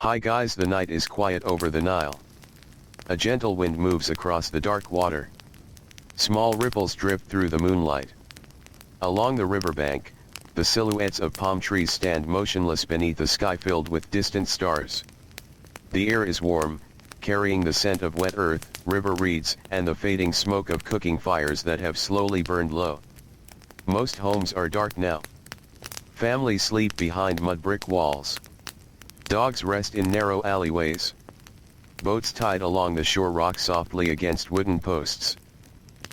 Hi guys, the night is quiet over the Nile. A gentle wind moves across the dark water. Small ripples drift through the moonlight. Along the riverbank, the silhouettes of palm trees stand motionless beneath a sky filled with distant stars. The air is warm, carrying the scent of wet earth, river reeds, and the fading smoke of cooking fires that have slowly burned low. Most homes are dark now. Families sleep behind mud brick walls. Dogs rest in narrow alleyways. Boats tied along the shore rock softly against wooden posts.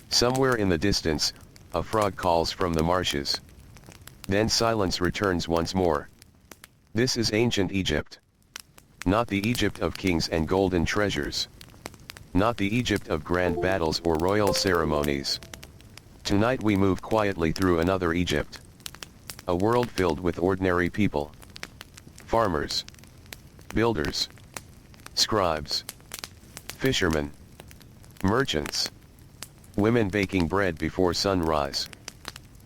Somewhere in the distance, a frog calls from the marshes. Then silence returns once more. This is ancient Egypt. Not the Egypt of kings and golden treasures. Not the Egypt of grand battles or royal ceremonies. Tonight we move quietly through another Egypt. A world filled with ordinary people. Farmers. Builders. Scribes. Fishermen. Merchants. Women baking bread before sunrise.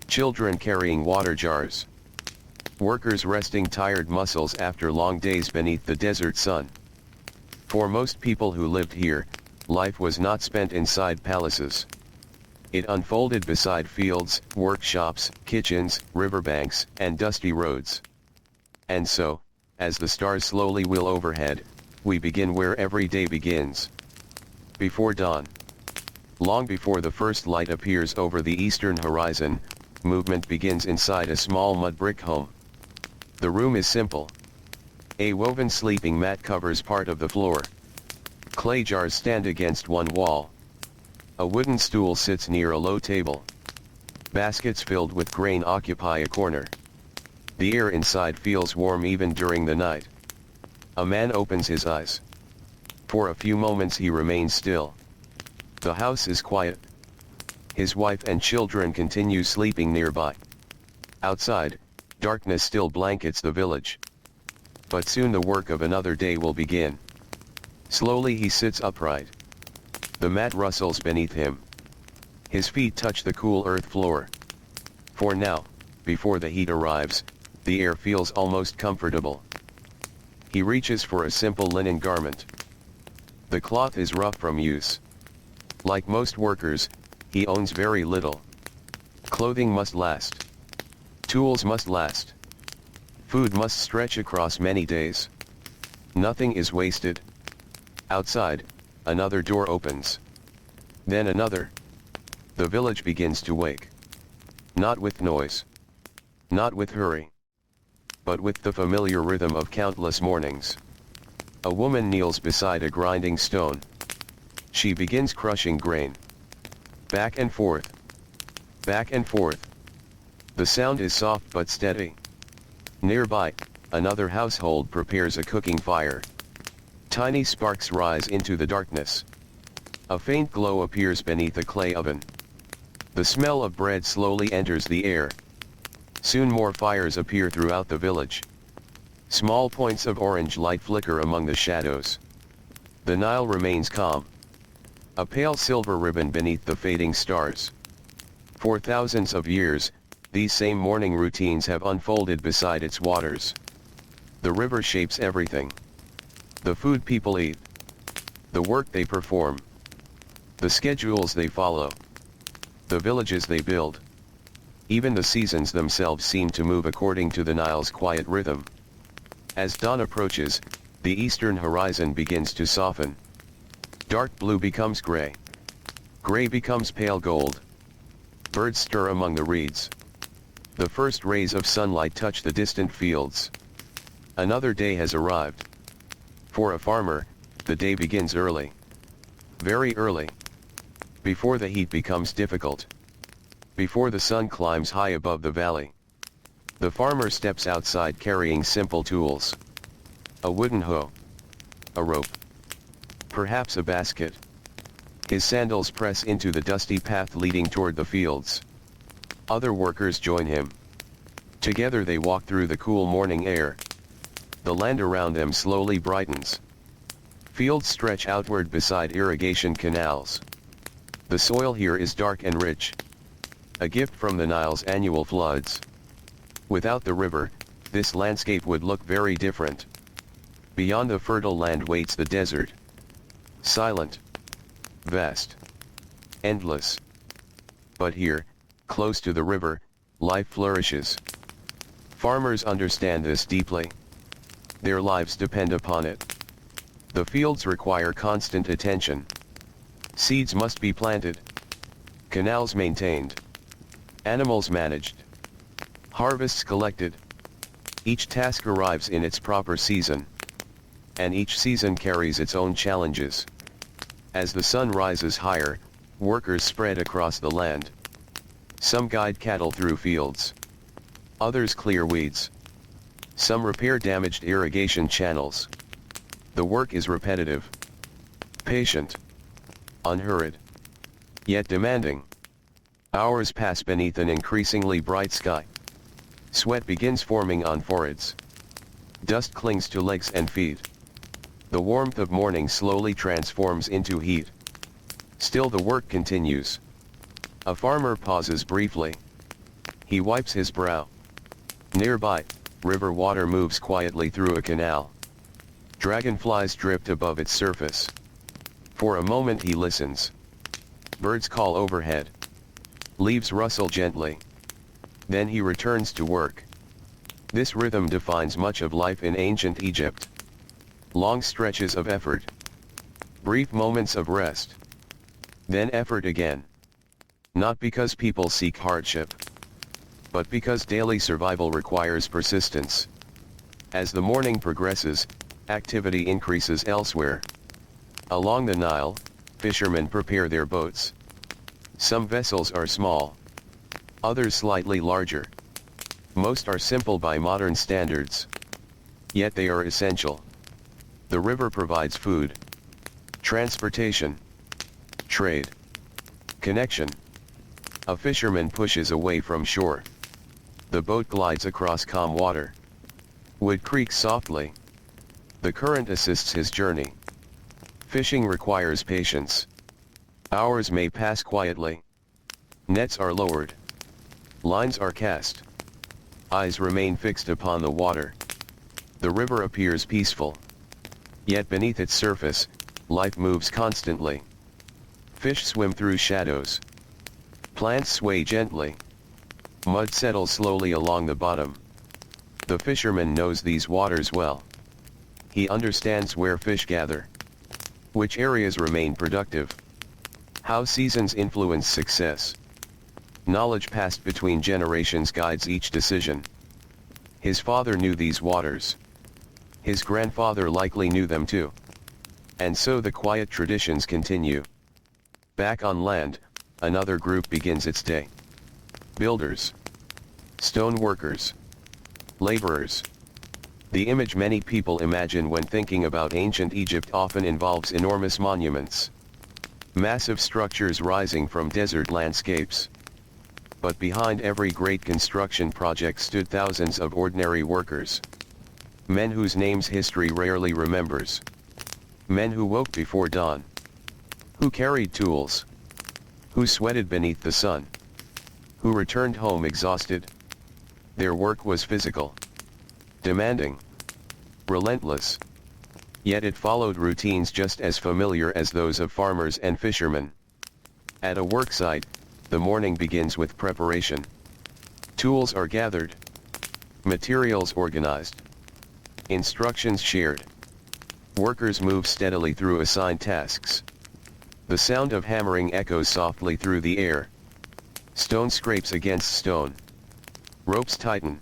Children carrying water jars. Workers resting tired muscles after long days beneath the desert sun. For most people who lived here, life was not spent inside palaces. It unfolded beside fields, workshops, kitchens, riverbanks, and dusty roads. And so, as the stars slowly wheel overhead, we begin where every day begins. Before dawn. Long before the first light appears over the eastern horizon, movement begins inside a small mud brick home. The room is simple. A woven sleeping mat covers part of the floor. Clay jars stand against one wall. A wooden stool sits near a low table. Baskets filled with grain occupy a corner. The air inside feels warm even during the night. A man opens his eyes. For a few moments he remains still. The house is quiet. His wife and children continue sleeping nearby. Outside, darkness still blankets the village. But soon the work of another day will begin. Slowly he sits upright. The mat rustles beneath him. His feet touch the cool earth floor. For now, before the heat arrives, the air feels almost comfortable. He reaches for a simple linen garment. The cloth is rough from use. Like most workers, he owns very little. Clothing must last. Tools must last. Food must stretch across many days. Nothing is wasted. Outside, another door opens. Then another. The village begins to wake. Not with noise. Not with hurry. But with the familiar rhythm of countless mornings. A woman kneels beside a grinding stone. She begins crushing grain. Back and forth. Back and forth. The sound is soft but steady. Nearby, another household prepares a cooking fire. Tiny sparks rise into the darkness. A faint glow appears beneath a clay oven. The smell of bread slowly enters the air. Soon more fires appear throughout the village. Small points of orange light flicker among the shadows. The Nile remains calm. A pale silver ribbon beneath the fading stars. For thousands of years, these same morning routines have unfolded beside its waters. The river shapes everything. The food people eat. The work they perform. The schedules they follow. The villages they build. Even the seasons themselves seem to move according to the Nile's quiet rhythm. As dawn approaches, the eastern horizon begins to soften. Dark blue becomes gray. Gray becomes pale gold. Birds stir among the reeds. The first rays of sunlight touch the distant fields. Another day has arrived. For a farmer, the day begins early. Very early. Before the heat becomes difficult. Before the sun climbs high above the valley. The farmer steps outside carrying simple tools. A wooden hoe. A rope. Perhaps a basket. His sandals press into the dusty path leading toward the fields. Other workers join him. Together they walk through the cool morning air. The land around them slowly brightens. Fields stretch outward beside irrigation canals. The soil here is dark and rich. A gift from the Nile's annual floods. Without the river, this landscape would look very different. Beyond the fertile land waits the desert. Silent. Vast. Endless. But here, close to the river, life flourishes. Farmers understand this deeply. Their lives depend upon it. The fields require constant attention. Seeds must be planted. Canals maintained. Animals managed. Harvests collected. Each task arrives in its proper season. And each season carries its own challenges. As the sun rises higher, workers spread across the land. Some guide cattle through fields. Others clear weeds. Some repair damaged irrigation channels. The work is repetitive, patient, unhurried, yet demanding. Hours pass beneath an increasingly bright sky. Sweat begins forming on foreheads. Dust clings to legs and feet. The warmth of morning slowly transforms into heat. Still the work continues. A farmer pauses briefly. He wipes his brow. Nearby, river water moves quietly through a canal. Dragonflies drift above its surface. For a moment he listens. Birds call overhead. Leaves rustle gently. Then he returns to work. This rhythm defines much of life in ancient Egypt. Long stretches of effort. Brief moments of rest. Then effort again. Not because people seek hardship, but because daily survival requires persistence. As the morning progresses, activity increases elsewhere. Along the Nile, fishermen prepare their boats. Some vessels are small. Others slightly larger. Most are simple by modern standards. Yet they are essential. The river provides food, transportation, trade, connection. A fisherman pushes away from shore. The boat glides across calm water. Wood creaks softly. The current assists his journey. Fishing requires patience. Hours may pass quietly. Nets are lowered. Lines are cast. Eyes remain fixed upon the water. The river appears peaceful. Yet beneath its surface, life moves constantly. Fish swim through shadows. Plants sway gently. Mud settles slowly along the bottom. The fisherman knows these waters well. He understands where fish gather. Which areas remain productive. How seasons influence success. Knowledge passed between generations guides each decision. His father knew these waters. His grandfather likely knew them too. And so the quiet traditions continue. Back on land, another group begins its day. Builders. Stone workers. Laborers. The image many people imagine when thinking about ancient Egypt often involves enormous monuments. Massive structures rising from desert landscapes. But behind every great construction project stood thousands of ordinary workers. Men whose names history rarely remembers. Men who woke before dawn. Who carried tools. Who sweated beneath the sun. Who returned home exhausted. Their work was physical. Demanding. Relentless. Yet it followed routines just as familiar as those of farmers and fishermen. At a worksite, the morning begins with preparation. Tools are gathered. Materials organized. Instructions shared. Workers move steadily through assigned tasks. The sound of hammering echoes softly through the air. Stone scrapes against stone. Ropes tighten.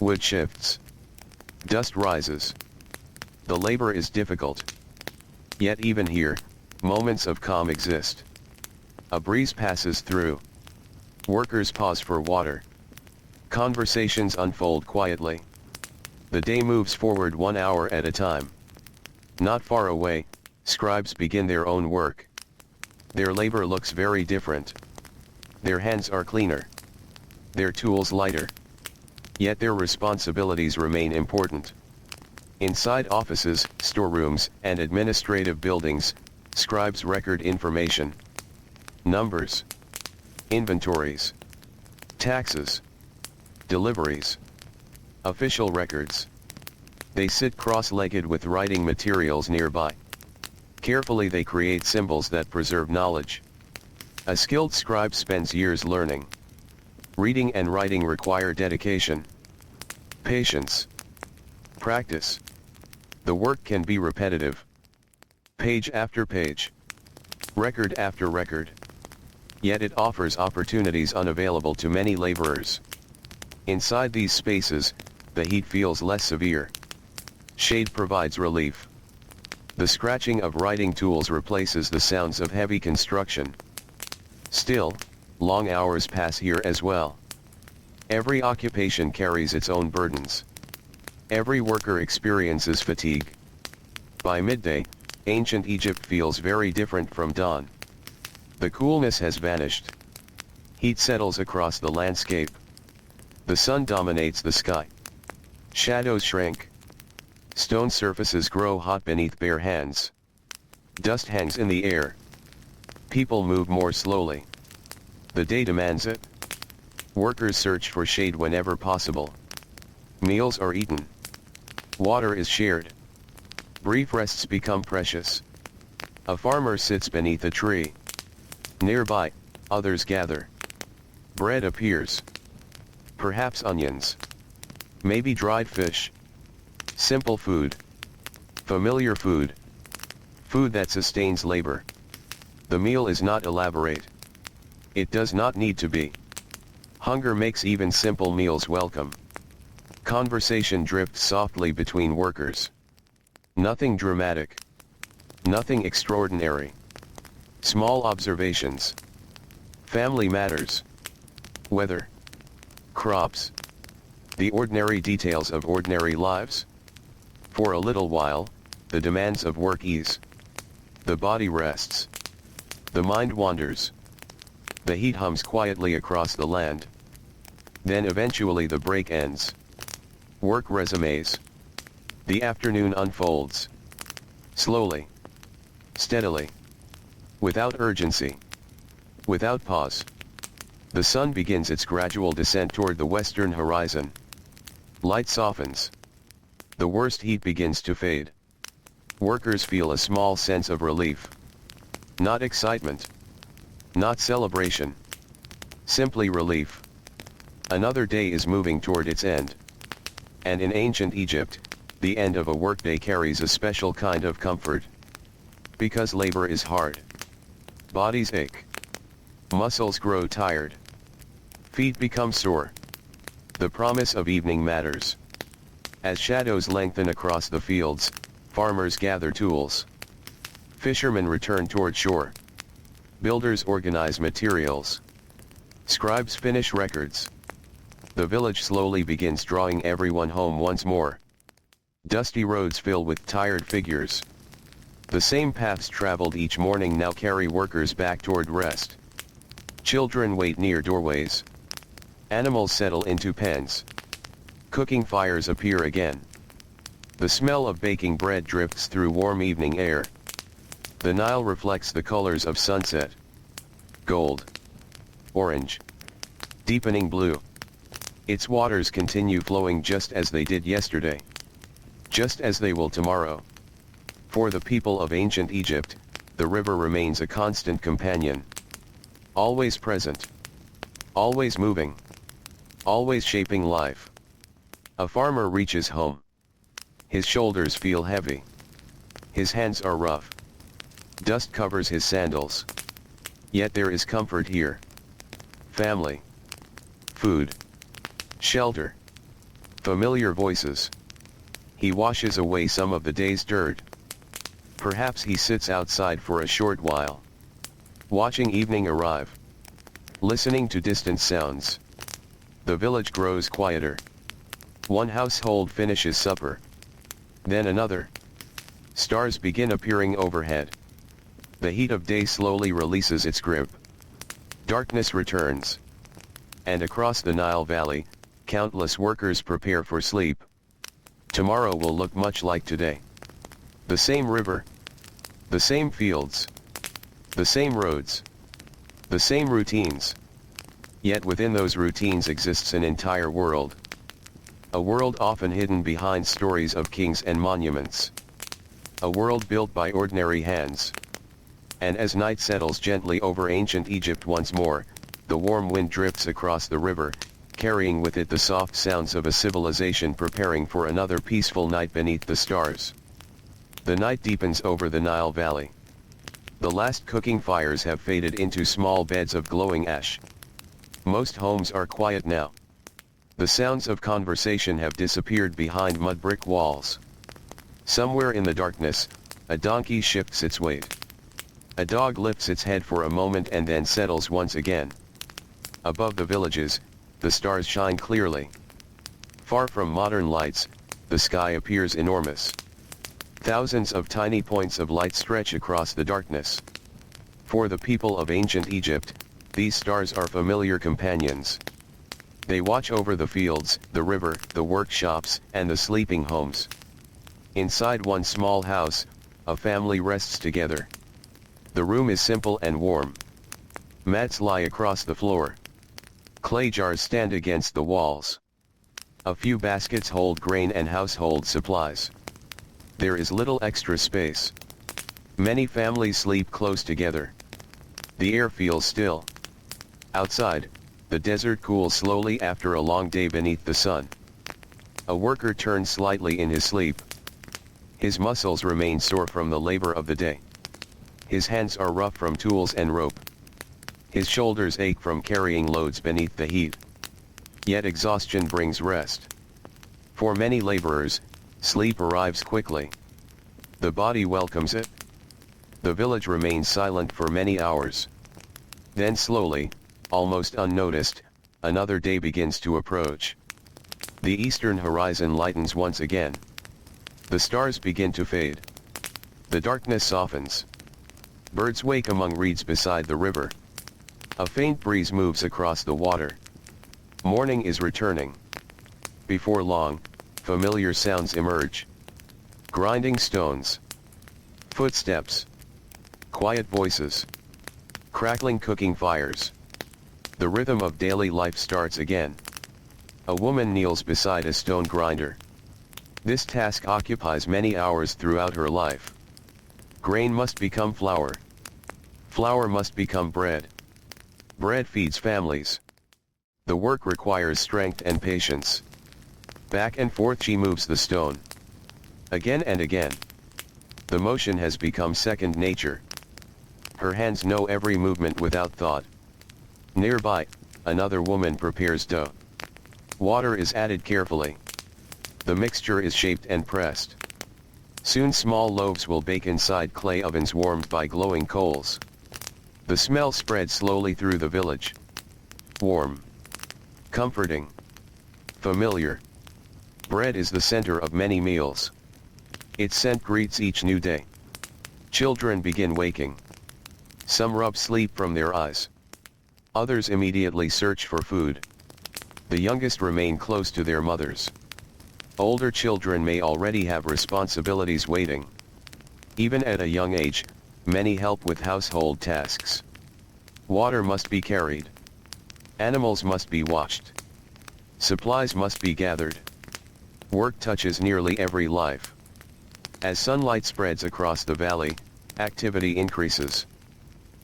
Wood shifts. Dust rises. The labor is difficult. Yet even here, moments of calm exist. A breeze passes through. Workers pause for water. Conversations unfold quietly. The day moves forward 1 hour at a time. Not far away, scribes begin their own work. Their labor looks very different. Their hands are cleaner. Their tools lighter. Yet their responsibilities remain important. Inside offices, storerooms, and administrative buildings, scribes record information. Numbers. Inventories. Taxes. Deliveries. Official records. They sit cross-legged with writing materials nearby. Carefully they create symbols that preserve knowledge. A skilled scribe spends years learning. Reading and writing require dedication, patience, practice. The work can be repetitive. Page after page, record after record. Yet it offers opportunities unavailable to many laborers. Inside these spaces, the heat feels less severe. Shade provides relief. The scratching of writing tools replaces the sounds of heavy construction. Still, long hours pass here as well. Every occupation carries its own burdens. Every worker experiences fatigue. By midday, ancient Egypt feels very different from dawn. The coolness has vanished. Heat settles across the landscape. The sun dominates the sky. Shadows shrink. Stone surfaces grow hot beneath bare hands. Dust hangs in the air. People move more slowly. The day demands it. Workers search for shade whenever possible. Meals are eaten. Water is shared. Brief rests become precious. A farmer sits beneath a tree. Nearby, others gather. Bread appears. Perhaps onions. Maybe dried fish. Simple food. Familiar food. Food that sustains labor. The meal is not elaborate. It does not need to be. Hunger makes even simple meals welcome. Conversation drifts softly between workers. Nothing dramatic. Nothing extraordinary. Small observations. Family matters. Weather. Crops. The ordinary details of ordinary lives. For a little while, the demands of work ease. The body rests. The mind wanders. The heat hums quietly across the land. Then eventually the break ends. Work resumes. The afternoon unfolds. Slowly. Steadily. Without urgency. Without pause. The sun begins its gradual descent toward the western horizon. Light softens. The worst heat begins to fade. Workers feel a small sense of relief. Not excitement. Not celebration. Simply relief. Another day is moving toward its end. And in ancient Egypt, the end of a workday carries a special kind of comfort. Because labor is hard. Bodies ache. Muscles grow tired. Feet become sore. The promise of evening matters. As shadows lengthen across the fields, farmers gather tools. Fishermen return toward shore. Builders organize materials. Scribes finish records. The village slowly begins drawing everyone home once more. Dusty roads fill with tired figures. The same paths traveled each morning now carry workers back toward rest. Children wait near doorways. Animals settle into pens. Cooking fires appear again. The smell of baking bread drifts through warm evening air. The Nile reflects the colors of sunset. Gold. Orange. Deepening blue. Its waters continue flowing just as they did yesterday. Just as they will tomorrow. For the people of ancient Egypt, the river remains a constant companion. Always present. Always moving. Always shaping life. A farmer reaches home. His shoulders feel heavy. His hands are rough. Dust covers his sandals. Yet there is comfort here. Family. Food. Shelter. Familiar voices. He washes away some of the day's dirt. Perhaps he sits outside for a short while. Watching evening arrive. Listening to distant sounds. The village grows quieter. One household finishes supper. Then another. Stars begin appearing overhead. The heat of day slowly releases its grip. Darkness returns. And across the Nile Valley, countless workers prepare for sleep. Tomorrow will look much like today. The same river. The same fields. The same roads. The same routines. Yet within those routines exists an entire world. A world often hidden behind stories of kings and monuments. A world built by ordinary hands. And as night settles gently over ancient Egypt once more, the warm wind drifts across the river, carrying with it the soft sounds of a civilization preparing for another peaceful night beneath the stars. The night deepens over the Nile Valley. The last cooking fires have faded into small beds of glowing ash. Most homes are quiet now. The sounds of conversation have disappeared behind mud brick walls. Somewhere in the darkness, a donkey shifts its weight. A dog lifts its head for a moment and then settles once again. Above the villages, the stars shine clearly. Far from modern lights, the sky appears enormous. Thousands of tiny points of light stretch across the darkness. For the people of ancient Egypt, these stars are familiar companions. They watch over the fields, the river, the workshops, and the sleeping homes. Inside one small house, a family rests together. The room is simple and warm. Mats lie across the floor. Clay jars stand against the walls. A few baskets hold grain and household supplies. There is little extra space. Many families sleep close together. The air feels still. Outside, the desert cools slowly after a long day beneath the sun. A worker turns slightly in his sleep. His muscles remain sore from the labor of the day. His hands are rough from tools and rope. His shoulders ache from carrying loads beneath the heat. Yet exhaustion brings rest. For many laborers, sleep arrives quickly. The body welcomes it. The village remains silent for many hours. Then slowly, almost unnoticed, another day begins to approach. The eastern horizon lightens once again. The stars begin to fade. The darkness softens. Birds wake among reeds beside the river. A faint breeze moves across the water. Morning is returning. Before long, familiar sounds emerge. Grinding stones. Footsteps. Quiet voices. Crackling cooking fires. The rhythm of daily life starts again. A woman kneels beside a stone grinder. This task occupies many hours throughout her life. Grain must become flour. Flour must become bread. Bread feeds families. The work requires strength and patience. Back and forth she moves the stone. Again and again. The motion has become second nature. Her hands know every movement without thought. Nearby, another woman prepares dough. Water is added carefully. The mixture is shaped and pressed. Soon small loaves will bake inside clay ovens warmed by glowing coals. The smell spreads slowly through the village. Warm. Comforting. Familiar. Bread is the center of many meals. Its scent greets each new day. Children begin waking. Some rub sleep from their eyes. Others immediately search for food. The youngest remain close to their mothers. Older children may already have responsibilities waiting. Even at a young age, many help with household tasks. Water must be carried. Animals must be watched. Supplies must be gathered. Work touches nearly every life. As sunlight spreads across the valley, activity increases.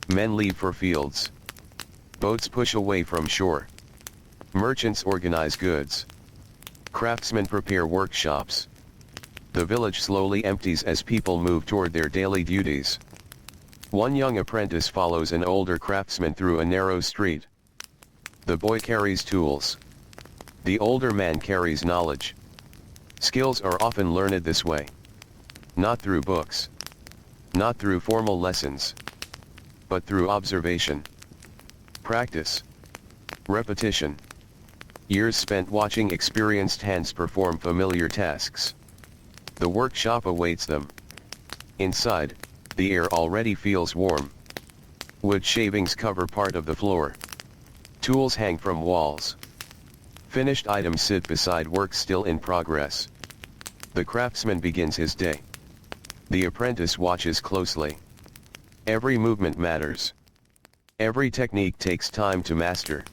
Men leave for fields. Boats push away from shore. Merchants organize goods. Craftsmen prepare workshops. The village slowly empties as people move toward their daily duties. One young apprentice follows an older craftsman through a narrow street. The boy carries tools. The older man carries knowledge. Skills are often learned this way. Not through books. Not through formal lessons. But through observation. Practice. Repetition. Years spent watching experienced hands perform familiar tasks. The workshop awaits them. Inside, the air already feels warm. Wood shavings cover part of the floor. Tools hang from walls. Finished items sit beside work still in progress. The craftsman begins his day. The apprentice watches closely. Every movement matters. Every technique takes time to master.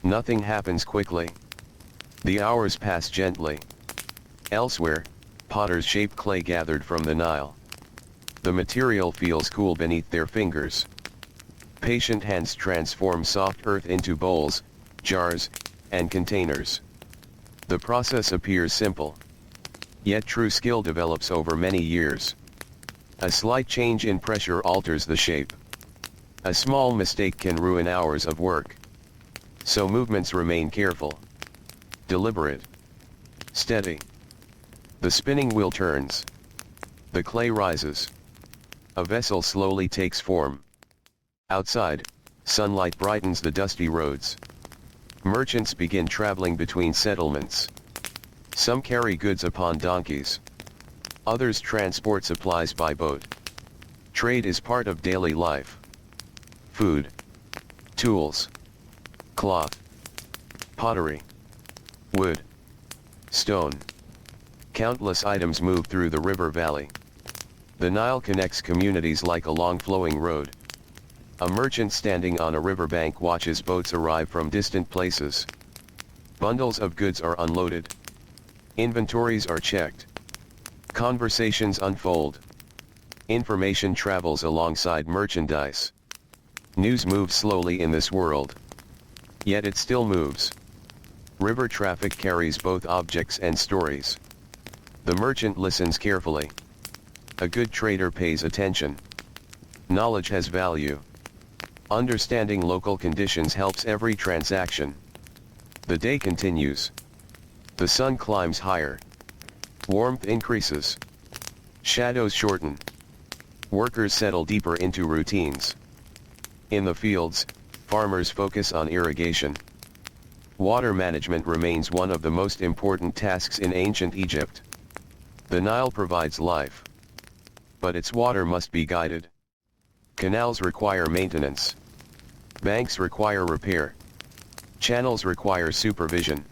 Nothing happens quickly. The hours pass gently. Elsewhere, potters shape clay gathered from the Nile. The material feels cool beneath their fingers. Patient hands transform soft earth into bowls, jars, and containers. The process appears simple. Yet true skill develops over many years. A slight change in pressure alters the shape. A small mistake can ruin hours of work. So movements remain careful, deliberate, steady. The spinning wheel turns. The clay rises. A vessel slowly takes form. Outside, sunlight brightens the dusty roads. Merchants begin traveling between settlements. Some carry goods upon donkeys. Others transport supplies by boat. Trade is part of daily life. Food, tools, cloth, pottery, wood, stone. Countless items move through the river valley. The Nile connects communities like a long flowing road. A merchant standing on a riverbank watches boats arrive from distant places. Bundles of goods are unloaded. Inventories are checked. Conversations unfold. Information travels alongside merchandise. News moves slowly in this world. Yet it still moves. River traffic carries both objects and stories. The merchant listens carefully. A good trader pays attention. Knowledge has value. Understanding local conditions helps every transaction. The day continues. The sun climbs higher. Warmth increases. Shadows shorten. Workers settle deeper into routines. In the fields, farmers focus on irrigation. Water management remains one of the most important tasks in ancient Egypt. The Nile provides life. But its water must be guided. Canals require maintenance. Banks require repair. Channels require supervision.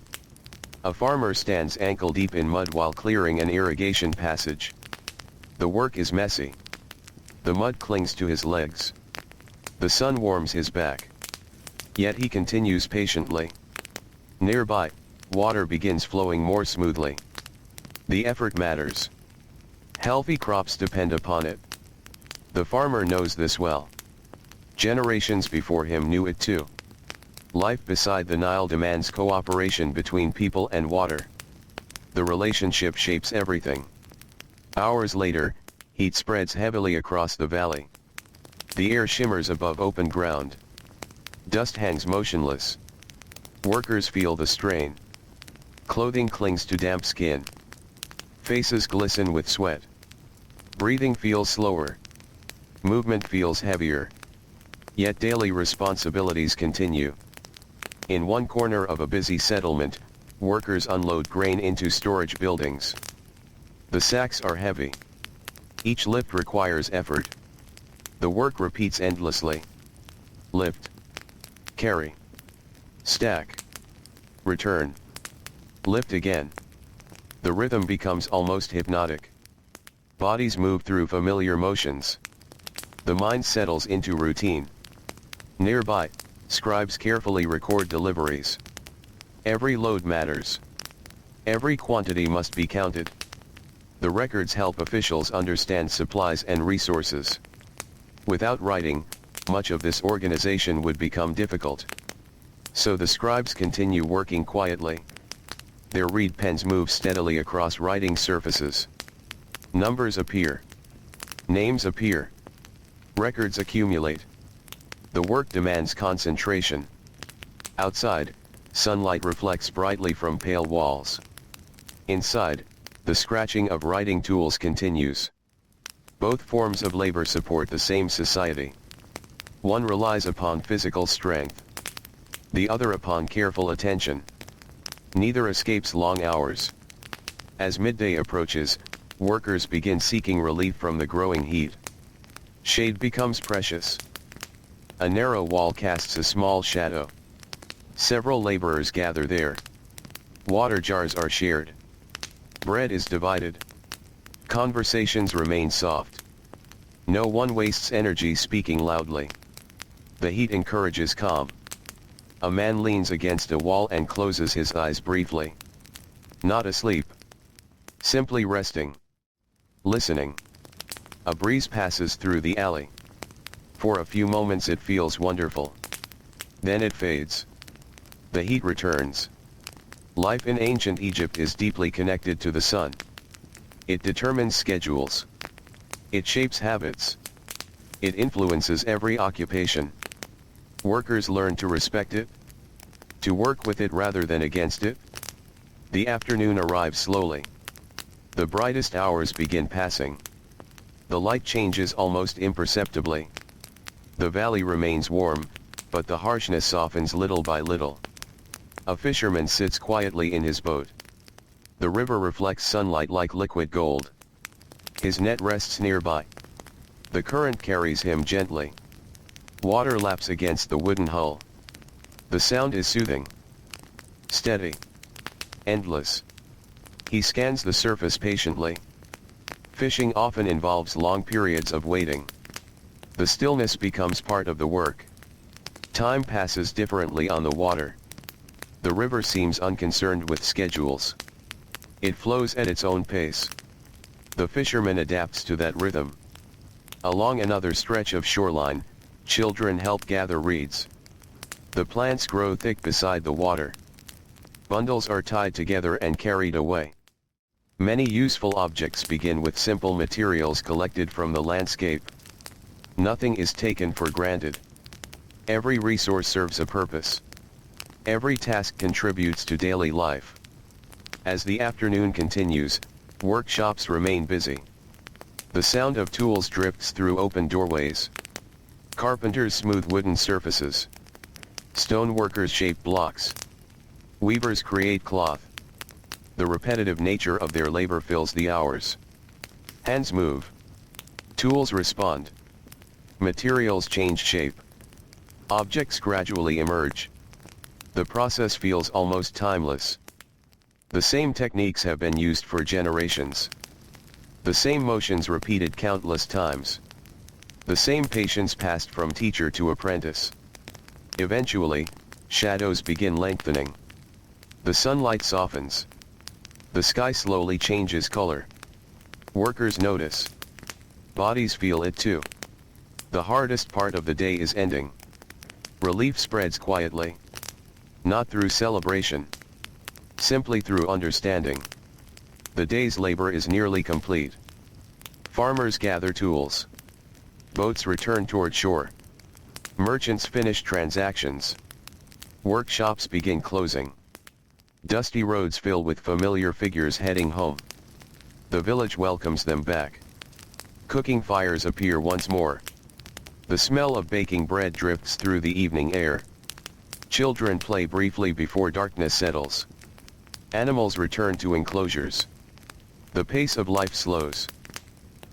A farmer stands ankle deep in mud while clearing an irrigation passage. The work is messy. The mud clings to his legs. The sun warms his back. Yet he continues patiently. Nearby, water begins flowing more smoothly. The effort matters. Healthy crops depend upon it. The farmer knows this well. Generations before him knew it too. Life beside the Nile demands cooperation between people and water. The relationship shapes everything. Hours later, heat spreads heavily across the valley. The air shimmers above open ground. Dust hangs motionless. Workers feel the strain. Clothing clings to damp skin. Faces glisten with sweat. Breathing feels slower. Movement feels heavier. Yet daily responsibilities continue. In one corner of a busy settlement, workers unload grain into storage buildings. The sacks are heavy. Each lift requires effort. The work repeats endlessly. Lift. Carry. Stack. Return. Lift again. The rhythm becomes almost hypnotic. Bodies move through familiar motions. The mind settles into routine. Nearby, scribes carefully record deliveries. Every load matters. Every quantity must be counted. The records help officials understand supplies and resources. Without writing, much of this organization would become difficult. So the scribes continue working quietly. Their reed pens move steadily across writing surfaces. Numbers appear. Names appear. Records accumulate. The work demands concentration. Outside, sunlight reflects brightly from pale walls. Inside, the scratching of writing tools continues. Both forms of labor support the same society. One relies upon physical strength. The other upon careful attention. Neither escapes long hours. As midday approaches, workers begin seeking relief from the growing heat. Shade becomes precious. A narrow wall casts a small shadow. Several laborers gather there. Water jars are shared. Bread is divided. Conversations remain soft. No one wastes energy speaking loudly. The heat encourages calm. A man leans against a wall and closes his eyes briefly. Not asleep. Simply resting. Listening. A breeze passes through the alley. For a few moments it feels wonderful. Then it fades. The heat returns. Life in ancient Egypt is deeply connected to the sun. It determines schedules. It shapes habits. It influences every occupation. Workers learn to respect it, to work with it rather than against it. The afternoon arrives slowly. The brightest hours begin passing. The light changes almost imperceptibly. The valley remains warm, but the harshness softens little by little. A fisherman sits quietly in his boat. The river reflects sunlight like liquid gold. His net rests nearby. The current carries him gently. Water laps against the wooden hull. The sound is soothing. Steady. Endless. He scans the surface patiently. Fishing often involves long periods of waiting. The stillness becomes part of the work. Time passes differently on the water. The river seems unconcerned with schedules. It flows at its own pace. The fisherman adapts to that rhythm. Along another stretch of shoreline, children help gather reeds. The plants grow thick beside the water. Bundles are tied together and carried away. Many useful objects begin with simple materials collected from the landscape. Nothing is taken for granted. Every resource serves a purpose. Every task contributes to daily life. As the afternoon continues, workshops remain busy. The sound of tools drifts through open doorways. Carpenters smooth wooden surfaces. Stone workers shape blocks. Weavers create cloth. The repetitive nature of their labor fills the hours. Hands move. Tools respond. Materials change shape. Objects gradually emerge. The process feels almost timeless. The same techniques have been used for generations. The same motions repeated countless times. The same patience passed from teacher to apprentice. Eventually, shadows begin lengthening. The sunlight softens. The sky slowly changes color. Workers notice. Bodies feel it too. The hardest part of the day is ending. Relief spreads quietly. Not through celebration. Simply through understanding. The day's labor is nearly complete. Farmers gather tools. Boats return toward shore. Merchants finish transactions. Workshops begin closing. Dusty roads fill with familiar figures heading home. The village welcomes them back. Cooking fires appear once more. The smell of baking bread drifts through the evening air. Children play briefly before darkness settles. Animals return to enclosures. The pace of life slows.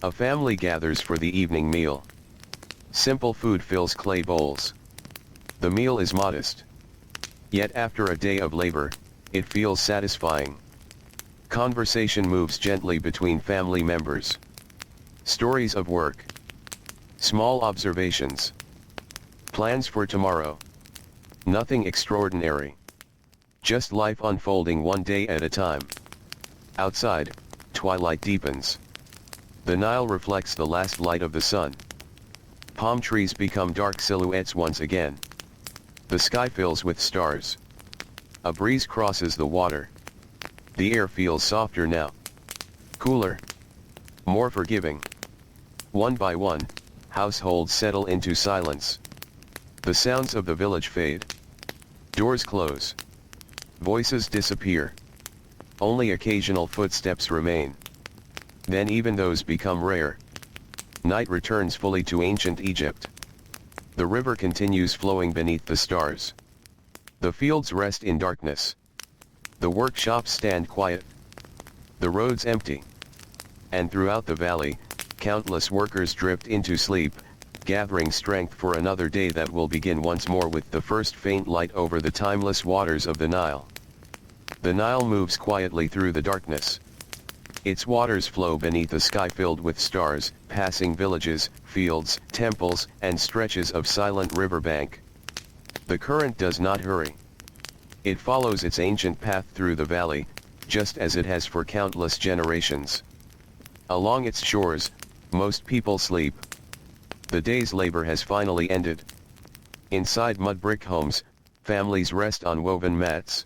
A family gathers for the evening meal. Simple food fills clay bowls. The meal is modest. Yet after a day of labor, it feels satisfying. Conversation moves gently between family members. Stories of work. Small observations. Plans for tomorrow. Nothing extraordinary. Just life unfolding one day at a time. Outside, twilight deepens. The Nile reflects the last light of the sun. Palm trees become dark silhouettes once again. The sky fills with stars. A breeze crosses the water. The air feels softer now. Cooler. More forgiving. One by one, households settle into silence. The sounds of the village fade. Doors close. Voices disappear. Only occasional footsteps remain. Then even those become rare. Night returns fully to ancient Egypt. The river continues flowing beneath the stars. The fields rest in darkness. The workshops stand quiet. The roads empty. And throughout the valley, countless workers drift into sleep, gathering strength for another day that will begin once more with the first faint light over the timeless waters of the Nile. The Nile moves quietly through the darkness. Its waters flow beneath a sky filled with stars, passing villages, fields, temples, and stretches of silent riverbank. The current does not hurry. It follows its ancient path through the valley, just as it has for countless generations. Along its shores, most people sleep. The day's labor has finally ended. Inside mud brick homes, families rest on woven mats.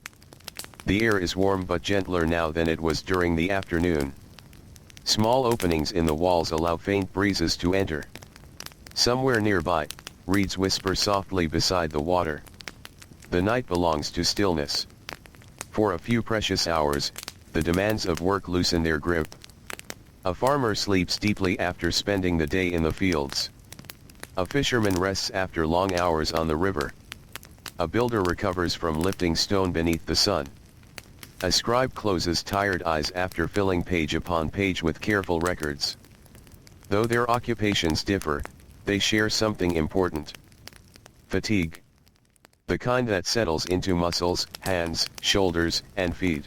The air is warm but gentler now than it was during the afternoon. Small openings in the walls allow faint breezes to enter. Somewhere nearby, reeds whisper softly beside the water. The night belongs to stillness. For a few precious hours, the demands of work loosen their grip. A farmer sleeps deeply after spending the day in the fields. A fisherman rests after long hours on the river. A builder recovers from lifting stone beneath the sun. A scribe closes tired eyes after filling page upon page with careful records. Though their occupations differ, they share something important. Fatigue. The kind that settles into muscles, hands, shoulders, and feet.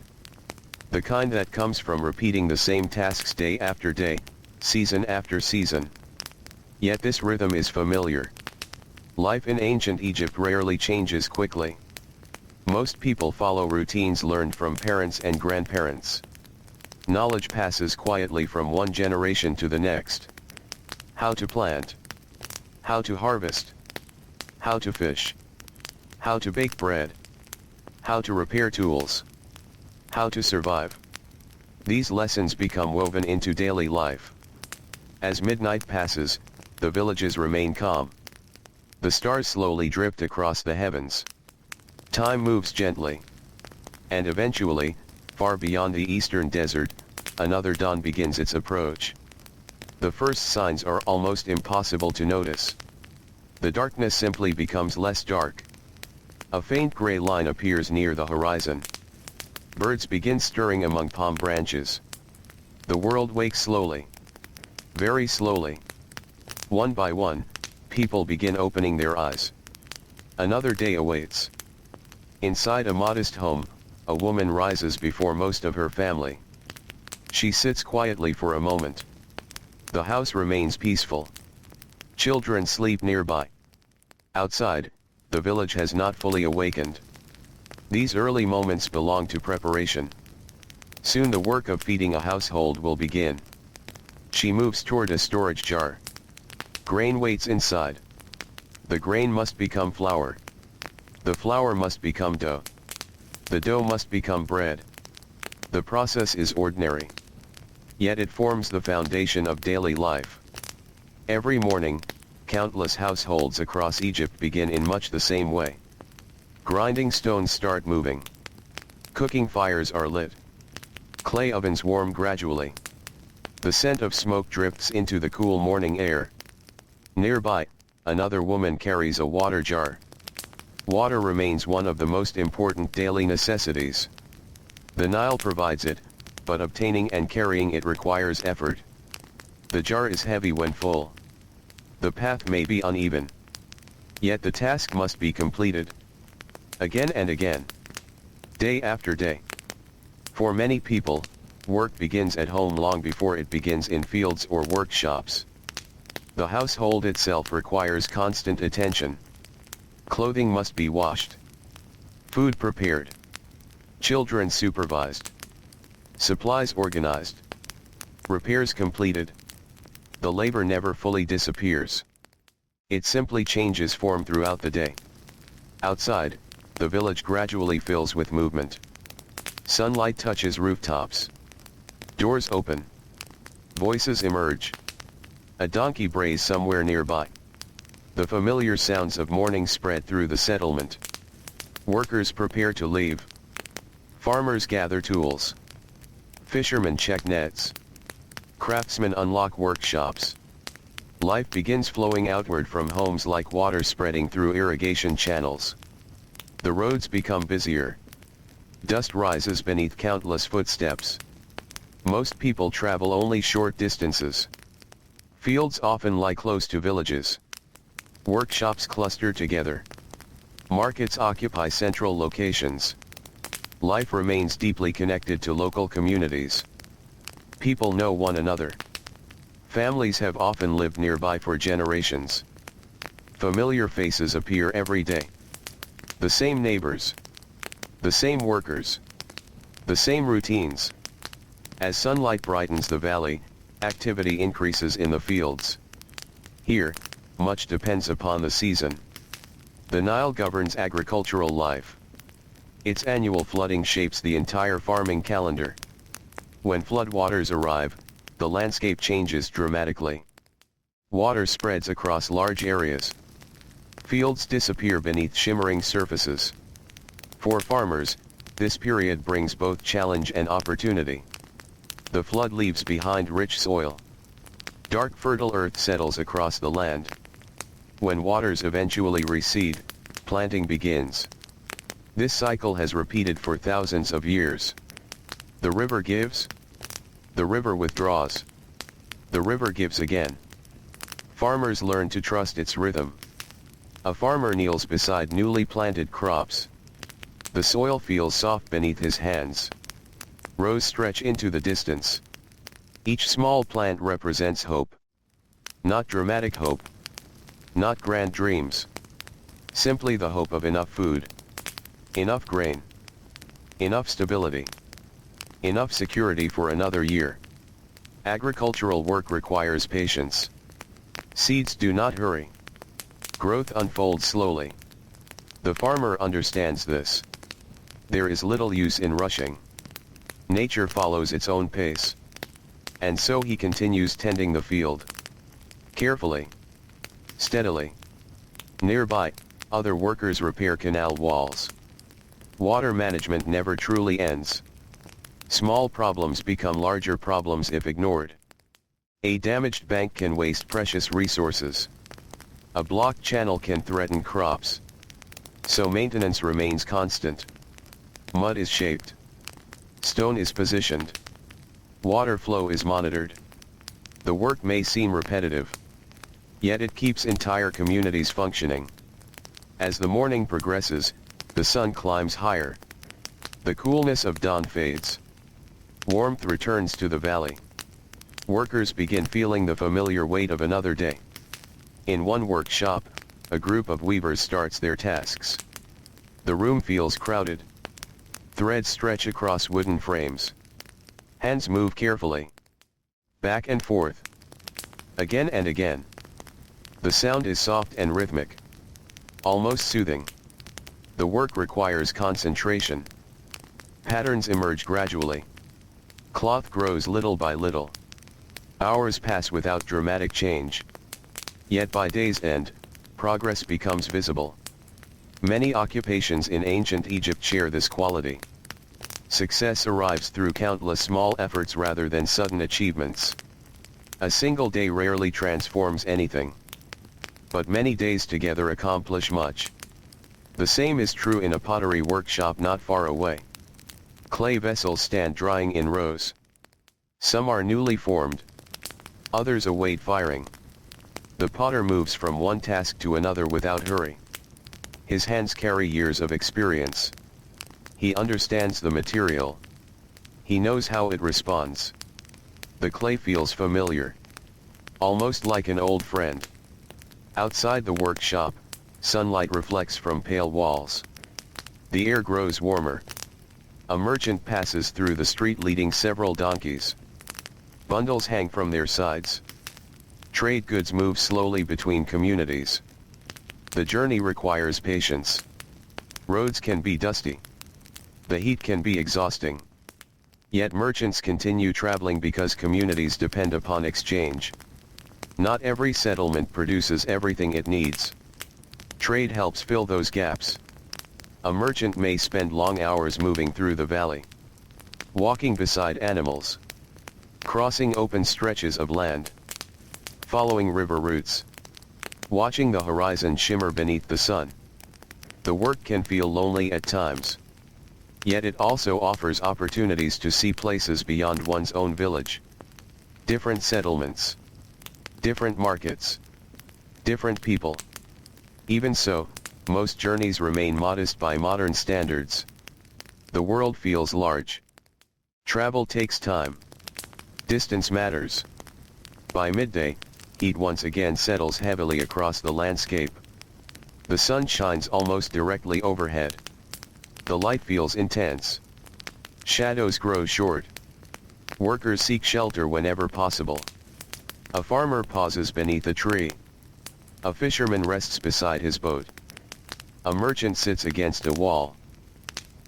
The kind that comes from repeating the same tasks day after day, season after season. Yet this rhythm is familiar. Life in ancient Egypt rarely changes quickly. Most people follow routines learned from parents and grandparents. Knowledge passes quietly from one generation to the next. How to plant. How to harvest. How to fish. How to bake bread. How to repair tools. How to survive. These lessons become woven into daily life. As midnight passes, the villages remain calm. The stars slowly drift across the heavens. Time moves gently. And eventually, far beyond the eastern desert, another dawn begins its approach. The first signs are almost impossible to notice. The darkness simply becomes less dark. A faint gray line appears near the horizon. Birds begin stirring among palm branches. The world wakes slowly. Very slowly. One by one, people begin opening their eyes. Another day awaits. Inside a modest home, a woman rises before most of her family. She sits quietly for a moment. The house remains peaceful. Children sleep nearby. Outside, the village has not fully awakened. These early moments belong to preparation. Soon the work of feeding a household will begin. She moves toward a storage jar. Grain waits inside. The grain must become flour. The flour must become dough. The dough must become bread. The process is ordinary. Yet it forms the foundation of daily life. Every morning, countless households across Egypt begin in much the same way. Grinding stones start moving. Cooking fires are lit. Clay ovens warm gradually. The scent of smoke drifts into the cool morning air. Nearby, another woman carries a water jar. Water remains one of the most important daily necessities. The Nile provides it, but obtaining and carrying it requires effort. The jar is heavy when full. The path may be uneven. Yet the task must be completed. Again and again. Day after day. For many people, work begins at home long before it begins in fields or workshops. The household itself requires constant attention. Clothing must be washed. Food prepared. Children supervised. Supplies organized. Repairs completed. The labor never fully disappears. It simply changes form throughout the day. Outside, the village gradually fills with movement. Sunlight touches rooftops. Doors open. Voices emerge. A donkey brays somewhere nearby. The familiar sounds of morning spread through the settlement. Workers prepare to leave. Farmers gather tools. Fishermen check nets. Craftsmen unlock workshops. Life begins flowing outward from homes like water spreading through irrigation channels. The roads become busier. Dust rises beneath countless footsteps. Most people travel only short distances. Fields often lie close to villages. Workshops cluster together. Markets occupy central locations. Life remains deeply connected to local communities. People know one another. Families have often lived nearby for generations. Familiar faces appear every day. The same neighbors. The same workers. The same routines. As sunlight brightens the valley, activity increases in the fields. Here, much depends upon the season. The Nile governs agricultural life. Its annual flooding shapes the entire farming calendar. When floodwaters arrive, the landscape changes dramatically. Water spreads across large areas. Fields disappear beneath shimmering surfaces. For farmers, this period brings both challenge and opportunity. The flood leaves behind rich soil. Dark fertile earth settles across the land. When waters eventually recede, planting begins. This cycle has repeated for thousands of years. The river gives. The river withdraws. The river gives again. Farmers learn to trust its rhythm. A farmer kneels beside newly planted crops. The soil feels soft beneath his hands. Rows stretch into the distance. Each small plant represents hope. Not dramatic hope. Not grand dreams. Simply the hope of enough food. Enough grain. Enough stability. Enough security for another year. Agricultural work requires patience. Seeds do not hurry. Growth unfolds slowly. The farmer understands this. There is little use in rushing. Nature follows its own pace. And so he continues tending the field. Carefully. Steadily. Nearby, other workers repair canal walls. Water management never truly ends. Small problems become larger problems if ignored. A damaged bank can waste precious resources. A blocked channel can threaten crops. So maintenance remains constant. Mud is shaped. Stone is positioned. Water flow is monitored. The work may seem repetitive. Yet it keeps entire communities functioning. As the morning progresses, the sun climbs higher. The coolness of dawn fades. Warmth returns to the valley. Workers begin feeling the familiar weight of another day. In one workshop, a group of weavers starts their tasks. The room feels crowded. Threads stretch across wooden frames. Hands move carefully. Back and forth. Again and again. The sound is soft and rhythmic. Almost soothing. The work requires concentration. Patterns emerge gradually. Cloth grows little by little. Hours pass without dramatic change. Yet by day's end, progress becomes visible. Many occupations in ancient Egypt share this quality. Success arrives through countless small efforts rather than sudden achievements. A single day rarely transforms anything. But many days together accomplish much. The same is true in a pottery workshop not far away. Clay vessels stand drying in rows. Some are newly formed. Others await firing. The potter moves from one task to another without hurry. His hands carry years of experience. He understands the material. He knows how it responds. The clay feels familiar. Almost like an old friend. Outside the workshop, sunlight reflects from pale walls. The air grows warmer. A merchant passes through the street leading several donkeys. Bundles hang from their sides. Trade goods move slowly between communities. The journey requires patience. Roads can be dusty. The heat can be exhausting. Yet merchants continue traveling because communities depend upon exchange. Not every settlement produces everything it needs. Trade helps fill those gaps. A merchant may spend long hours moving through the valley. Walking beside animals. Crossing open stretches of land. Following river routes. Watching the horizon shimmer beneath the sun. The work can feel lonely at times. Yet it also offers opportunities to see places beyond one's own village. Different settlements. Different markets. Different people. Even so, most journeys remain modest by modern standards. The world feels large. Travel takes time. Distance matters. By midday, heat once again settles heavily across the landscape. The sun shines almost directly overhead. The light feels intense. Shadows grow short. Workers seek shelter whenever possible. A farmer pauses beneath a tree. A fisherman rests beside his boat. A merchant sits against a wall.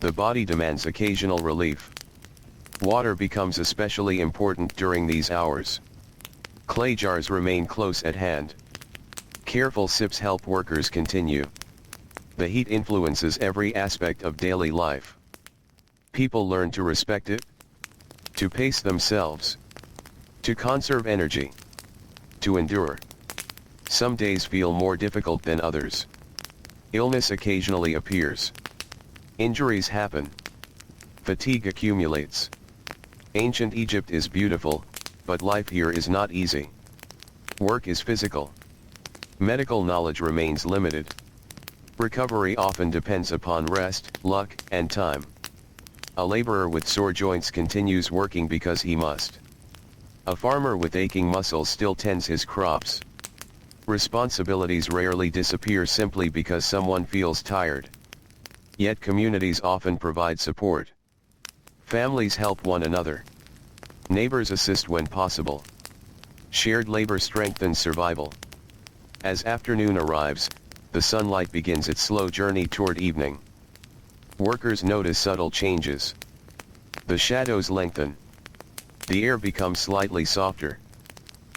The body demands occasional relief. Water becomes especially important during these hours. Clay jars remain close at hand. Careful sips help workers continue. The heat influences every aspect of daily life. People learn to respect it, to pace themselves, to conserve energy, to endure. Some days feel more difficult than others. Illness occasionally appears. Injuries happen. Fatigue accumulates. Ancient Egypt is beautiful, but life here is not easy. Work is physical. Medical knowledge remains limited. Recovery often depends upon rest, luck, and time. A laborer with sore joints continues working because he must. A farmer with aching muscles still tends his crops. Responsibilities rarely disappear simply because someone feels tired. Yet communities often provide support. Families help one another. Neighbors assist when possible. Shared labor strengthens survival. As afternoon arrives, the sunlight begins its slow journey toward evening. Workers notice subtle changes. The shadows lengthen. The air becomes slightly softer.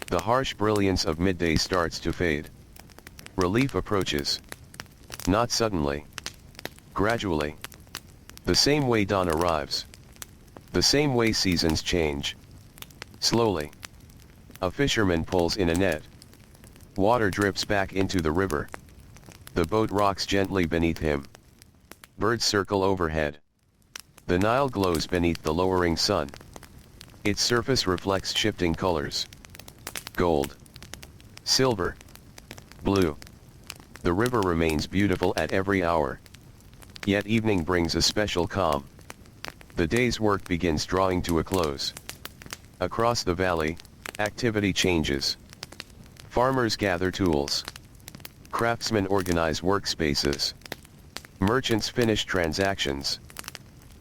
The harsh brilliance of midday starts to fade. Relief approaches. Not suddenly. Gradually. The same way dawn arrives. The same way seasons change. Slowly. A fisherman pulls in a net. Water drips back into the river. The boat rocks gently beneath him. Birds circle overhead. The Nile glows beneath the lowering sun. Its surface reflects shifting colors. Gold. Silver. Blue. The river remains beautiful at every hour. Yet evening brings a special calm. The day's work begins drawing to a close. Across the valley, activity changes. Farmers gather tools. Craftsmen organize workspaces. Merchants finish transactions.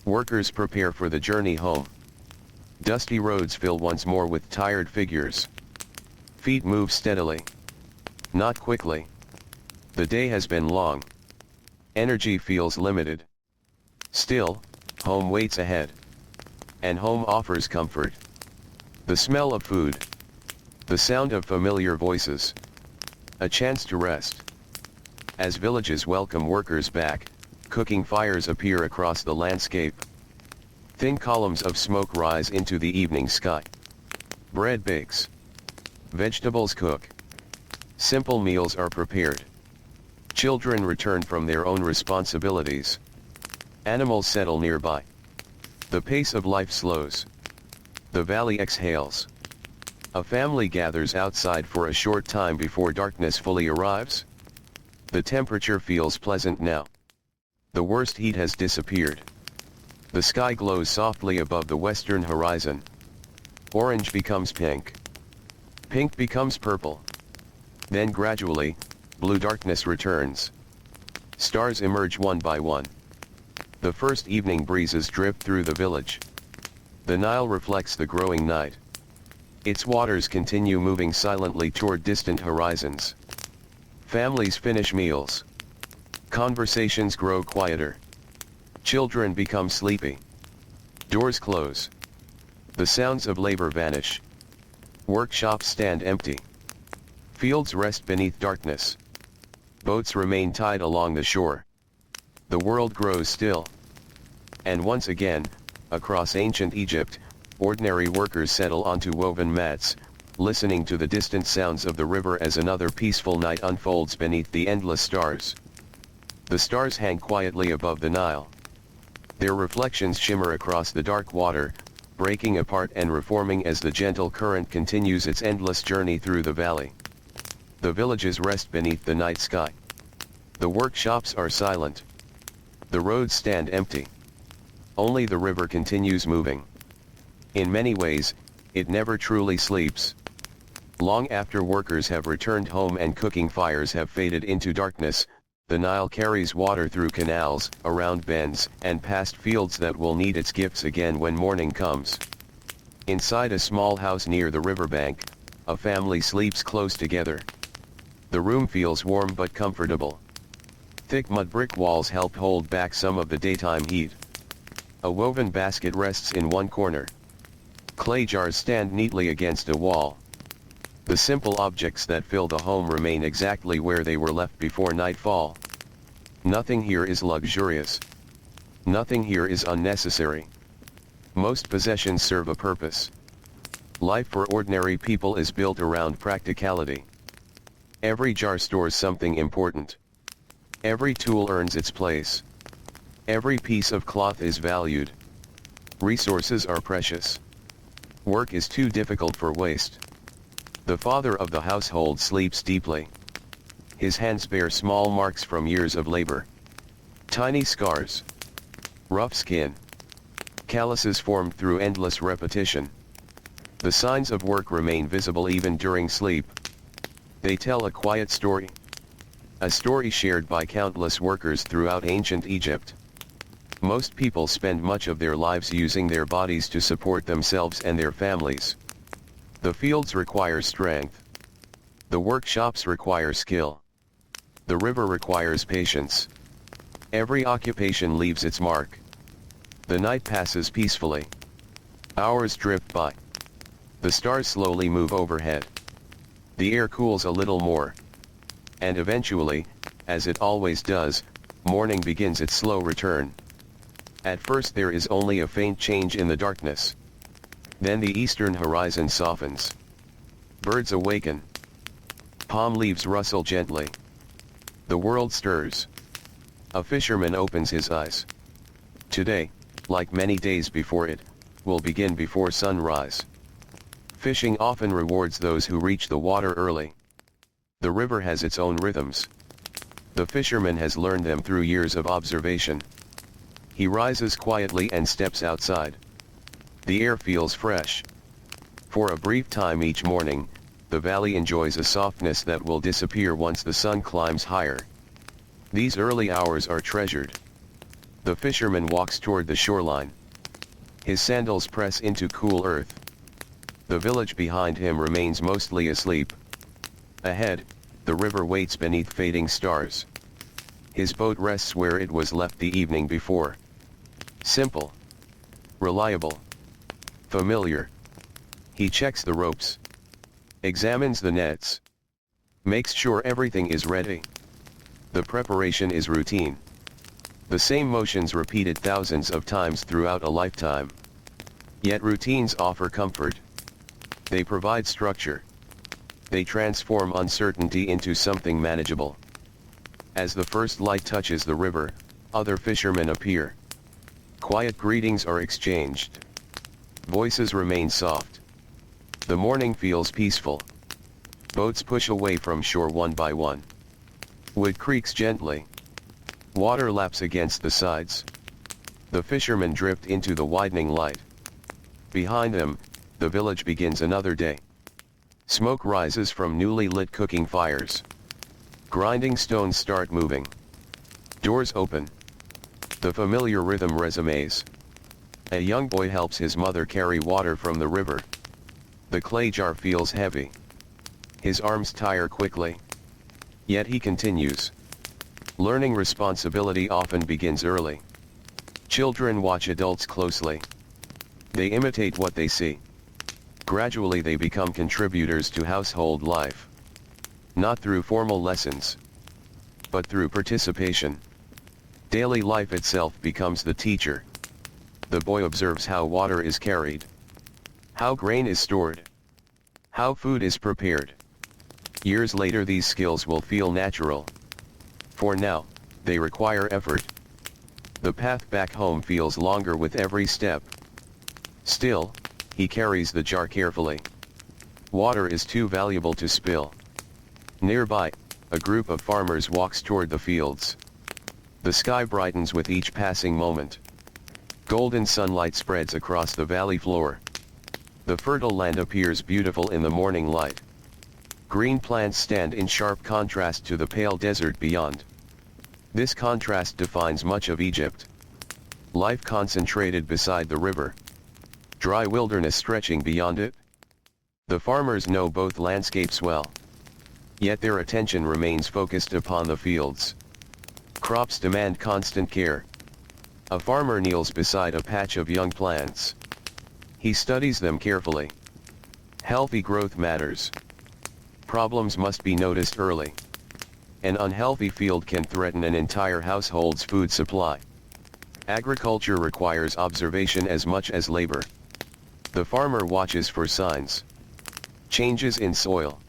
Workers prepare for the journey home. Dusty roads fill once more with tired figures. Feet move steadily. Not quickly. The day has been long. Energy feels limited. Still, home waits ahead. And home offers comfort. The smell of food. The sound of familiar voices. A chance to rest. As villages welcome workers back, cooking fires appear across the landscape. Thin columns of smoke rise into the evening sky. Bread bakes. Vegetables cook. Simple meals are prepared. Children return from their own responsibilities. Animals settle nearby. The pace of life slows. The valley exhales. A family gathers outside for a short time before darkness fully arrives. The temperature feels pleasant now. The worst heat has disappeared. The sky glows softly above the western horizon. Orange becomes pink. Pink becomes purple. Then gradually, blue darkness returns. Stars emerge one by one. The first evening breezes drift through the village. The Nile reflects the growing night. Its waters continue moving silently toward distant horizons. Families finish meals. Conversations grow quieter. Children become sleepy. Doors close. The sounds of labor vanish. Workshops stand empty. Fields rest beneath darkness. Boats remain tied along the shore. The world grows still. And once again, across ancient Egypt, ordinary workers settle onto woven mats, listening to the distant sounds of the river as another peaceful night unfolds beneath the endless stars. The stars hang quietly above the Nile. Their reflections shimmer across the dark water, breaking apart and reforming as the gentle current continues its endless journey through the valley. The villages rest beneath the night sky. The workshops are silent. The roads stand empty. Only the river continues moving. In many ways, it never truly sleeps. Long after workers have returned home and cooking fires have faded into darkness, the Nile carries water through canals, around bends, and past fields that will need its gifts again when morning comes. Inside a small house near the riverbank, a family sleeps close together. The room feels warm but comfortable. Thick mud brick walls help hold back some of the daytime heat. A woven basket rests in one corner. Clay jars stand neatly against a wall. The simple objects that fill the home remain exactly where they were left before nightfall. Nothing here is luxurious. Nothing here is unnecessary. Most possessions serve a purpose. Life for ordinary people is built around practicality. Every jar stores something important. Every tool earns its place. Every piece of cloth is valued. Resources are precious. Work is too difficult for waste. The father of the household sleeps deeply. His hands bear small marks from years of labor. Tiny scars. Rough skin. Calluses formed through endless repetition. The signs of work remain visible even during sleep. They tell a quiet story. A story shared by countless workers throughout ancient Egypt. Most people spend much of their lives using their bodies to support themselves and their families. The fields require strength. The workshops require skill. The river requires patience. Every occupation leaves its mark. The night passes peacefully. Hours drift by. The stars slowly move overhead. The air cools a little more. And eventually, as it always does, morning begins its slow return. At first there is only a faint change in the darkness. Then the eastern horizon softens. Birds awaken. Palm leaves rustle gently. The world stirs. A fisherman opens his eyes. Today, like many days before it, will begin before sunrise. Fishing often rewards those who reach the water early. The river has its own rhythms. The fisherman has learned them through years of observation. He rises quietly and steps outside. The air feels fresh. For a brief time each morning, the valley enjoys a softness that will disappear once the sun climbs higher. These early hours are treasured. The fisherman walks toward the shoreline. His sandals press into cool earth. The village behind him remains mostly asleep. Ahead, the river waits beneath fading stars. His boat rests where it was left the evening before. Simple. Reliable. Familiar. He checks the ropes. Examines the nets. Makes sure everything is ready. The preparation is routine. The same motions repeated thousands of times throughout a lifetime. Yet routines offer comfort. They provide structure. They transform uncertainty into something manageable. As the first light touches the river, other fishermen appear. Quiet greetings are exchanged. Voices remain soft. The morning feels peaceful. Boats push away from shore one by one. Wood creaks gently. Water laps against the sides. The fishermen drift into the widening light. Behind them, the village begins another day. Smoke rises from newly lit cooking fires. Grinding stones start moving. Doors open. The familiar rhythm resumes. A young boy helps his mother carry water from the river. The clay jar feels heavy. His arms tire quickly. Yet he continues. Learning responsibility often begins early. Children watch adults closely. They imitate what they see. Gradually they become contributors to household life. Not through formal lessons, but through participation. Daily life itself becomes the teacher. The boy observes how water is carried, how grain is stored, how food is prepared. Years later these skills will feel natural. For now, they require effort. The path back home feels longer with every step. Still, he carries the jar carefully. Water is too valuable to spill. Nearby, a group of farmers walks toward the fields. The sky brightens with each passing moment. Golden sunlight spreads across the valley floor. The fertile land appears beautiful in the morning light. Green plants stand in sharp contrast to the pale desert beyond. This contrast defines much of Egypt. Life concentrated beside the river. Dry wilderness stretching beyond it. The farmers know both landscapes well. Yet their attention remains focused upon the fields. Crops demand constant care. A farmer kneels beside a patch of young plants. He studies them carefully. Healthy growth matters. Problems must be noticed early. An unhealthy field can threaten an entire household's food supply. Agriculture requires observation as much as labor. The farmer watches for signs. Changes in soil.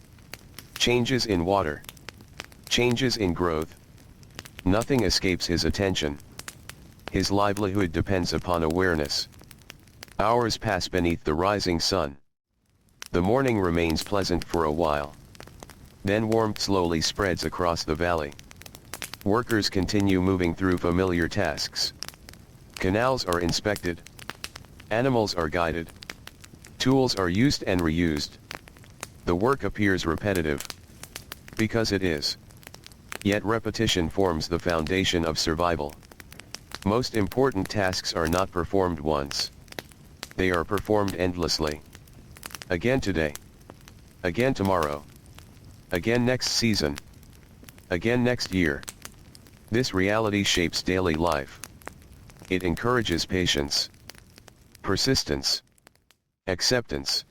Changes in water. Changes in growth. Nothing escapes his attention. His livelihood depends upon awareness. Hours pass beneath the rising sun. The morning remains pleasant for a while. Then warmth slowly spreads across the valley. Workers continue moving through familiar tasks. Canals are inspected. Animals are guided. Tools are used and reused. The work appears repetitive. Because it is. Yet repetition forms the foundation of survival. Most important tasks are not performed once. They are performed endlessly. Again today. Again tomorrow. Again next season. Again next year. This reality shapes daily life. It encourages patience, persistence, acceptance.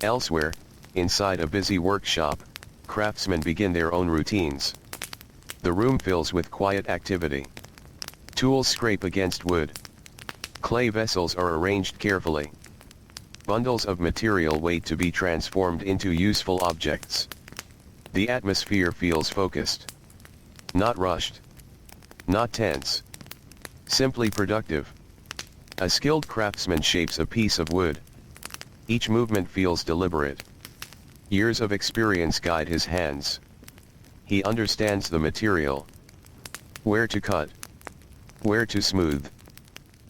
Elsewhere, inside a busy workshop, craftsmen begin their own routines. The room fills with quiet activity. Tools scrape against wood. Clay vessels are arranged carefully. Bundles of material wait to be transformed into useful objects. The atmosphere feels focused. Not rushed. Not tense. Simply productive. A skilled craftsman shapes a piece of wood. Each movement feels deliberate. Years of experience guide his hands. He understands the material. Where to cut. Where to smooth.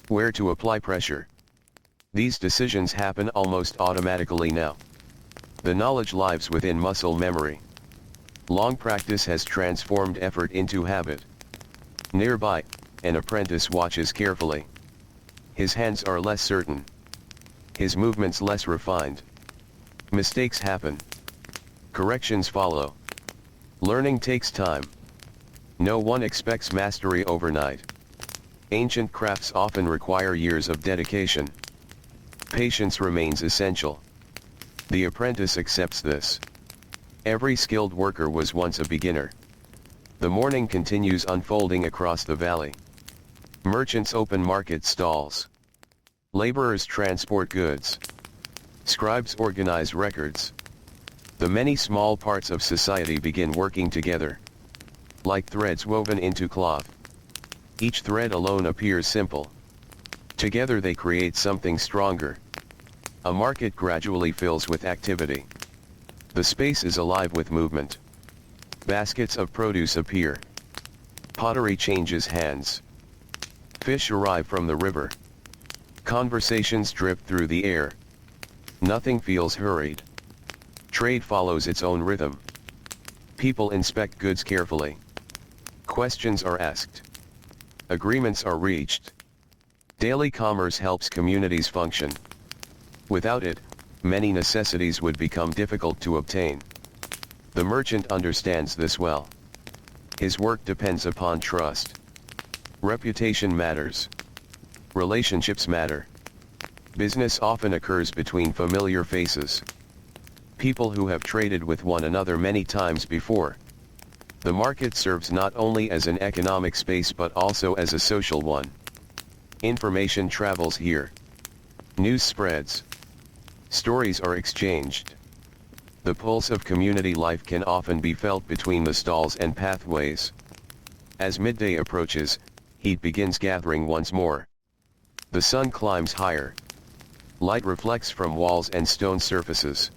Where to apply pressure. These decisions happen almost automatically now. The knowledge lives within muscle memory. Long practice has transformed effort into habit. Nearby, an apprentice watches carefully. His hands are less certain. His movements less refined. Mistakes happen. Corrections follow. Learning takes time. No one expects mastery overnight. Ancient crafts often require years of dedication. Patience remains essential. The apprentice accepts this. Every skilled worker was once a beginner. The morning continues unfolding across the valley. Merchants open market stalls. Laborers transport goods. Scribes organize records. The many small parts of society begin working together. Like threads woven into cloth. Each thread alone appears simple. Together they create something stronger. A market gradually fills with activity. The space is alive with movement. Baskets of produce appear. Pottery changes hands. Fish arrive from the river. Conversations drift through the air. Nothing feels hurried. Trade follows its own rhythm. People inspect goods carefully. Questions are asked. Agreements are reached. Daily commerce helps communities function. Without it, many necessities would become difficult to obtain. The merchant understands this well. His work depends upon trust. Reputation matters. Relationships matter. Business often occurs between familiar faces. People who have traded with one another many times before. The market serves not only as an economic space but also as a social one. Information travels here. News spreads. Stories are exchanged. The pulse of community life can often be felt between the stalls and pathways. As midday approaches, heat begins gathering once more. The sun climbs higher. Light reflects from walls and stone surfaces.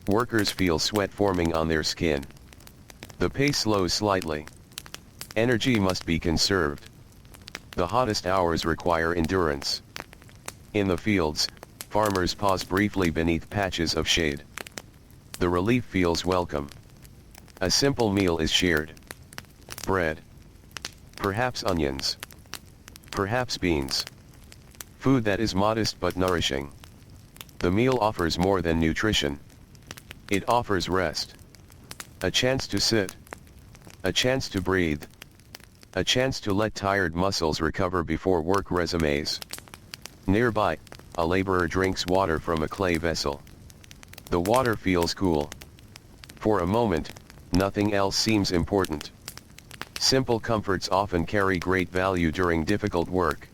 Workers feel sweat forming on their skin. The pace slows slightly. Energy must be conserved. The hottest hours require endurance. In the fields, farmers pause briefly beneath patches of shade. The relief feels welcome. A simple meal is shared. Bread. Perhaps onions. Perhaps beans. Food that is modest but nourishing. The meal offers more than nutrition. It offers rest. A chance to sit. A chance to breathe. A chance to let tired muscles recover before work resumes. Nearby, a laborer drinks water from a clay vessel. The water feels cool. For a moment, nothing else seems important. Simple comforts often carry great value during difficult work.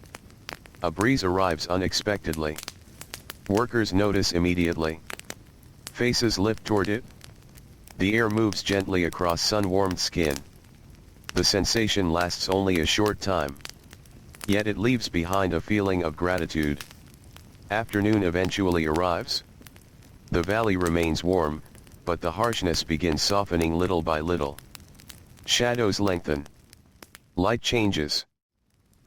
A breeze arrives unexpectedly. Workers notice immediately. Faces lift toward it. The air moves gently across sun-warmed skin. The sensation lasts only a short time. Yet it leaves behind a feeling of gratitude. Afternoon eventually arrives. The valley remains warm, but the harshness begins softening little by little. Shadows lengthen. Light changes.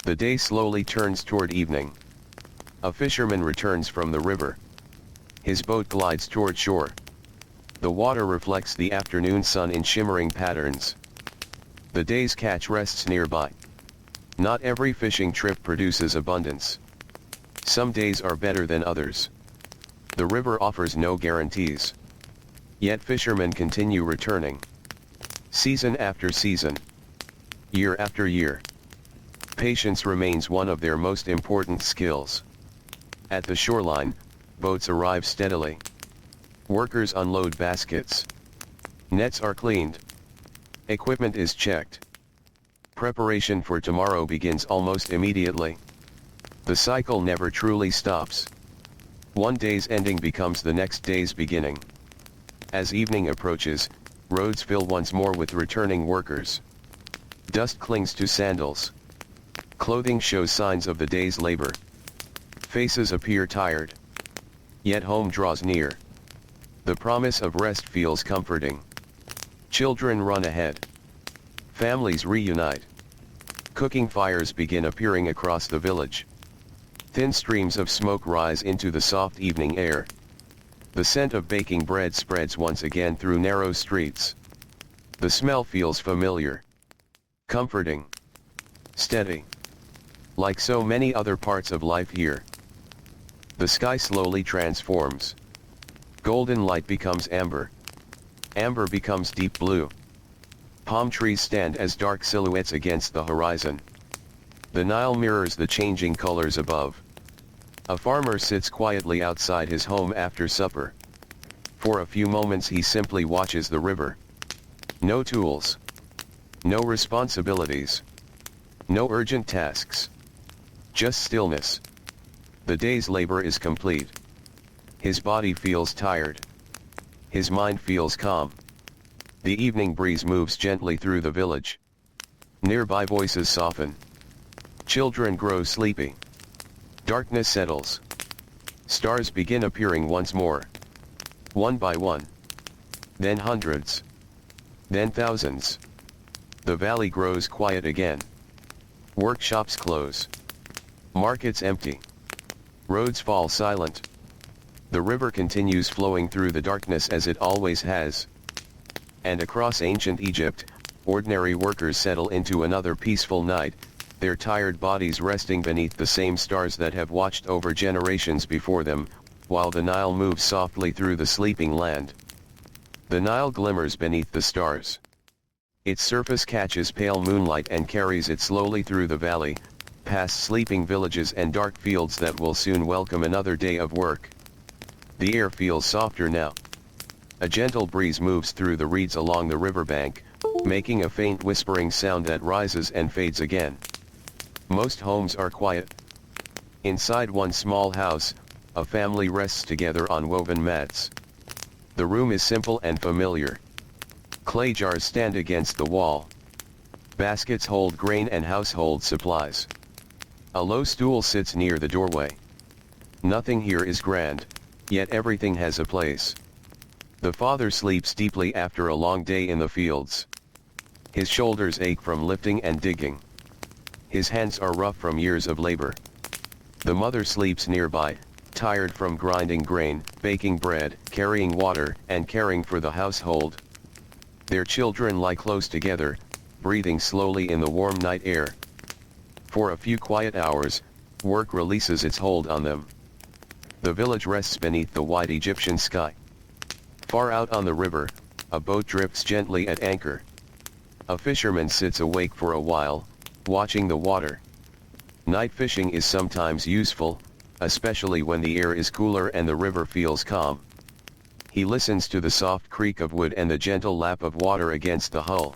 The day slowly turns toward evening. A fisherman returns from the river. His boat glides toward shore. The water reflects the afternoon sun in shimmering patterns. The day's catch rests nearby. Not every fishing trip produces abundance. Some days are better than others. The river offers no guarantees. Yet fishermen continue returning. Season after season. Year after year. Patience remains one of their most important skills. At the shoreline, boats arrive steadily. Workers unload baskets. Nets are cleaned. Equipment is checked. Preparation for tomorrow begins almost immediately. The cycle never truly stops. One day's ending becomes the next day's beginning. As evening approaches, roads fill once more with returning workers. Dust clings to sandals. Clothing shows signs of the day's labor. Faces appear tired. Yet home draws near. The promise of rest feels comforting. Children run ahead. Families reunite. Cooking fires begin appearing across the village. Thin streams of smoke rise into the soft evening air. The scent of baking bread spreads once again through narrow streets. The smell feels familiar. Comforting. Steady. Like so many other parts of life here. The sky slowly transforms. Golden light becomes amber. Amber becomes deep blue. Palm trees stand as dark silhouettes against the horizon. The Nile mirrors the changing colors above. A farmer sits quietly outside his home after supper. For a few moments he simply watches the river. No tools. No responsibilities. No urgent tasks. Just stillness. The day's labor is complete. His body feels tired. His mind feels calm. The evening breeze moves gently through the village. Nearby voices soften. Children grow sleepy. Darkness settles. Stars begin appearing once more. One by one. Then hundreds. Then thousands. The valley grows quiet again. Workshops close. Markets empty. Roads fall silent. The river continues flowing through the darkness as it always has. And across ancient Egypt, ordinary workers settle into another peaceful night, their tired bodies resting beneath the same stars that have watched over generations before them, while the Nile moves softly through the sleeping land. The Nile glimmers beneath the stars. Its surface catches pale moonlight and carries it slowly through the valley, past sleeping villages and dark fields that will soon welcome another day of work. The air feels softer now. A gentle breeze moves through the reeds along the riverbank, making a faint whispering sound that rises and fades again. Most homes are quiet. Inside one small house, a family rests together on woven mats. The room is simple and familiar. Clay jars stand against the wall. Baskets hold grain and household supplies. A low stool sits near the doorway. Nothing here is grand, yet everything has a place. The father sleeps deeply after a long day in the fields. His shoulders ache from lifting and digging. His hands are rough from years of labor. The mother sleeps nearby, tired from grinding grain, baking bread, carrying water, and caring for the household. Their children lie close together, breathing slowly in the warm night air. For a few quiet hours, work releases its hold on them. The village rests beneath the white Egyptian sky. Far out on the river, a boat drifts gently at anchor. A fisherman sits awake for a while, watching the water. Night fishing is sometimes useful, especially when the air is cooler and the river feels calm. He listens to the soft creak of wood and the gentle lap of water against the hull.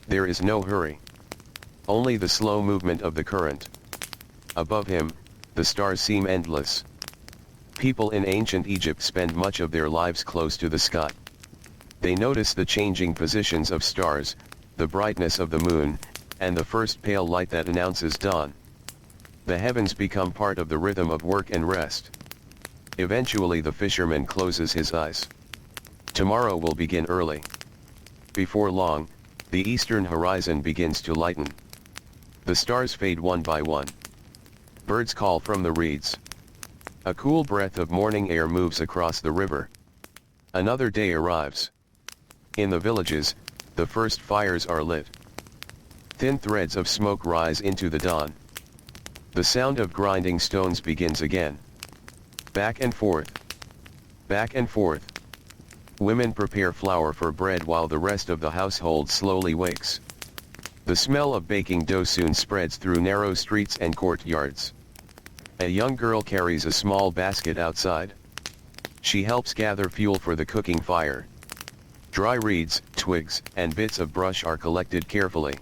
There is no hurry. Only the slow movement of the current. Above him, the stars seem endless. People in ancient Egypt spend much of their lives close to the sky. They notice the changing positions of stars, the brightness of the moon, and the first pale light that announces dawn. The heavens become part of the rhythm of work and rest. Eventually the fisherman closes his eyes. Tomorrow will begin early. Before long, the eastern horizon begins to lighten. The stars fade one by one. Birds call from the reeds. A cool breath of morning air moves across the river. Another day arrives. In the villages, the first fires are lit. Thin threads of smoke rise into the dawn. The sound of grinding stones begins again. Back and forth. Back and forth. Women prepare flour for bread while the rest of the household slowly wakes. The smell of baking dough soon spreads through narrow streets and courtyards. A young girl carries a small basket outside. She helps gather fuel for the cooking fire. Dry reeds, twigs, and bits of brush are collected carefully.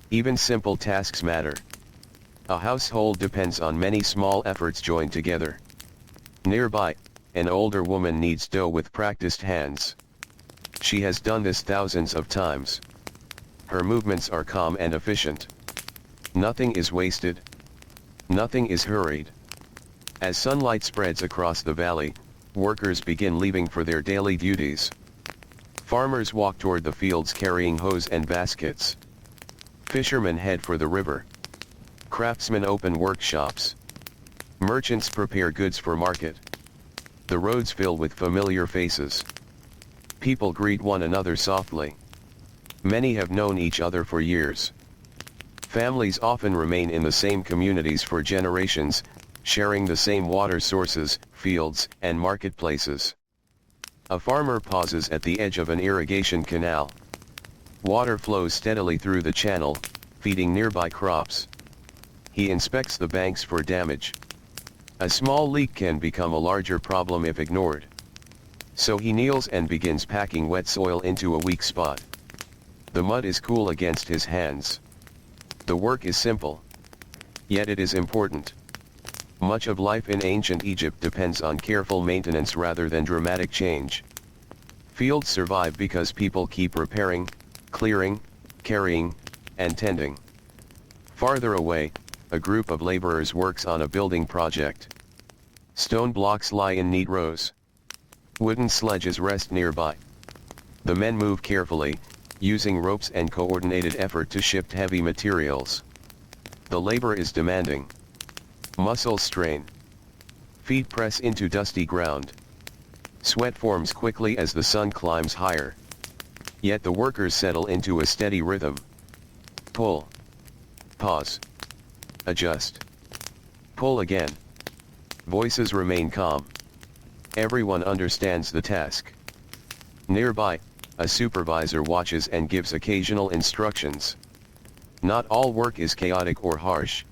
Even simple tasks matter. A household depends on many small efforts joined together. Nearby, an older woman kneads dough with practiced hands. She has done this thousands of times. Her movements are calm and efficient. Nothing is wasted. Nothing is hurried. As sunlight spreads across the valley, workers begin leaving for their daily duties. Farmers walk toward the fields carrying hoes and baskets. Fishermen head for the river. Craftsmen open workshops. Merchants prepare goods for market. The roads fill with familiar faces. People greet one another softly. Many have known each other for years. Families often remain in the same communities for generations, sharing the same water sources, fields, and marketplaces. A farmer pauses at the edge of an irrigation canal. Water flows steadily through the channel, feeding nearby crops. He inspects the banks for damage. A small leak can become a larger problem if ignored. So he kneels and begins packing wet soil into a weak spot. The mud is cool against his hands. The work is simple. Yet it is important. Much of life in ancient Egypt depends on careful maintenance rather than dramatic change. Fields survive because people keep repairing, clearing, carrying, and tending. Farther away, a group of laborers works on a building project. Stone blocks lie in neat rows. Wooden sledges rest nearby. The men move carefully, using ropes and coordinated effort to shift heavy materials. The labor is demanding. Muscles strain. Feet press into dusty ground. Sweat forms quickly as the sun climbs higher. Yet the workers settle into a steady rhythm. Pull. Pause. Adjust. Pull again. Voices remain calm. Everyone understands the task. Nearby, a supervisor watches and gives occasional instructions. Not all work is chaotic or harsh.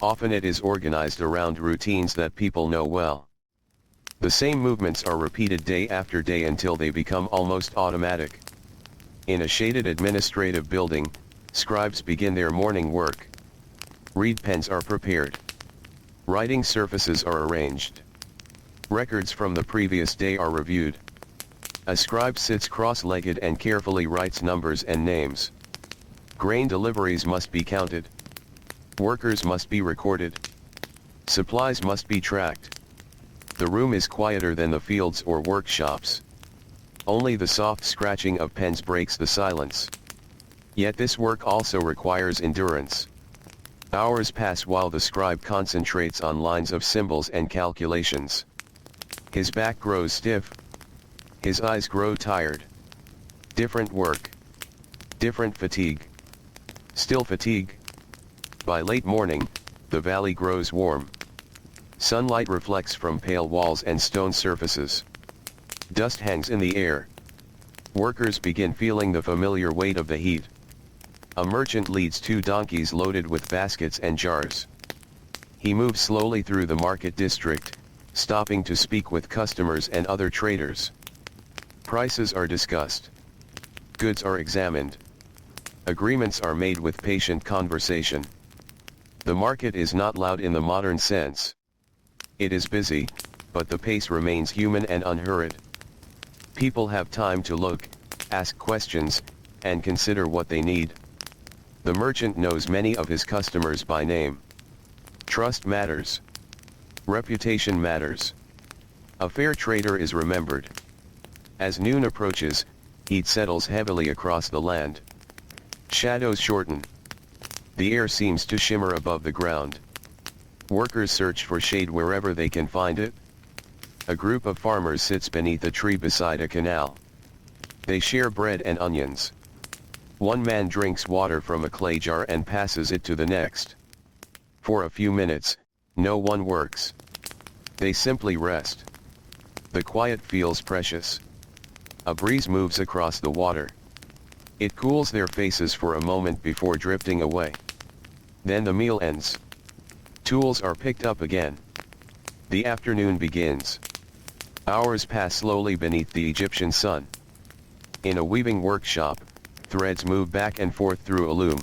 Often it is organized around routines that people know well. The same movements are repeated day after day until they become almost automatic. In a shaded administrative building, scribes begin their morning work. Reed pens are prepared. Writing surfaces are arranged. Records from the previous day are reviewed. A scribe sits cross-legged and carefully writes numbers and names. Grain deliveries must be counted. Workers must be recorded. Supplies must be tracked. The room is quieter than the fields or workshops. Only the soft scratching of pens breaks the silence. Yet this work also requires endurance. Hours pass while the scribe concentrates on lines of symbols and calculations. His back grows stiff. His eyes grow tired. Different work. Different fatigue. Still fatigue. By late morning, the valley grows warm. Sunlight reflects from pale walls and stone surfaces. Dust hangs in the air. Workers begin feeling the familiar weight of the heat. A merchant leads 2 donkeys loaded with baskets and jars. He moves slowly through the market district, stopping to speak with customers and other traders. Prices are discussed. Goods are examined. Agreements are made with patient conversation. The market is not loud in the modern sense. It is busy, but the pace remains human and unhurried. People have time to look, ask questions, and consider what they need. The merchant knows many of his customers by name. Trust matters. Reputation matters. A fair trader is remembered. As noon approaches, heat settles heavily across the land. Shadows shorten. The air seems to shimmer above the ground. Workers search for shade wherever they can find it. A group of farmers sits beneath a tree beside a canal. They share bread and onions. One man drinks water from a clay jar and passes it to the next. For a few minutes, no one works. They simply rest. The quiet feels precious. A breeze moves across the water. It cools their faces for a moment before drifting away. Then the meal ends. Tools are picked up again. The afternoon begins. Hours pass slowly beneath the Egyptian sun. In a weaving workshop, threads move back and forth through a loom.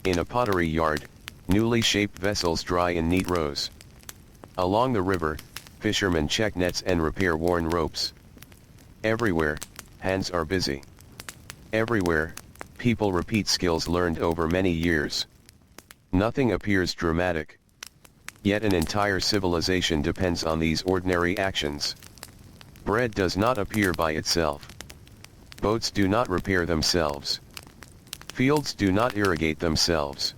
In a pottery yard, newly shaped vessels dry in neat rows. Along the river, fishermen check nets and repair worn ropes. Everywhere, hands are busy. Everywhere, people repeat skills learned over many years. Nothing appears dramatic. Yet an entire civilization depends on these ordinary actions. Bread does not appear by itself. Boats do not repair themselves. Fields do not irrigate themselves.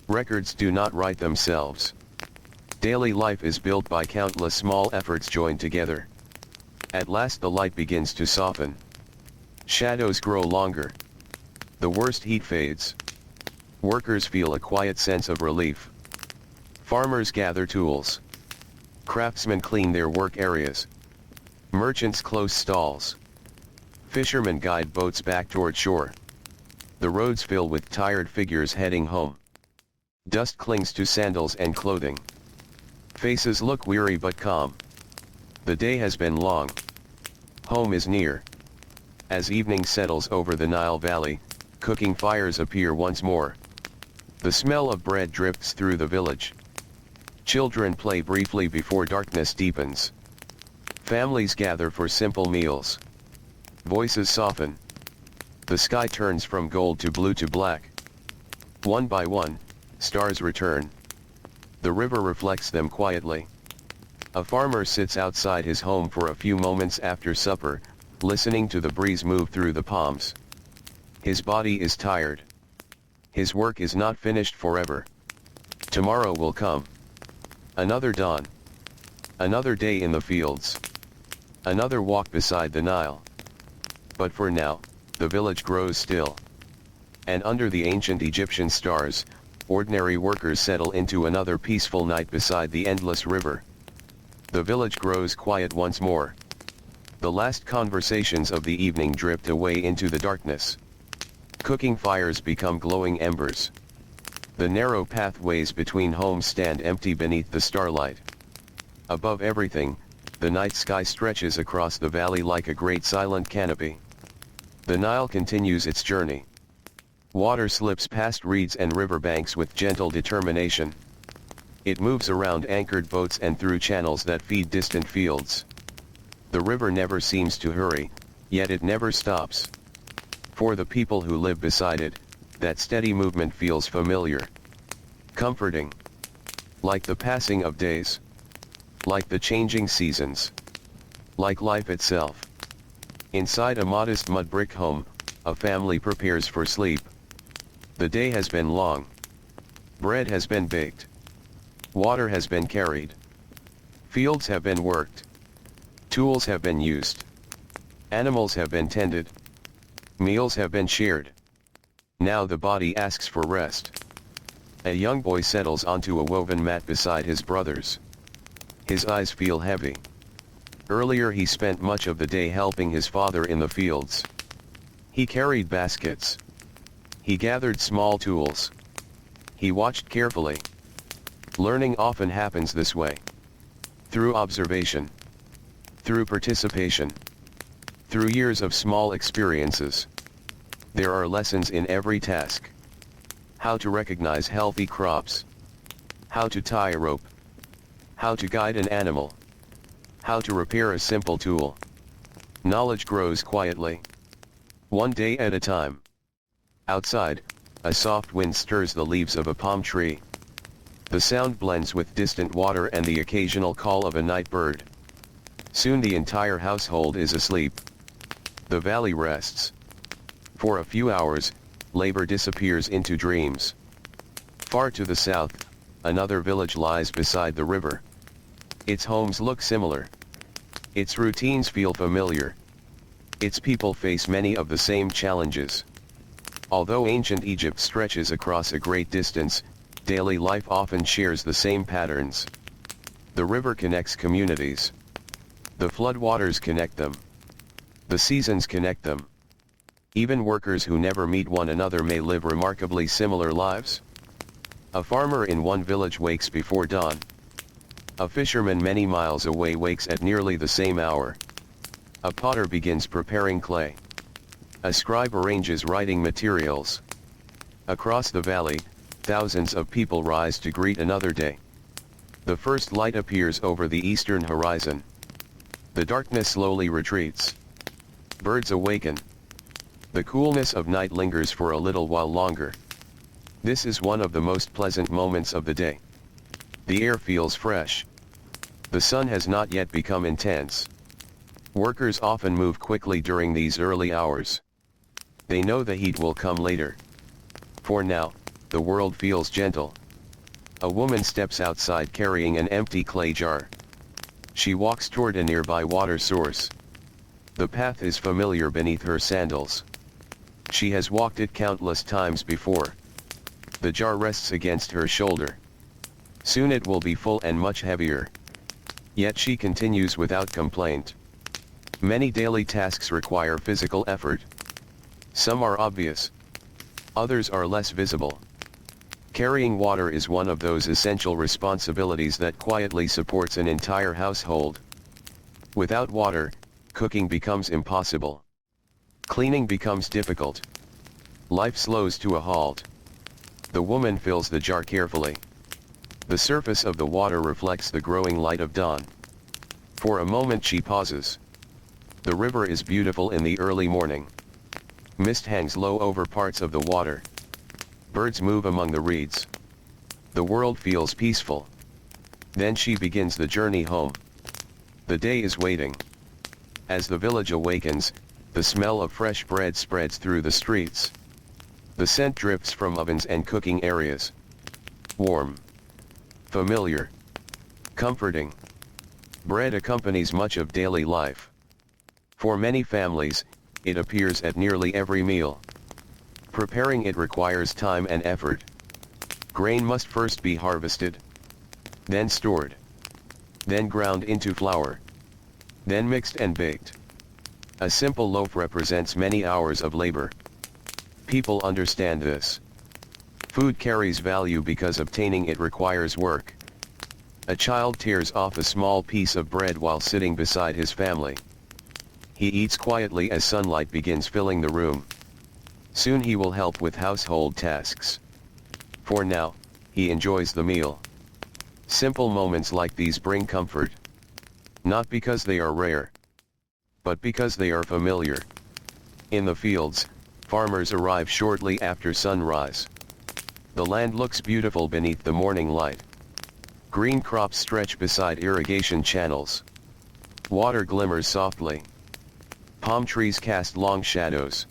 Records do not write themselves. Daily life is built by countless small efforts joined together. At last the light begins to soften. Shadows grow longer. The worst heat fades. Workers feel a quiet sense of relief. Farmers gather tools. Craftsmen clean their work areas. Merchants close stalls. Fishermen guide boats back toward shore. The roads fill with tired figures heading home. Dust clings to sandals and clothing. Faces look weary but calm. The day has been long. Home is near. As evening settles over the Nile Valley, cooking fires appear once more. The smell of bread drifts through the village. Children play briefly before darkness deepens. Families gather for simple meals. Voices soften. The sky turns from gold to blue to black. One by one, stars return. The river reflects them quietly. A farmer sits outside his home for a few moments after supper, listening to the breeze move through the palms. His body is tired. His work is not finished forever. Tomorrow will come. Another dawn. Another day in the fields. Another walk beside the Nile. But for now, the village grows still. And under the ancient Egyptian stars, ordinary workers settle into another peaceful night beside the endless river. The village grows quiet once more. The last conversations of the evening drift away into the darkness. Cooking fires become glowing embers. The narrow pathways between homes stand empty beneath the starlight. Above everything, the night sky stretches across the valley like a great silent canopy. The Nile continues its journey. Water slips past reeds and riverbanks with gentle determination. It moves around anchored boats and through channels that feed distant fields. The river never seems to hurry, yet it never stops. For the people who live beside it, that steady movement feels familiar. Comforting. Like the passing of days. Like the changing seasons. Like life itself. Inside a modest mud brick home, a family prepares for sleep. The day has been long. Bread has been baked. Water has been carried. Fields have been worked. Tools have been used. Animals have been tended. Meals have been shared. Now the body asks for rest. A young boy settles onto a woven mat beside his brothers. His eyes feel heavy. Earlier he spent much of the day helping his father in the fields. He carried baskets. He gathered small tools. He watched carefully. Learning often happens this way. Through observation. Through participation. Through years of small experiences. There are lessons in every task. How to recognize healthy crops. How to tie a rope. How to guide an animal. How to repair a simple tool. Knowledge grows quietly. One day at a time. Outside, a soft wind stirs the leaves of a palm tree. The sound blends with distant water and the occasional call of a night bird. Soon the entire household is asleep. The valley rests. For a few hours, labor disappears into dreams. Far to the south, another village lies beside the river. Its homes look similar. Its routines feel familiar. Its people face many of the same challenges. Although ancient Egypt stretches across a great distance, daily life often shares the same patterns. The river connects communities. The floodwaters connect them. The seasons connect them. Even workers who never meet one another may live remarkably similar lives. A farmer in one village wakes before dawn. A fisherman many miles away wakes at nearly the same hour. A potter begins preparing clay. A scribe arranges writing materials. Across the valley, thousands of people rise to greet another day. The first light appears over the eastern horizon. The darkness slowly retreats. Birds awaken. The coolness of night lingers for a little while longer. This is one of the most pleasant moments of the day. The air feels fresh. The sun has not yet become intense. Workers often move quickly during these early hours. They know the heat will come later. For now, the world feels gentle. A woman steps outside carrying an empty clay jar. She walks toward a nearby water source. The path is familiar beneath her sandals. She has walked it countless times before. The jar rests against her shoulder. Soon it will be full and much heavier. Yet she continues without complaint. Many daily tasks require physical effort. Some are obvious. Others are less visible. Carrying water is one of those essential responsibilities that quietly supports an entire household. Without water, cooking becomes impossible. Cleaning becomes difficult. Life slows to a halt. The woman fills the jar carefully. The surface of the water reflects the growing light of dawn. For a moment she pauses. The river is beautiful in the early morning. Mist hangs low over parts of the water. Birds move among the reeds. The world feels peaceful. Then she begins the journey home. The day is waiting. As the village awakens, the smell of fresh bread spreads through the streets. The scent drifts from ovens and cooking areas. Warm. Familiar. Comforting. Bread accompanies much of daily life. For many families, it appears at nearly every meal. Preparing it requires time and effort. Grain must first be harvested. Then stored. Then ground into flour. Then mixed and baked. A simple loaf represents many hours of labor. People understand this. Food carries value because obtaining it requires work. A child tears off a small piece of bread while sitting beside his family. He eats quietly as sunlight begins filling the room. Soon he will help with household tasks. For now, he enjoys the meal. Simple moments like these bring comfort. Not because they are rare, but because they are familiar. In the fields, farmers arrive shortly after sunrise. The land looks beautiful beneath the morning light. Green crops stretch beside irrigation channels. Water glimmers softly. Palm trees cast long shadows.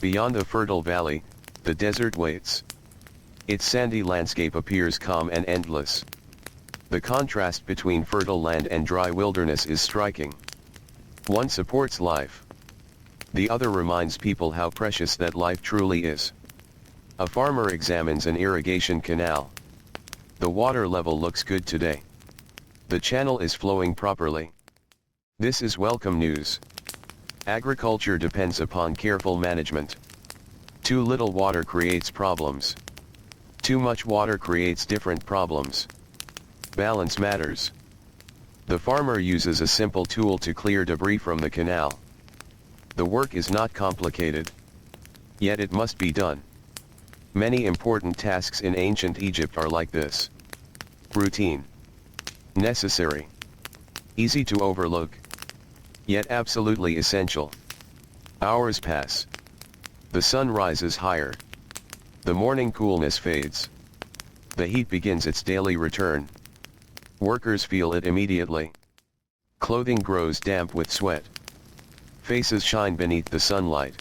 Beyond the fertile valley, the desert waits. Its sandy landscape appears calm and endless. The contrast between fertile land and dry wilderness is striking. One supports life. The other reminds people how precious that life truly is. A farmer examines an irrigation canal. The water level looks good today. The channel is flowing properly. This is welcome news. Agriculture depends upon careful management. Too little water creates problems. Too much water creates different problems. Balance matters. The farmer uses a simple tool to clear debris from the canal. The work is not complicated. Yet it must be done. Many important tasks in ancient Egypt are like this. Routine. Necessary. Easy to overlook. Yet absolutely essential. Hours pass. The sun rises higher. The morning coolness fades. The heat begins its daily return. Workers feel it immediately. Clothing grows damp with sweat. Faces shine beneath the sunlight.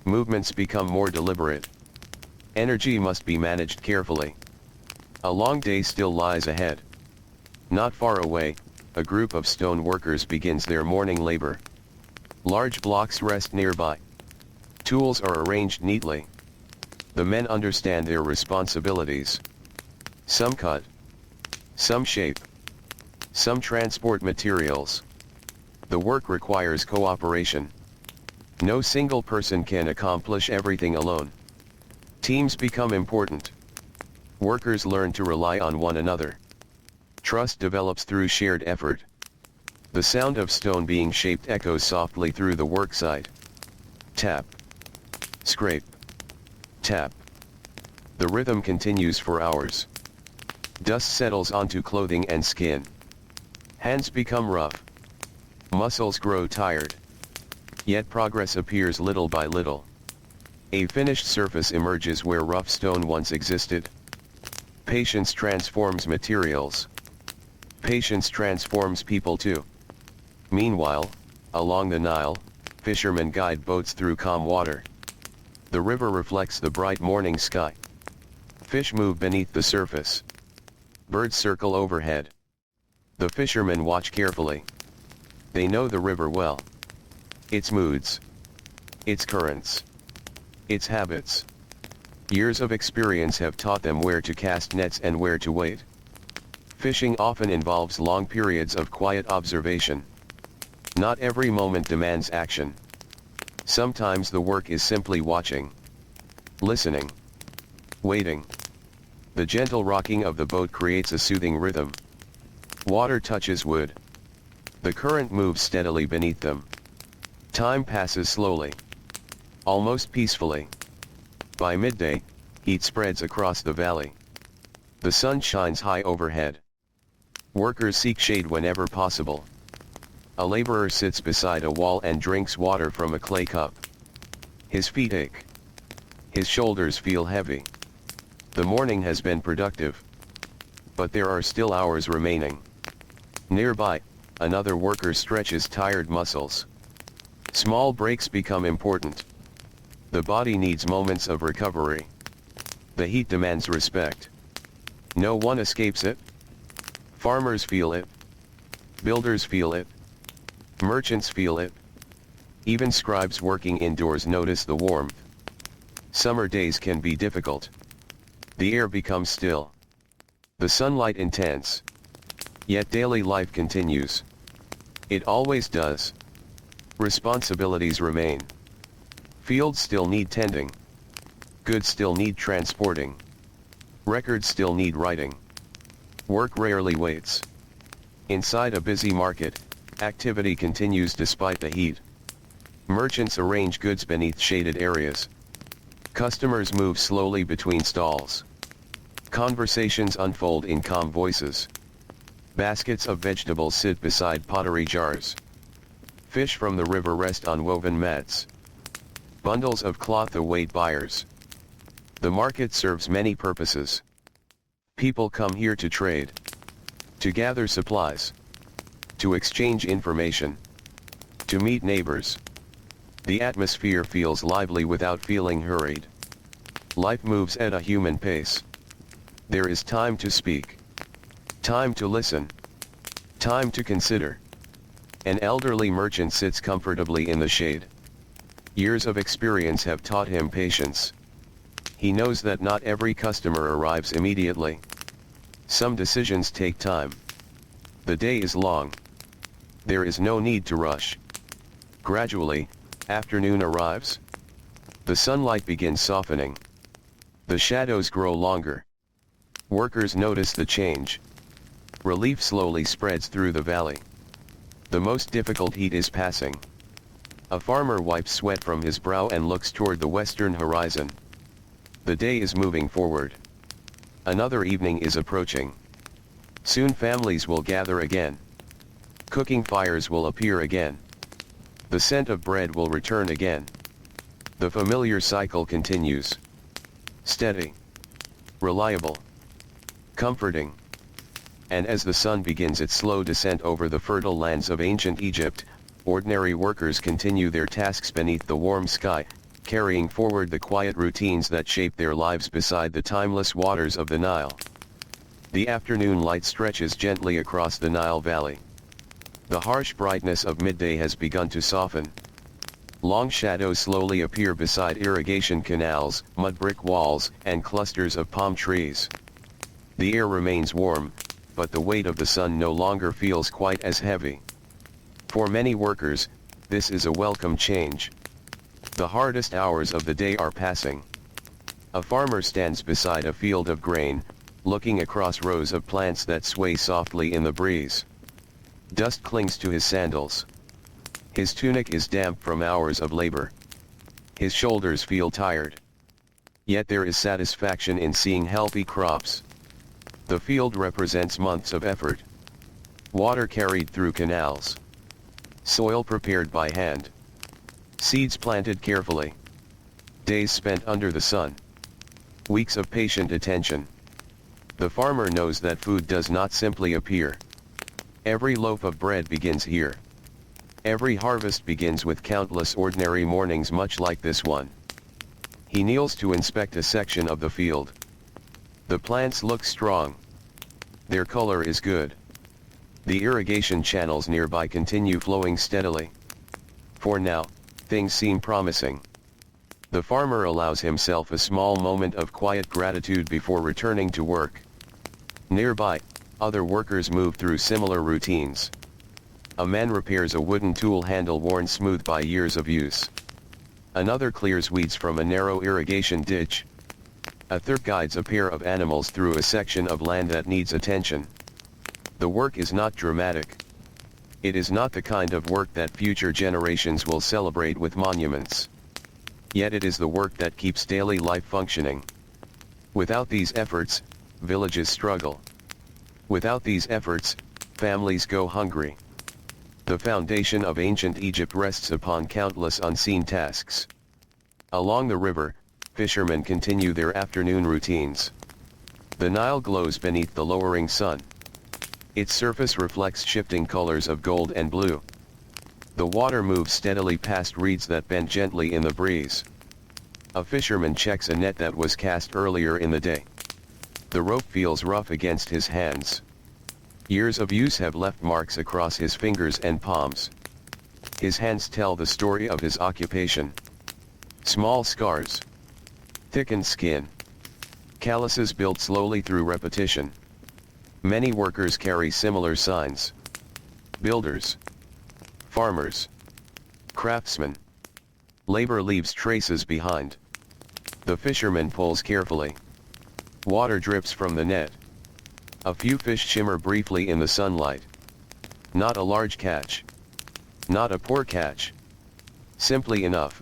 Movements become more deliberate. Energy must be managed carefully. A long day still lies ahead. Not far away, a group of stone workers begins their morning labor. Large blocks rest nearby. Tools are arranged neatly. The men understand their responsibilities. Some cut. Some shape. Some transport materials. The work requires cooperation. No single person can accomplish everything alone. Teams become important. Workers learn to rely on one another. Trust develops through shared effort. The sound of stone being shaped echoes softly through the worksite. Tap. Scrape. Tap. The rhythm continues for hours. Dust settles onto clothing and skin. Hands become rough. Muscles grow tired. Yet progress appears little by little. A finished surface emerges where rough stone once existed. Patience transforms materials. Patience transforms people too. Meanwhile, along the Nile, fishermen guide boats through calm water. The river reflects the bright morning sky. Fish move beneath the surface. Birds circle overhead. The fishermen watch carefully. They know the river well. Its moods. Its currents. Its habits. Years of experience have taught them where to cast nets and where to wait. Fishing often involves long periods of quiet observation. Not every moment demands action. Sometimes the work is simply watching. Listening. Waiting. The gentle rocking of the boat creates a soothing rhythm. Water touches wood. The current moves steadily beneath them. Time passes slowly. Almost peacefully. By midday, heat spreads across the valley. The sun shines high overhead. Workers seek shade whenever possible. A laborer sits beside a wall and drinks water from a clay cup. His feet ache. His shoulders feel heavy. The morning has been productive. But there are still hours remaining. Nearby, another worker stretches tired muscles. Small breaks become important. The body needs moments of recovery. The heat demands respect. No one escapes it. Farmers feel it. Builders feel it. Merchants feel it. Even scribes working indoors notice the warmth. Summer days can be difficult. The air becomes still. The sunlight intense. Yet daily life continues. It always does. Responsibilities remain. Fields still need tending. Goods still need transporting. Records still need writing. Work rarely waits. Inside a busy market, activity continues despite the heat. Merchants arrange goods beneath shaded areas. Customers move slowly between stalls. Conversations unfold in calm voices. Baskets of vegetables sit beside pottery jars. Fish from the river rest on woven mats. Bundles of cloth await buyers. The market serves many purposes. People come here to trade. To gather supplies. To exchange information. To meet neighbors. The atmosphere feels lively without feeling hurried. Life moves at a human pace. There is time to speak. Time to listen. Time to consider. An elderly merchant sits comfortably in the shade. Years of experience have taught him patience. He knows that not every customer arrives immediately. Some decisions take time. The day is long. There is no need to rush. Gradually, afternoon arrives. The sunlight begins softening. The shadows grow longer. Workers notice the change. Relief slowly spreads through the valley. The most difficult heat is passing. A farmer wipes sweat from his brow and looks toward the western horizon. The day is moving forward. Another evening is approaching. Soon families will gather again. Cooking fires will appear again. The scent of bread will return again. The familiar cycle continues. Steady. Reliable. Comforting. And as the sun begins its slow descent over the fertile lands of ancient Egypt, ordinary workers continue their tasks beneath the warm sky, carrying forward the quiet routines that shape their lives beside the timeless waters of the Nile. The afternoon light stretches gently across the Nile Valley. The harsh brightness of midday has begun to soften. Long shadows slowly appear beside irrigation canals, mud brick walls, and clusters of palm trees. The air remains warm, but the weight of the sun no longer feels quite as heavy. For many workers, this is a welcome change. The hardest hours of the day are passing. A farmer stands beside a field of grain, looking across rows of plants that sway softly in the breeze. Dust clings to his sandals. His tunic is damp from hours of labor. His shoulders feel tired. Yet there is satisfaction in seeing healthy crops. The field represents months of effort. Water carried through canals. Soil prepared by hand. Seeds planted carefully. Days spent under the sun. Weeks of patient attention. The farmer knows that food does not simply appear. Every loaf of bread begins here. Every harvest begins with countless ordinary mornings much like this one. He kneels to inspect a section of the field. The plants look strong. Their color is good. The irrigation channels nearby continue flowing steadily. For now, things seem promising. The farmer allows himself a small moment of quiet gratitude before returning to work. Nearby, other workers move through similar routines. A man repairs a wooden tool handle worn smooth by years of use. Another clears weeds from a narrow irrigation ditch. A third guides a pair of animals through a section of land that needs attention. The work is not dramatic. It is not the kind of work that future generations will celebrate with monuments. Yet it is the work that keeps daily life functioning. Without these efforts, villages struggle. Without these efforts, families go hungry. The foundation of ancient Egypt rests upon countless unseen tasks. Along the river, fishermen continue their afternoon routines. The Nile glows beneath the lowering sun. Its surface reflects shifting colors of gold and blue. The water moves steadily past reeds that bend gently in the breeze. A fisherman checks a net that was cast earlier in the day. The rope feels rough against his hands. Years of use have left marks across his fingers and palms. His hands tell the story of his occupation. Small scars. Thickened skin. Calluses build slowly through repetition. Many workers carry similar signs. Builders. Farmers. Craftsmen. Labor leaves traces behind. The fisherman pulls carefully. Water drips from the net. A few fish shimmer briefly in the sunlight. Not a large catch. Not a poor catch. Simply enough.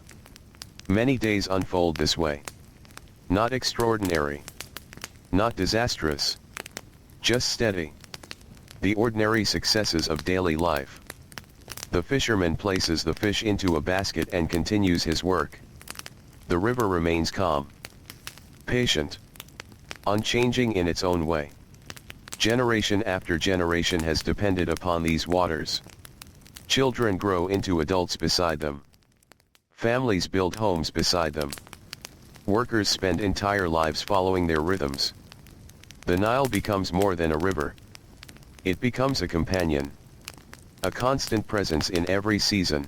Many days unfold this way. Not extraordinary. Not disastrous. Just steady. The ordinary successes of daily life. The fisherman places the fish into a basket and continues his work. The river remains calm. Patient. Unchanging in its own way. Generation after generation has depended upon these waters. Children grow into adults beside them. Families build homes beside them. Workers spend entire lives following their rhythms. The Nile becomes more than a river. It becomes a companion. A constant presence in every season.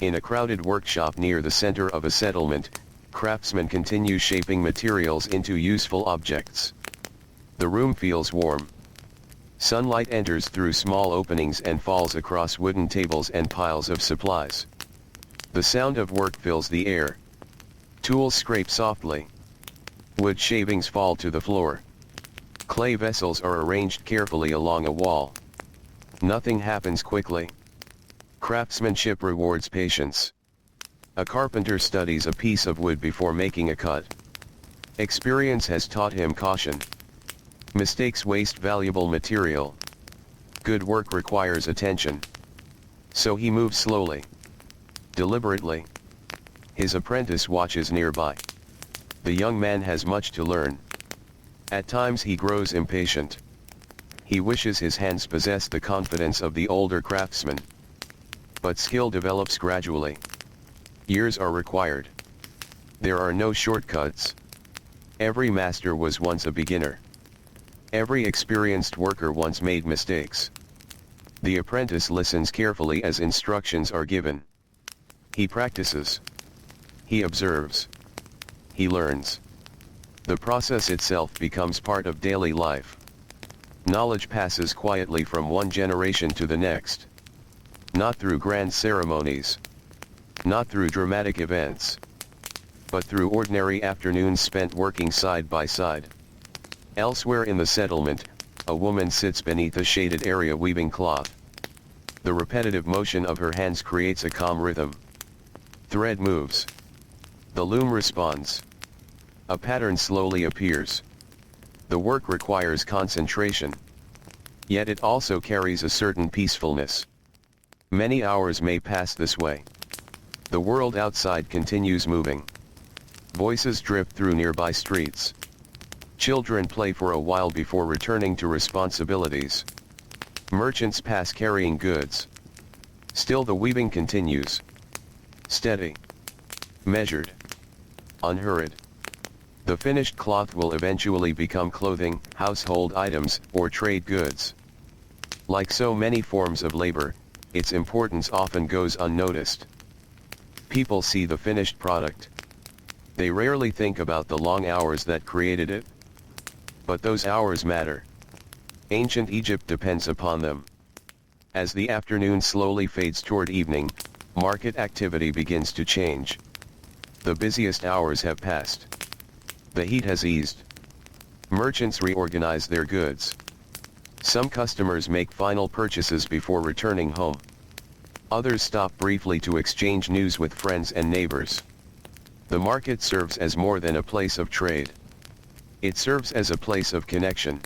In a crowded workshop near the center of a settlement, Craftsmen continue shaping materials into useful objects. The room feels warm. Sunlight enters through small openings and falls across wooden tables and piles of supplies. The sound of work fills the air. Tools scrape softly. Wood shavings fall to the floor. Clay vessels are arranged carefully along a wall. Nothing happens quickly. Craftsmanship rewards patience. A carpenter studies a piece of wood before making a cut. Experience has taught him caution. Mistakes waste valuable material. Good work requires attention. So he moves slowly. Deliberately. His apprentice watches nearby. The young man has much to learn. At times he grows impatient. He wishes his hands possessed the confidence of the older craftsman. But skill develops gradually. Years are required. There are no shortcuts. Every master was once a beginner. Every experienced worker once made mistakes. The apprentice listens carefully as instructions are given. He practices. He observes. He learns. The process itself becomes part of daily life. Knowledge passes quietly from one generation to the next. Not through grand ceremonies. Not through dramatic events. But through ordinary afternoons spent working side by side. Elsewhere in the settlement, a woman sits beneath a shaded area weaving cloth. The repetitive motion of her hands creates a calm rhythm. Thread moves. The loom responds. A pattern slowly appears. The work requires concentration. Yet it also carries a certain peacefulness. Many hours may pass this way. The world outside continues moving. Voices drift through nearby streets. Children play for a while before returning to responsibilities. Merchants pass carrying goods. Still the weaving continues. Steady. Measured. Unhurried. The finished cloth will eventually become clothing, household items, or trade goods. Like so many forms of labor, its importance often goes unnoticed. People see the finished product. They rarely think about the long hours that created it. But those hours matter. Ancient Egypt depends upon them. As the afternoon slowly fades toward evening, market activity begins to change. The busiest hours have passed. The heat has eased. Merchants reorganize their goods. Some customers make final purchases before returning home. Others stop briefly to exchange news with friends and neighbors. The market serves as more than a place of trade. It serves as a place of connection.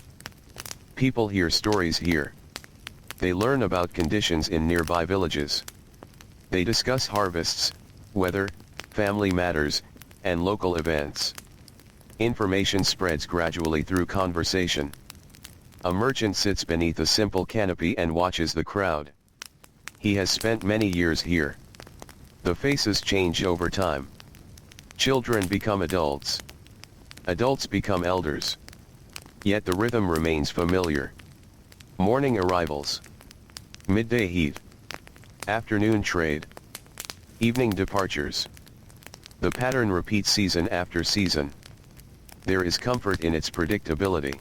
People hear stories here. They learn about conditions in nearby villages. They discuss harvests, weather, family matters, and local events. Information spreads gradually through conversation. A merchant sits beneath a simple canopy and watches the crowd. He has spent many years here. The faces change over time. Children become adults. Adults become elders. Yet the rhythm remains familiar. Morning arrivals. Midday heat. Afternoon trade. Evening departures. The pattern repeats season after season. There is comfort in its predictability.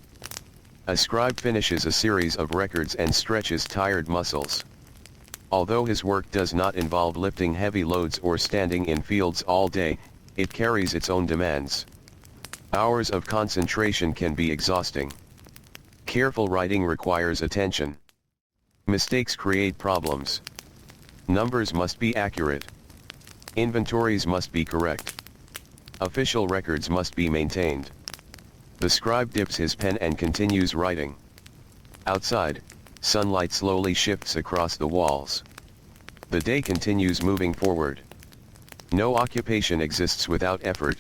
A scribe finishes a series of records and stretches tired muscles. Although his work does not involve lifting heavy loads or standing in fields all day, it carries its own demands. Hours of concentration can be exhausting. Careful writing requires attention. Mistakes create problems. Numbers must be accurate. Inventories must be correct. Official records must be maintained. The scribe dips his pen and continues writing. Outside, sunlight slowly shifts across the walls. The day continues moving forward. No occupation exists without effort.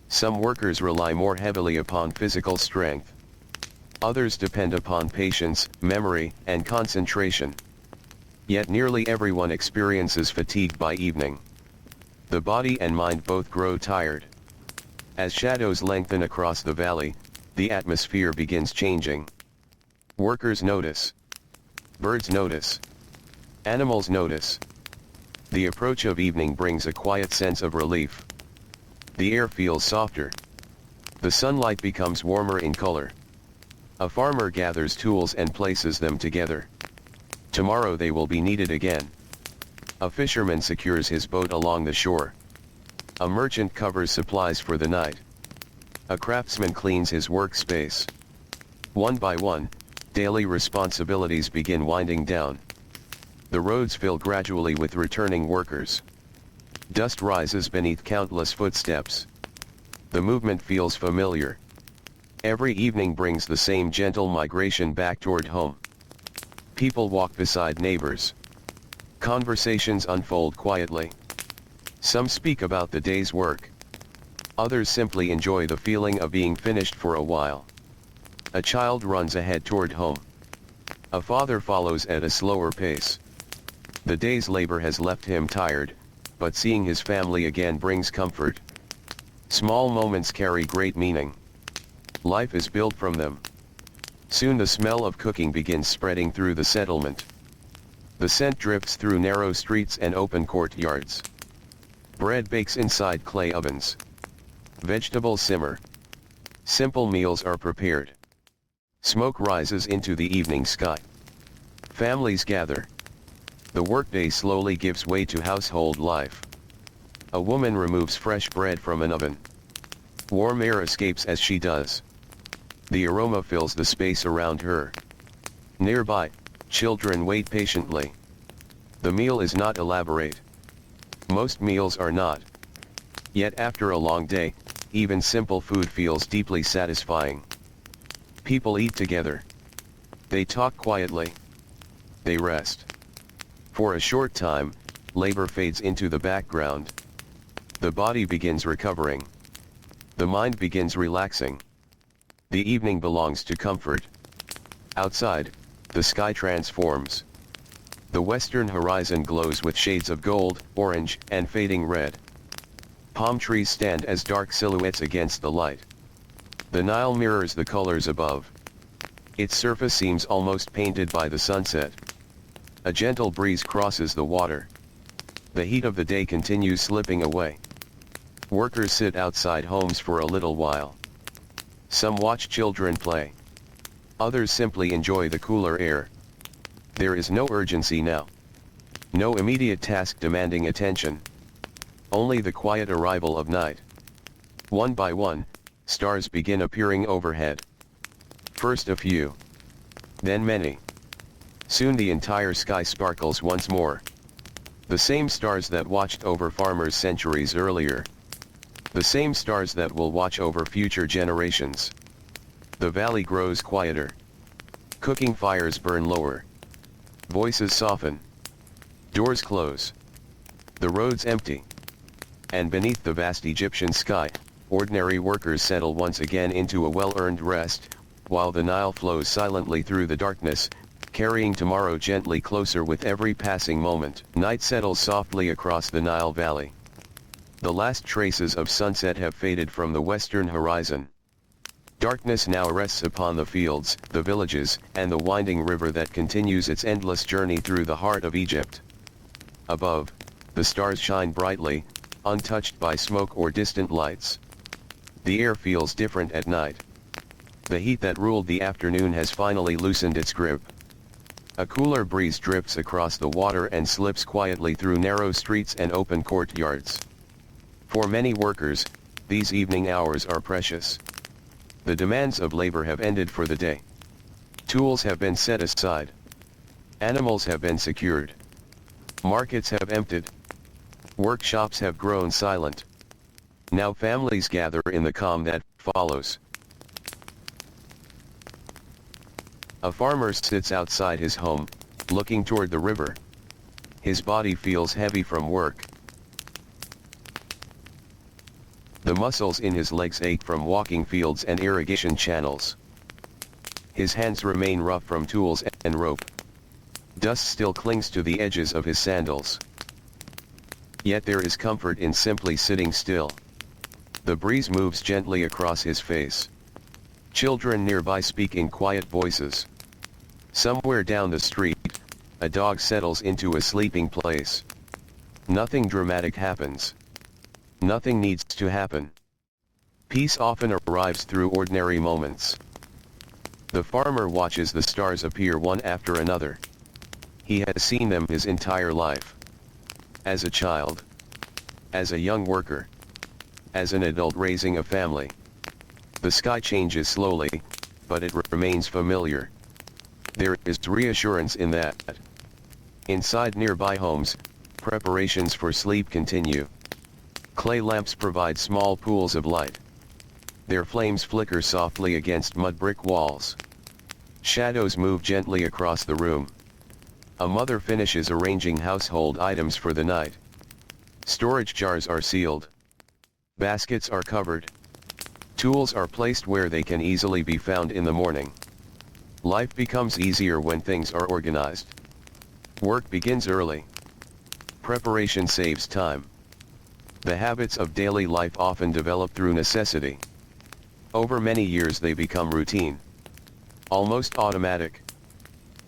Some workers rely more heavily upon physical strength. Others depend upon patience, memory, and concentration. Yet nearly everyone experiences fatigue by evening. The body and mind both grow tired. As shadows lengthen across the valley, the atmosphere begins changing. Workers notice. Birds notice. Animals notice. The approach of evening brings a quiet sense of relief. The air feels softer. The sunlight becomes warmer in color. A farmer gathers tools and places them together. Tomorrow they will be needed again. A fisherman secures his boat along the shore. A merchant covers supplies for the night. A craftsman cleans his workspace. One by one, daily responsibilities begin winding down. The roads fill gradually with returning workers. Dust rises beneath countless footsteps. The movement feels familiar. Every evening brings the same gentle migration back toward home. People walk beside neighbors. Conversations unfold quietly. Some speak about the day's work. Others simply enjoy the feeling of being finished for a while. A child runs ahead toward home. A father follows at a slower pace. The day's labor has left him tired, but seeing his family again brings comfort. Small moments carry great meaning. Life is built from them. Soon the smell of cooking begins spreading through the settlement. The scent drifts through narrow streets and open courtyards. Bread bakes inside clay ovens. Vegetables simmer. Simple meals are prepared. Smoke rises into the evening sky. Families gather. The workday slowly gives way to household life. A woman removes fresh bread from an oven. Warm air escapes as she does. The aroma fills the space around her. Nearby, children wait patiently. The meal is not elaborate. Most meals are not. Yet after a long day, even simple food feels deeply satisfying. People eat together. They talk quietly. They rest. For a short time, labor fades into the background. The body begins recovering. The mind begins relaxing. The evening belongs to comfort. Outside, the sky transforms. The western horizon glows with shades of gold, orange, and fading red. Palm trees stand as dark silhouettes against the light. The Nile mirrors the colors above. Its surface seems almost painted by the sunset. A gentle breeze crosses the water. The heat of the day continues slipping away. Workers sit outside homes for a little while. Some watch children play. Others simply enjoy the cooler air. There is no urgency now. No immediate task demanding attention. Only the quiet arrival of night. One by one, stars begin appearing overhead. First a few. Then many. Soon the entire sky sparkles once more. The same stars that watched over farmers centuries earlier. The same stars that will watch over future generations. The valley grows quieter. Cooking fires burn lower. Voices soften. Doors close. The roads empty. And beneath the vast Egyptian sky, ordinary workers settle once again into a well-earned rest, while the Nile flows silently through the darkness, carrying tomorrow gently closer with every passing moment. Night settles softly across the Nile Valley. The last traces of sunset have faded from the western horizon. Darkness now rests upon the fields, the villages, and the winding river that continues its endless journey through the heart of Egypt. Above, the stars shine brightly, untouched by smoke or distant lights. The air feels different at night. The heat that ruled the afternoon has finally loosened its grip. A cooler breeze drifts across the water and slips quietly through narrow streets and open courtyards. For many workers, these evening hours are precious. The demands of labor have ended for the day. Tools have been set aside. Animals have been secured. Markets have emptied. Workshops have grown silent. Now families gather in the calm that follows. A farmer sits outside his home, looking toward the river. His body feels heavy from work. The muscles in his legs ache from walking fields and irrigation channels. His hands remain rough from tools and rope. Dust still clings to the edges of his sandals. Yet there is comfort in simply sitting still. The breeze moves gently across his face. Children nearby speak in quiet voices. Somewhere down the street, a dog settles into a sleeping place. Nothing dramatic happens. Nothing needs to happen. Peace often arrives through ordinary moments. The farmer watches the stars appear one after another. He has seen them his entire life. As a child. As a young worker. As an adult raising a family. The sky changes slowly, but it remains familiar. There is reassurance in that. Inside nearby homes, preparations for sleep continue. Clay lamps provide small pools of light. Their flames flicker softly against mud brick walls. Shadows move gently across the room. A mother finishes arranging household items for the night. Storage jars are sealed. Baskets are covered. Tools are placed where they can easily be found in the morning. Life becomes easier when things are organized. Work begins early. Preparation saves time. The habits of daily life often develop through necessity. Over many years they become routine. Almost automatic.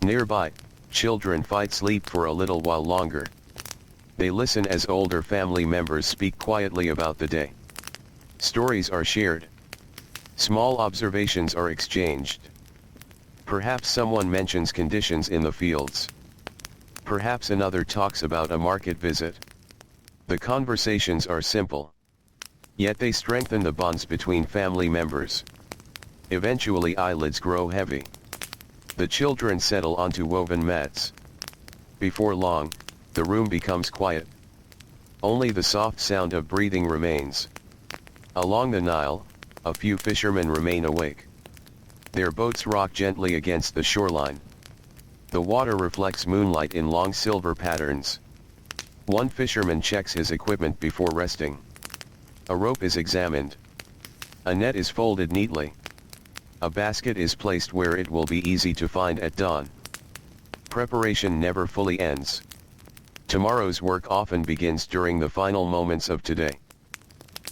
Nearby, children fight sleep for a little while longer. They listen as older family members speak quietly about the day. Stories are shared. Small observations are exchanged. Perhaps someone mentions conditions in the fields. Perhaps another talks about a market visit. The conversations are simple. Yet they strengthen the bonds between family members. Eventually eyelids grow heavy. The children settle onto woven mats. Before long, the room becomes quiet. Only the soft sound of breathing remains. Along the Nile, a few fishermen remain awake. Their boats rock gently against the shoreline. The water reflects moonlight in long silver patterns. One fisherman checks his equipment before resting. A rope is examined. A net is folded neatly. A basket is placed where it will be easy to find at dawn. Preparation never fully ends. Tomorrow's work often begins during the final moments of today.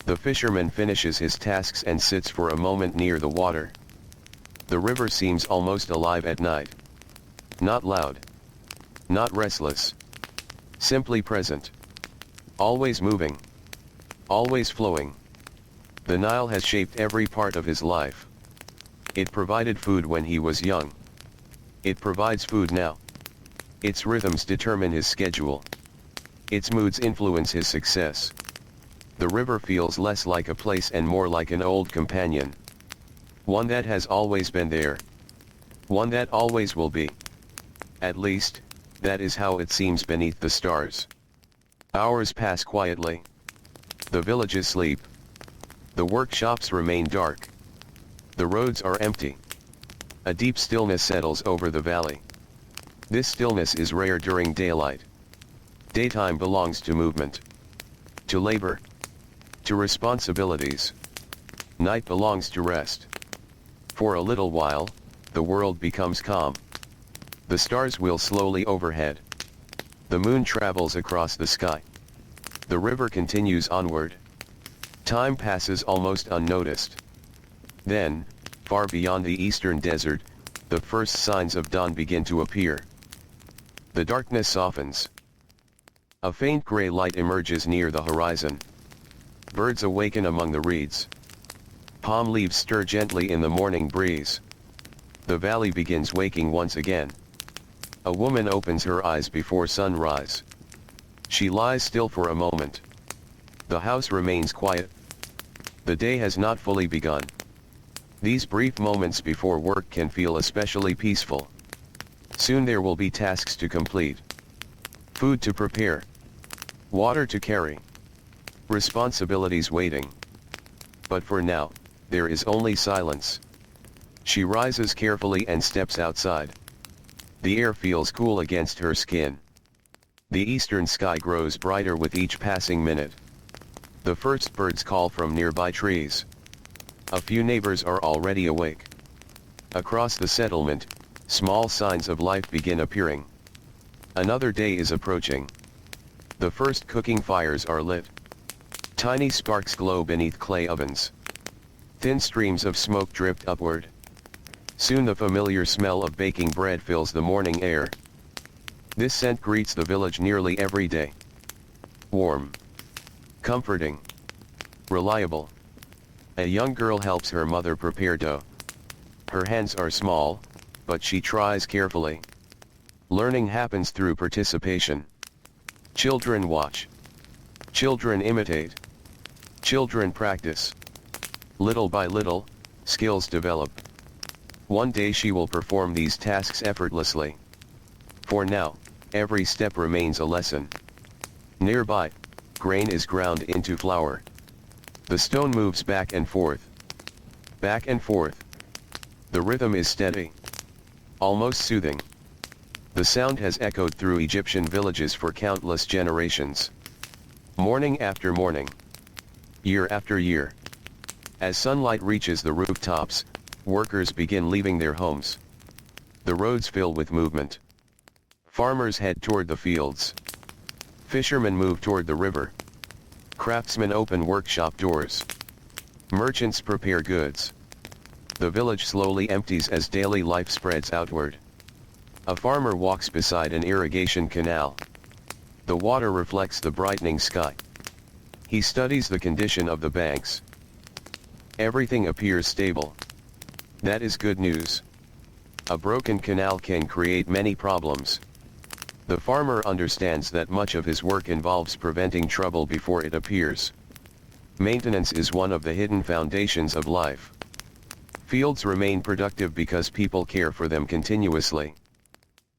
The fisherman finishes his tasks and sits for a moment near the water. The river seems almost alive at night. Not loud. Not restless. Simply present. Always moving. Always flowing. The Nile has shaped every part of his life. It provided food when he was young. It provides food now. Its rhythms determine his schedule. Its moods influence his success. The river feels less like a place and more like an old companion. One that has always been there. One that always will be. At least, that is how it seems beneath the stars. Hours pass quietly. The villages sleep. The workshops remain dark. The roads are empty. A deep stillness settles over the valley. This stillness is rare during daylight. Daytime belongs to movement. To labor. To responsibilities. Night belongs to rest. For a little while, the world becomes calm. The stars wheel slowly overhead. The moon travels across the sky. The river continues onward. Time passes almost unnoticed. Then, far beyond the eastern desert, the first signs of dawn begin to appear. The darkness softens. A faint gray light emerges near the horizon. Birds awaken among the reeds. Palm leaves stir gently in the morning breeze. The valley begins waking once again. A woman opens her eyes before sunrise. She lies still for a moment. The house remains quiet. The day has not fully begun. These brief moments before work can feel especially peaceful. Soon there will be tasks to complete. Food to prepare. Water to carry. Responsibilities waiting. But for now, there is only silence. She rises carefully and steps outside. The air feels cool against her skin. The eastern sky grows brighter with each passing minute. The first birds call from nearby trees. A few neighbors are already awake. Across the settlement, small signs of life begin appearing. Another day is approaching. The first cooking fires are lit. Tiny sparks glow beneath clay ovens. Thin streams of smoke drift upward. Soon the familiar smell of baking bread fills the morning air. This scent greets the village nearly every day. Warm. Comforting. Reliable. A young girl helps her mother prepare dough. Her hands are small, but she tries carefully. Learning happens through participation. Children watch. Children imitate. Children practice. Little by little, skills develop. One day she will perform these tasks effortlessly. For now, every step remains a lesson. Nearby, grain is ground into flour. The stone moves back and forth. Back and forth. The rhythm is steady. Almost soothing. The sound has echoed through Egyptian villages for countless generations. Morning after morning. Year after year. As sunlight reaches the rooftops, workers begin leaving their homes. The roads fill with movement. Farmers head toward the fields. Fishermen move toward the river. Craftsmen open workshop doors. Merchants prepare goods. The village slowly empties as daily life spreads outward. A farmer walks beside an irrigation canal. The water reflects the brightening sky. He studies the condition of the banks. Everything appears stable. That is good news. A broken canal can create many problems. The farmer understands that much of his work involves preventing trouble before it appears. Maintenance is one of the hidden foundations of life. Fields remain productive because people care for them continuously.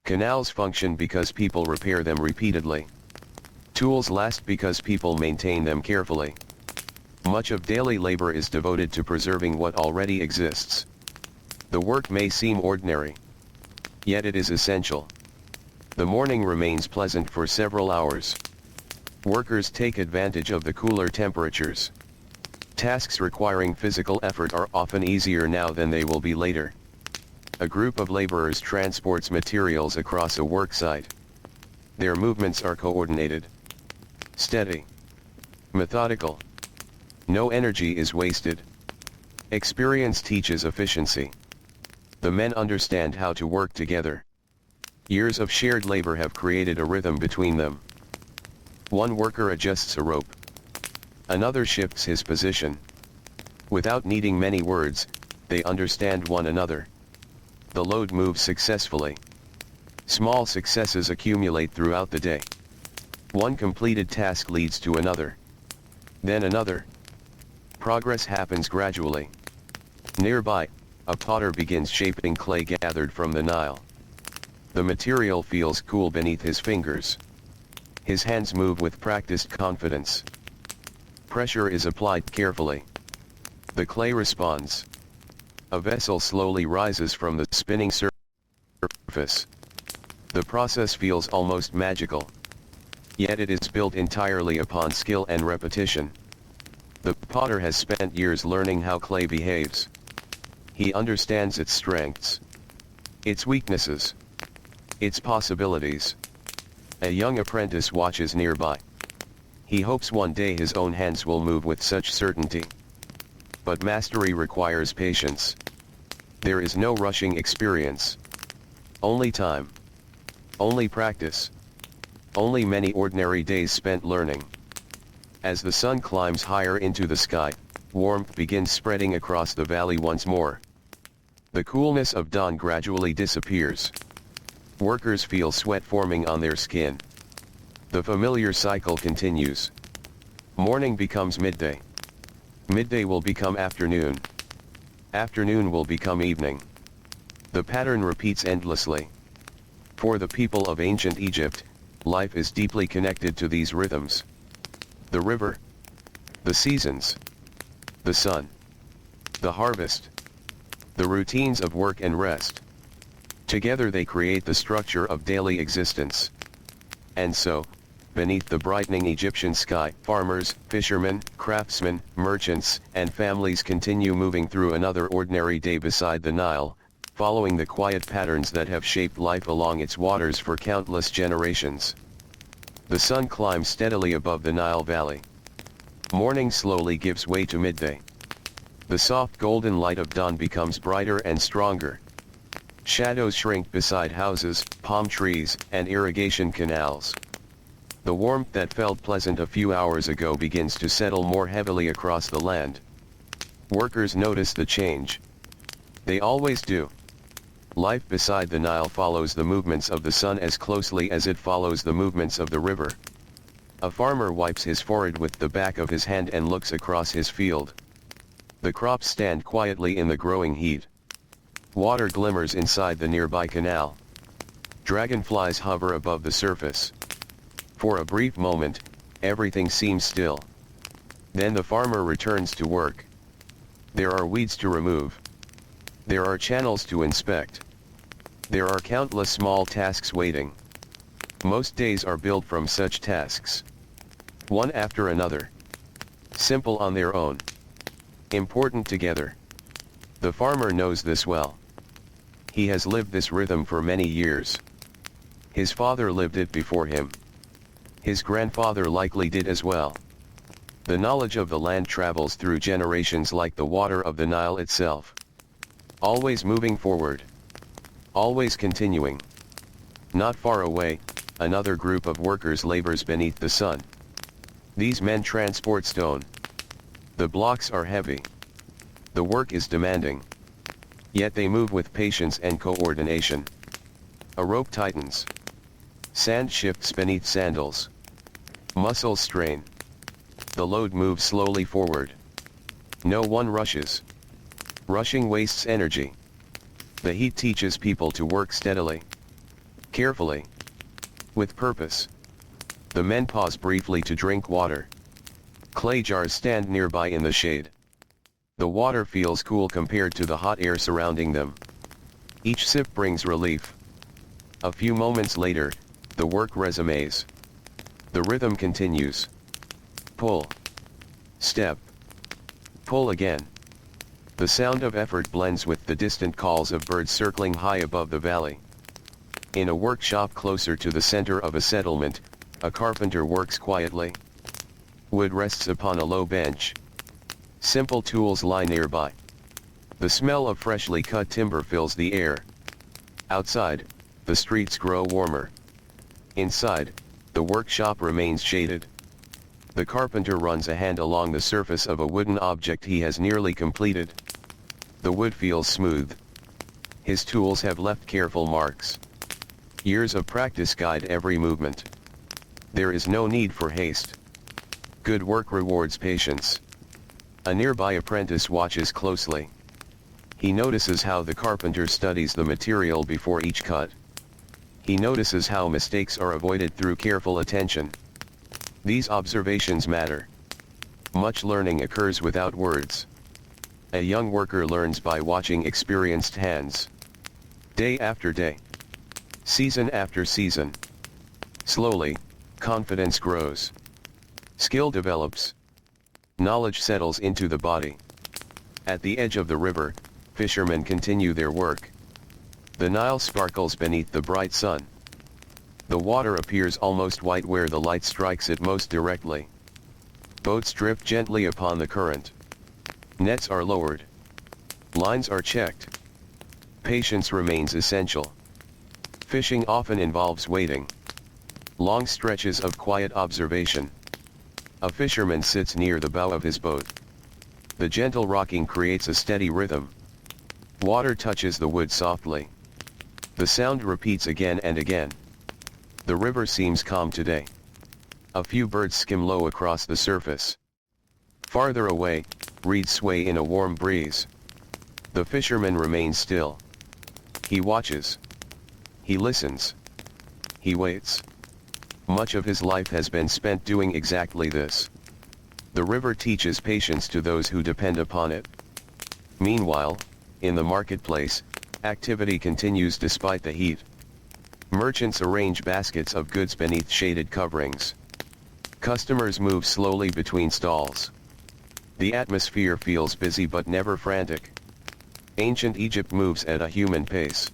Canals function because people repair them repeatedly. Tools last because people maintain them carefully. Much of daily labor is devoted to preserving what already exists. The work may seem ordinary. Yet it is essential. The morning remains pleasant for several hours. Workers take advantage of the cooler temperatures. Tasks requiring physical effort are often easier now than they will be later. A group of laborers transports materials across a work site. Their movements are coordinated. Steady. Methodical. No energy is wasted. Experience teaches efficiency. The men understand how to work together. Years of shared labor have created a rhythm between them. One worker adjusts a rope. Another shifts his position. Without needing many words, they understand one another. The load moves successfully. Small successes accumulate throughout the day. One completed task leads to another. Then another. Progress happens gradually. Nearby, a potter begins shaping clay gathered from the Nile. The material feels cool beneath his fingers. His hands move with practiced confidence. Pressure is applied carefully. The clay responds. A vessel slowly rises from the spinning surface. The process feels almost magical. Yet it is built entirely upon skill and repetition. The potter has spent years learning how clay behaves. He understands its strengths, its weaknesses, its possibilities. A young apprentice watches nearby. He hopes one day his own hands will move with such certainty. But mastery requires patience. There is no rushing experience. Only time. Only practice. Only many ordinary days spent learning. As the sun climbs higher into the sky, warmth begins spreading across the valley once more. The coolness of dawn gradually disappears. Workers feel sweat forming on their skin. The familiar cycle continues. Morning becomes midday. Midday will become afternoon. Afternoon will become evening. The pattern repeats endlessly. For the people of ancient Egypt, life is deeply connected to these rhythms. The river, the seasons, the sun, the harvest, the routines of work and rest. Together they create the structure of daily existence. And so, beneath the brightening Egyptian sky, farmers, fishermen, craftsmen, merchants, and families continue moving through another ordinary day beside the Nile, following the quiet patterns that have shaped life along its waters for countless generations. The sun climbs steadily above the Nile Valley. Morning slowly gives way to midday. The soft golden light of dawn becomes brighter and stronger. Shadows shrink beside houses, palm trees, and irrigation canals. The warmth that felt pleasant a few hours ago begins to settle more heavily across the land. Workers notice the change. They always do. Life beside the Nile follows the movements of the sun as closely as it follows the movements of the river. A farmer wipes his forehead with the back of his hand and looks across his field. The crops stand quietly in the growing heat. Water glimmers inside the nearby canal. Dragonflies hover above the surface. For a brief moment, everything seems still. Then the farmer returns to work. There are weeds to remove. There are channels to inspect. There are countless small tasks waiting. Most days are built from such tasks. One after another. Simple on their own. Important together. The farmer knows this well. He has lived this rhythm for many years. His father lived it before him. His grandfather likely did as well. The knowledge of the land travels through generations like the water of the Nile itself. Always moving forward. Always continuing. Not far away, another group of workers labors beneath the sun. These men transport stone. The blocks are heavy. The work is demanding. Yet they move with patience and coordination. A rope tightens. Sand shifts beneath sandals. Muscles strain. The load moves slowly forward. No one rushes. Rushing wastes energy. The heat teaches people to work steadily. Carefully. With purpose. The men pause briefly to drink water. Clay jars stand nearby in the shade. The water feels cool compared to the hot air surrounding them. Each sip brings relief. A few moments later, the work resumes. The rhythm continues. Pull. Step. Pull again. The sound of effort blends with the distant calls of birds circling high above the valley. In a workshop closer to the center of a settlement, a carpenter works quietly. Wood rests upon a low bench. Simple tools lie nearby. The smell of freshly cut timber fills the air. Outside, the streets grow warmer. Inside, the workshop remains shaded. The carpenter runs a hand along the surface of a wooden object he has nearly completed. The wood feels smooth. His tools have left careful marks. Years of practice guide every movement. There is no need for haste. Good work rewards patience. A nearby apprentice watches closely. He notices how the carpenter studies the material before each cut. He notices how mistakes are avoided through careful attention. These observations matter. Much learning occurs without words. A young worker learns by watching experienced hands. Day after day. Season after season. Slowly, confidence grows. Skill develops. Knowledge settles into the body. At the edge of the river, fishermen continue their work. The Nile sparkles beneath the bright sun. The water appears almost white where the light strikes it most directly. Boats drift gently upon the current. Nets are lowered. Lines are checked. Patience remains essential. Fishing often involves waiting. Long stretches of quiet observation. A fisherman sits near the bow of his boat. The gentle rocking creates a steady rhythm. Water touches the wood softly. The sound repeats again and again. The river seems calm today. A few birds skim low across the surface. Farther away, reeds sway in a warm breeze. The fisherman remains still. He watches. He listens. He waits. Much of his life has been spent doing exactly this. The river teaches patience to those who depend upon it. Meanwhile, in the marketplace, activity continues despite the heat. Merchants arrange baskets of goods beneath shaded coverings. Customers move slowly between stalls. The atmosphere feels busy but never frantic. Ancient Egypt moves at a human pace.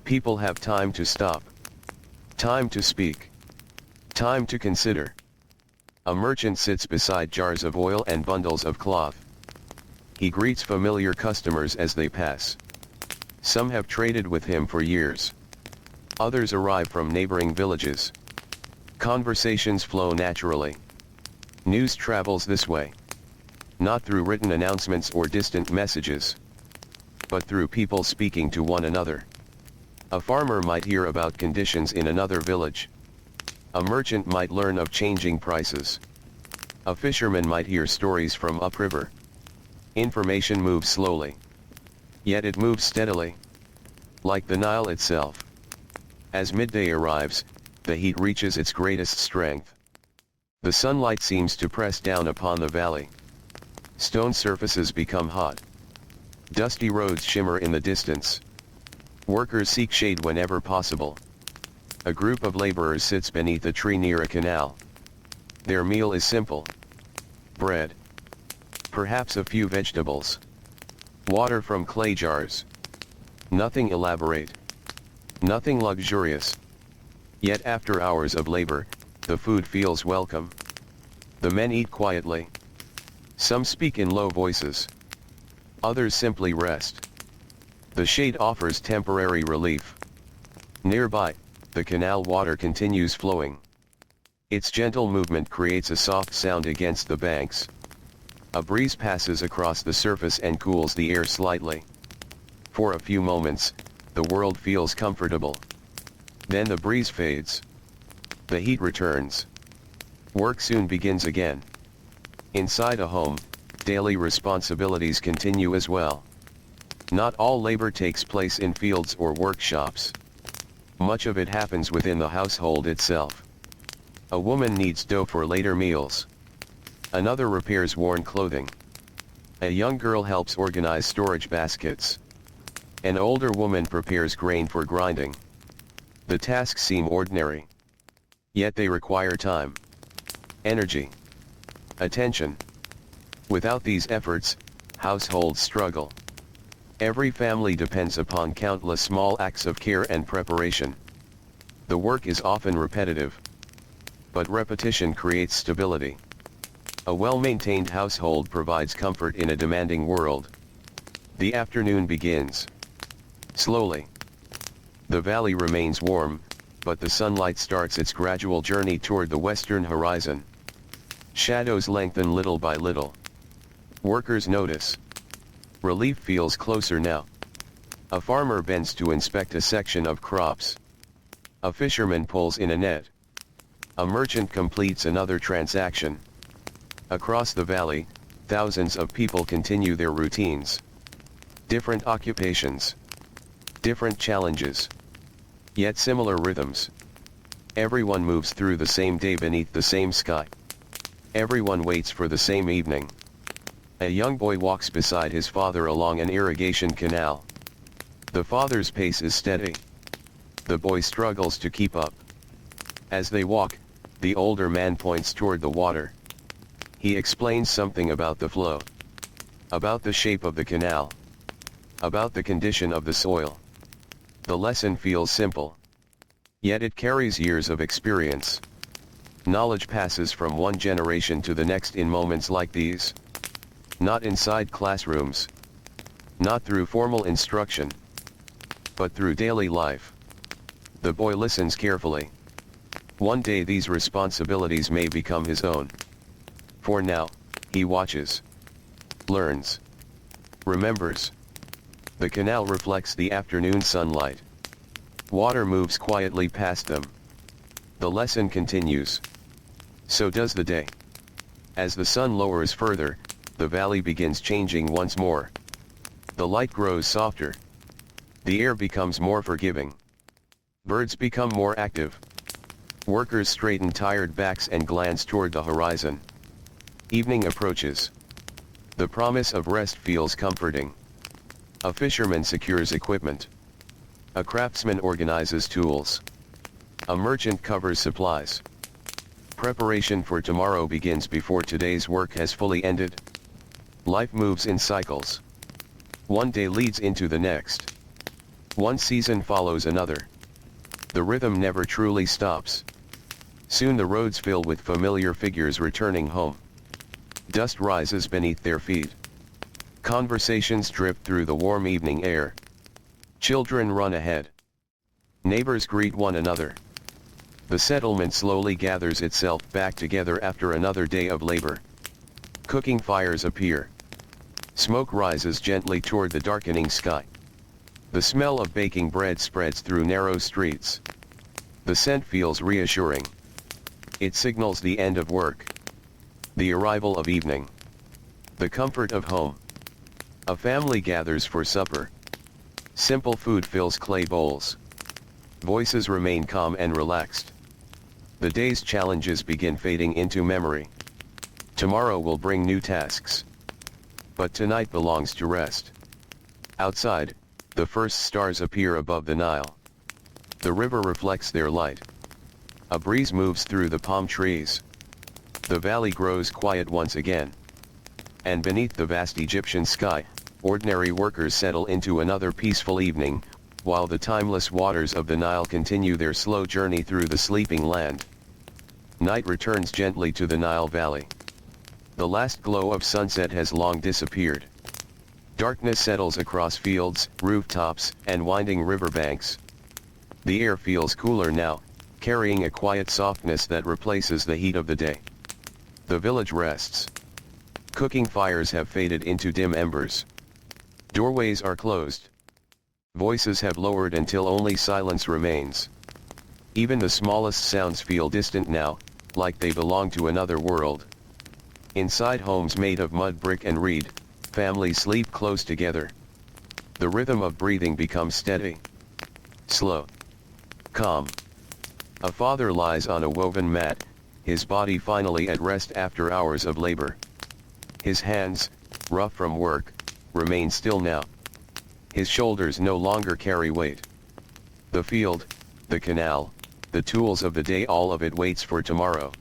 People have time to stop. Time to speak. Time to consider. A merchant sits beside jars of oil and bundles of cloth. He greets familiar customers as they pass. Some have traded with him for years. Others arrive from neighboring villages. Conversations flow naturally. News travels this way. Not through written announcements or distant messages, but through people speaking to one another. A farmer might hear about conditions in another village. A merchant might learn of changing prices. A fisherman might hear stories from upriver. Information moves slowly. Yet it moves steadily. Like the Nile itself. As midday arrives, the heat reaches its greatest strength. The sunlight seems to press down upon the valley. Stone surfaces become hot. Dusty roads shimmer in the distance. Workers seek shade whenever possible. A group of laborers sits beneath a tree near a canal. Their meal is simple. Bread. Perhaps a few vegetables. Water from clay jars. Nothing elaborate. Nothing luxurious. Yet after hours of labor, the food feels welcome. The men eat quietly. Some speak in low voices. Others simply rest. The shade offers temporary relief. Nearby, the canal water continues flowing. Its gentle movement creates a soft sound against the banks. A breeze passes across the surface and cools the air slightly. For a few moments, the world feels comfortable. Then the breeze fades. The heat returns. Work soon begins again. Inside a home, daily responsibilities continue as well. Not all labor takes place in fields or workshops. Much of it happens within the household itself. A woman kneads dough for later meals. Another repairs worn clothing. A young girl helps organize storage baskets. An older woman prepares grain for grinding. The tasks seem ordinary. Yet they require time, energy, attention. Without these efforts, households struggle. Every family depends upon countless small acts of care and preparation. The work is often repetitive. But repetition creates stability. A well-maintained household provides comfort in a demanding world. The afternoon begins. Slowly. The valley remains warm, but the sunlight starts its gradual journey toward the western horizon. Shadows lengthen little by little. Workers notice. Relief feels closer now. A farmer bends to inspect a section of crops. A fisherman pulls in a net. A merchant completes another transaction. Across the valley, thousands of people continue their routines. Different occupations. Different challenges. Yet similar rhythms. Everyone moves through the same day beneath the same sky. Everyone waits for the same evening. A young boy walks beside his father along an irrigation canal. The father's pace is steady. The boy struggles to keep up. As they walk, the older man points toward the water. He explains something about the flow. About the shape of the canal. About the condition of the soil. The lesson feels simple. Yet it carries years of experience. Knowledge passes from one generation to the next in moments like these. Not inside classrooms. Not through formal instruction. But through daily life. The boy listens carefully. One day these responsibilities may become his own. For now, he watches. Learns. Remembers. The canal reflects the afternoon sunlight. Water moves quietly past them. The lesson continues. So does the day. As the sun lowers further, the valley begins changing once more. The light grows softer. The air becomes more forgiving. Birds become more active. Workers straighten tired backs and glance toward the horizon. Evening approaches. The promise of rest feels comforting. A fisherman secures equipment. A craftsman organizes tools. A merchant covers supplies. Preparation for tomorrow begins before today's work has fully ended. Life moves in cycles. One day leads into the next. One season follows another. The rhythm never truly stops. Soon the roads fill with familiar figures returning home. Dust rises beneath their feet. Conversations drip through the warm evening air. Children run ahead. Neighbors greet one another. The settlement slowly gathers itself back together after another day of labor. Cooking fires appear. Smoke rises gently toward the darkening sky. The smell of baking bread spreads through narrow streets. The scent feels reassuring. It signals the end of work. The arrival of evening. The comfort of home. A family gathers for supper. Simple food fills clay bowls. Voices remain calm and relaxed. The day's challenges begin fading into memory. Tomorrow will bring new tasks. But tonight belongs to rest. Outside, the first stars appear above the Nile. The river reflects their light. A breeze moves through the palm trees. The valley grows quiet once again. And beneath the vast Egyptian sky, ordinary workers settle into another peaceful evening, while the timeless waters of the Nile continue their slow journey through the sleeping land. Night returns gently to the Nile Valley. The last glow of sunset has long disappeared. Darkness settles across fields, rooftops, and winding riverbanks. The air feels cooler now, carrying a quiet softness that replaces the heat of the day. The village rests. Cooking fires have faded into dim embers. Doorways are closed. Voices have lowered until only silence remains. Even the smallest sounds feel distant now, like they belong to another world. Inside homes made of mud, brick and reed, families sleep close together. The rhythm of breathing becomes steady. Slow. Calm. A father lies on a woven mat, his body finally at rest after hours of labor. His hands, rough from work, remain still now. His shoulders no longer carry weight. The field, the canal, the tools of the day, all of it waits for tomorrow.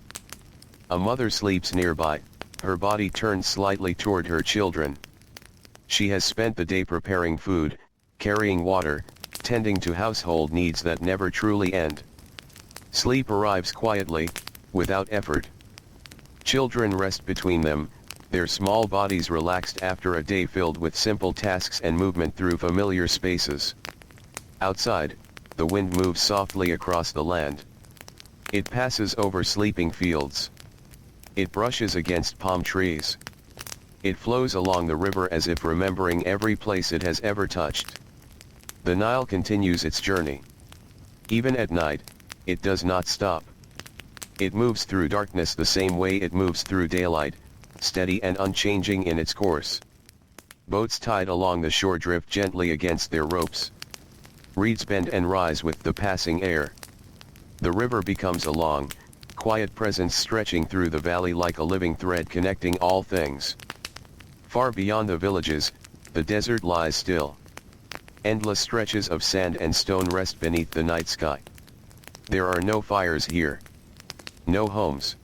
A mother sleeps nearby, her body turned slightly toward her children. She has spent the day preparing food, carrying water, tending to household needs that never truly end. Sleep arrives quietly, without effort. Children rest between them, their small bodies relaxed after a day filled with simple tasks and movement through familiar spaces. Outside, the wind moves softly across the land. It passes over sleeping fields. It brushes against palm trees. It flows along the river as if remembering every place it has ever touched. The Nile continues its journey. Even at night, it does not stop. It moves through darkness the same way it moves through daylight, steady and unchanging in its course. Boats tied along the shore drift gently against their ropes. Reeds bend and rise with the passing air. The river becomes a long, quiet presence stretching through the valley like a living thread connecting all things. Far beyond the villages, the desert lies still. Endless stretches of sand and stone rest beneath the night sky. There are no fires here. No homes.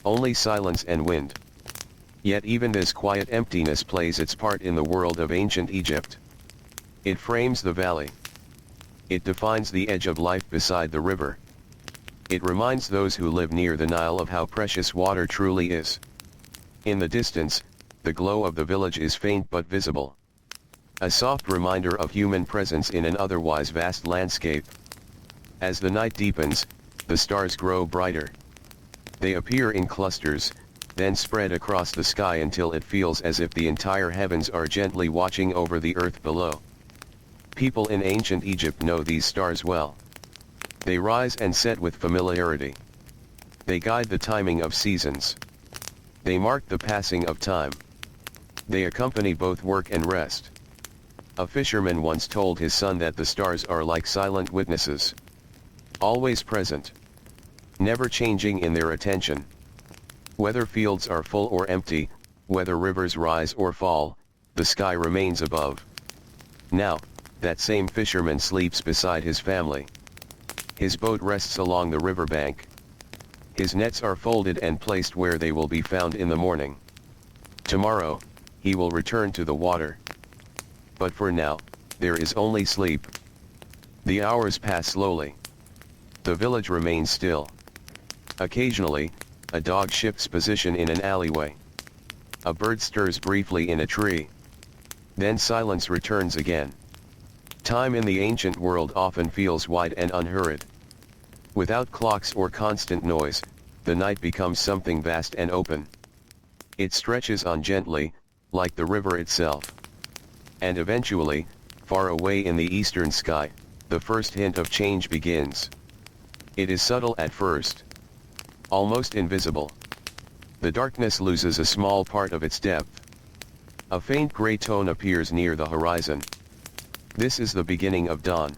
Only silence and wind. Yet even this quiet emptiness plays its part in the world of ancient Egypt. It frames the valley. It defines the edge of life beside the river. It reminds those who live near the Nile of how precious water truly is. In the distance, the glow of the village is faint but visible. A soft reminder of human presence in an otherwise vast landscape. As the night deepens, the stars grow brighter. They appear in clusters, then spread across the sky until it feels as if the entire heavens are gently watching over the earth below. People in ancient Egypt know these stars well. They rise and set with familiarity. They guide the timing of seasons. They mark the passing of time. They accompany both work and rest. A fisherman once told his son that the stars are like silent witnesses. Always present. Never changing in their attention. Whether fields are full or empty, whether rivers rise or fall, the sky remains above. Now, that same fisherman sleeps beside his family. His boat rests along the riverbank. His nets are folded and placed where they will be found in the morning. Tomorrow, he will return to the water. But for now, there is only sleep. The hours pass slowly. The village remains still. Occasionally, a dog shifts position in an alleyway. A bird stirs briefly in a tree. Then silence returns again. Time in the ancient world often feels wide and unhurried. Without clocks or constant noise, the night becomes something vast and open. It stretches on gently, like the river itself. And eventually, far away in the eastern sky, the first hint of change begins. It is subtle at first, almost invisible. The darkness loses a small part of its depth. A faint gray tone appears near the horizon. This is the beginning of dawn.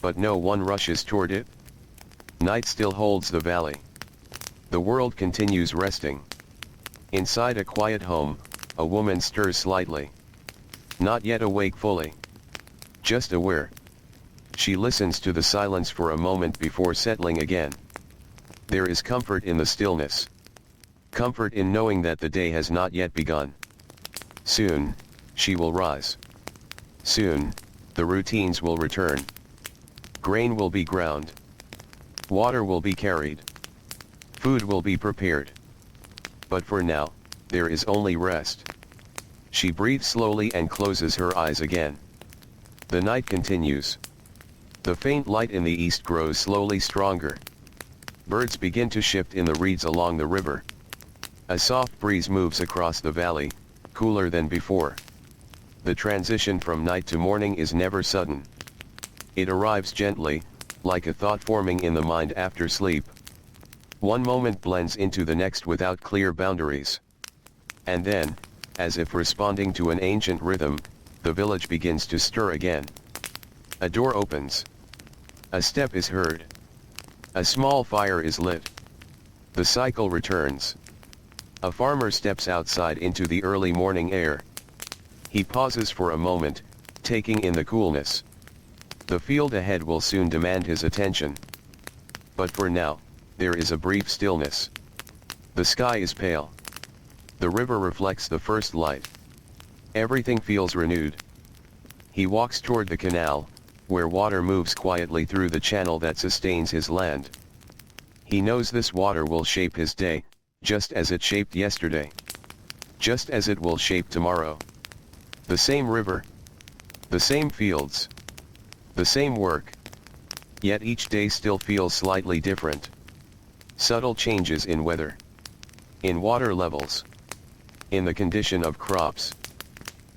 But no one rushes toward it. Night still holds the valley. The world continues resting. Inside a quiet home, a woman stirs slightly. Not yet awake fully. Just aware. She listens to the silence for a moment before settling again. There is comfort in the stillness. Comfort in knowing that the day has not yet begun. Soon, she will rise. Soon, the routines will return. Grain will be ground. Water will be carried. Food will be prepared. But for now, there is only rest. She breathes slowly and closes her eyes again. The night continues. The faint light in the east grows slowly stronger. Birds begin to shift in the reeds along the river. A soft breeze moves across the valley, cooler than before. The transition from night to morning is never sudden. It arrives gently, like a thought forming in the mind after sleep. One moment blends into the next without clear boundaries. And then, as if responding to an ancient rhythm, the village begins to stir again. A door opens. A step is heard. A small fire is lit. The cycle returns. A farmer steps outside into the early morning air. He pauses for a moment, taking in the coolness. The field ahead will soon demand his attention. But for now, there is a brief stillness. The sky is pale. The river reflects the first light. Everything feels renewed. He walks toward the canal, where water moves quietly through the channel that sustains his land. He knows this water will shape his day, just as it shaped yesterday. Just as it will shape tomorrow. The same river. The same fields. The same work. Yet each day still feels slightly different. Subtle changes in weather. In water levels. In the condition of crops.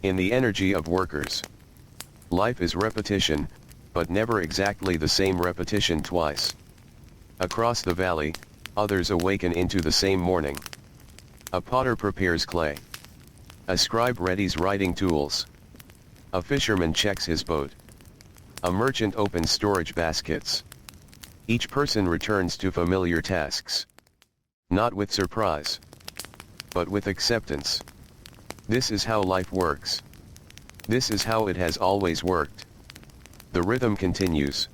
In the energy of workers. Life is repetition, but never exactly the same repetition twice. Across the valley, others awaken into the same morning. A potter prepares clay. A scribe readies writing tools. A fisherman checks his boat. A merchant opens storage baskets. Each person returns to familiar tasks. Not with surprise, but with acceptance. This is how life works. This is how it has always worked. The rhythm continues.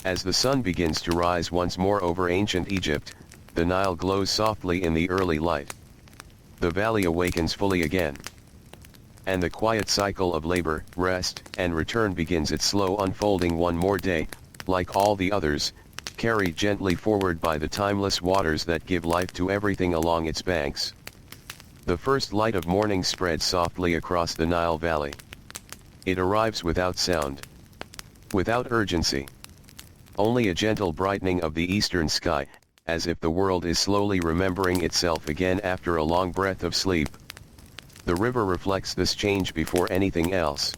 As the sun begins to rise once more over ancient Egypt, the Nile glows softly in the early light. The valley awakens fully again. And the quiet cycle of labor, rest, and return begins its slow unfolding one more day, like all the others, carried gently forward by the timeless waters that give life to everything along its banks. The first light of morning spreads softly across the Nile Valley. It arrives without sound. Without urgency. Only a gentle brightening of the eastern sky, as if the world is slowly remembering itself again after a long breath of sleep. The river reflects this change before anything else.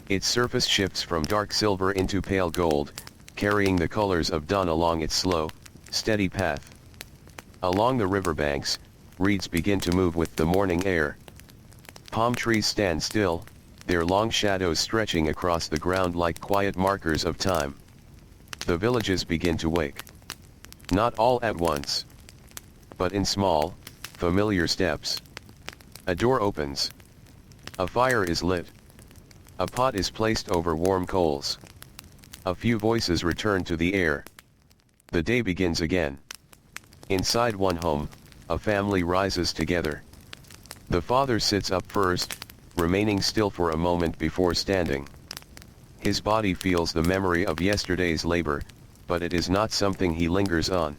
Its surface shifts from dark silver into pale gold, carrying the colors of dawn along its slow, steady path. Along the riverbanks, reeds begin to move with the morning air. Palm trees stand still, their long shadows stretching across the ground like quiet markers of time. The villages begin to wake. Not all at once, but in small, familiar steps. A door opens. A fire is lit. A pot is placed over warm coals. A few voices return to the air. The day begins again. Inside one home, a family rises together. The father sits up first, remaining still for a moment before standing. His body feels the memory of yesterday's labor, but it is not something he lingers on.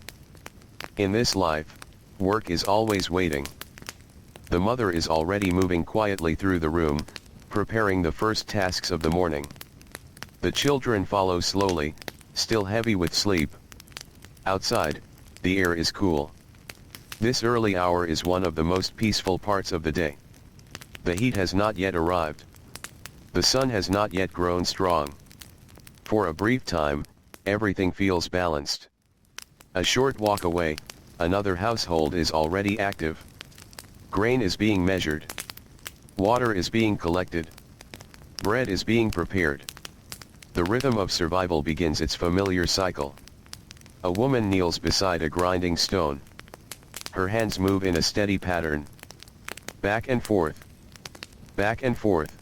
In this life, work is always waiting. The mother is already moving quietly through the room, preparing the first tasks of the morning. The children follow slowly, still heavy with sleep, Outside, the air is cool. This early hour is one of the most peaceful parts of the day. The heat has not yet arrived. The sun has not yet grown strong. For a brief time, everything feels balanced. A short walk away, another household is already active. Grain is being measured. Water is being collected. Bread is being prepared. The rhythm of survival begins its familiar cycle. A woman kneels beside a grinding stone. Her hands move in a steady pattern. Back and forth. Back and forth.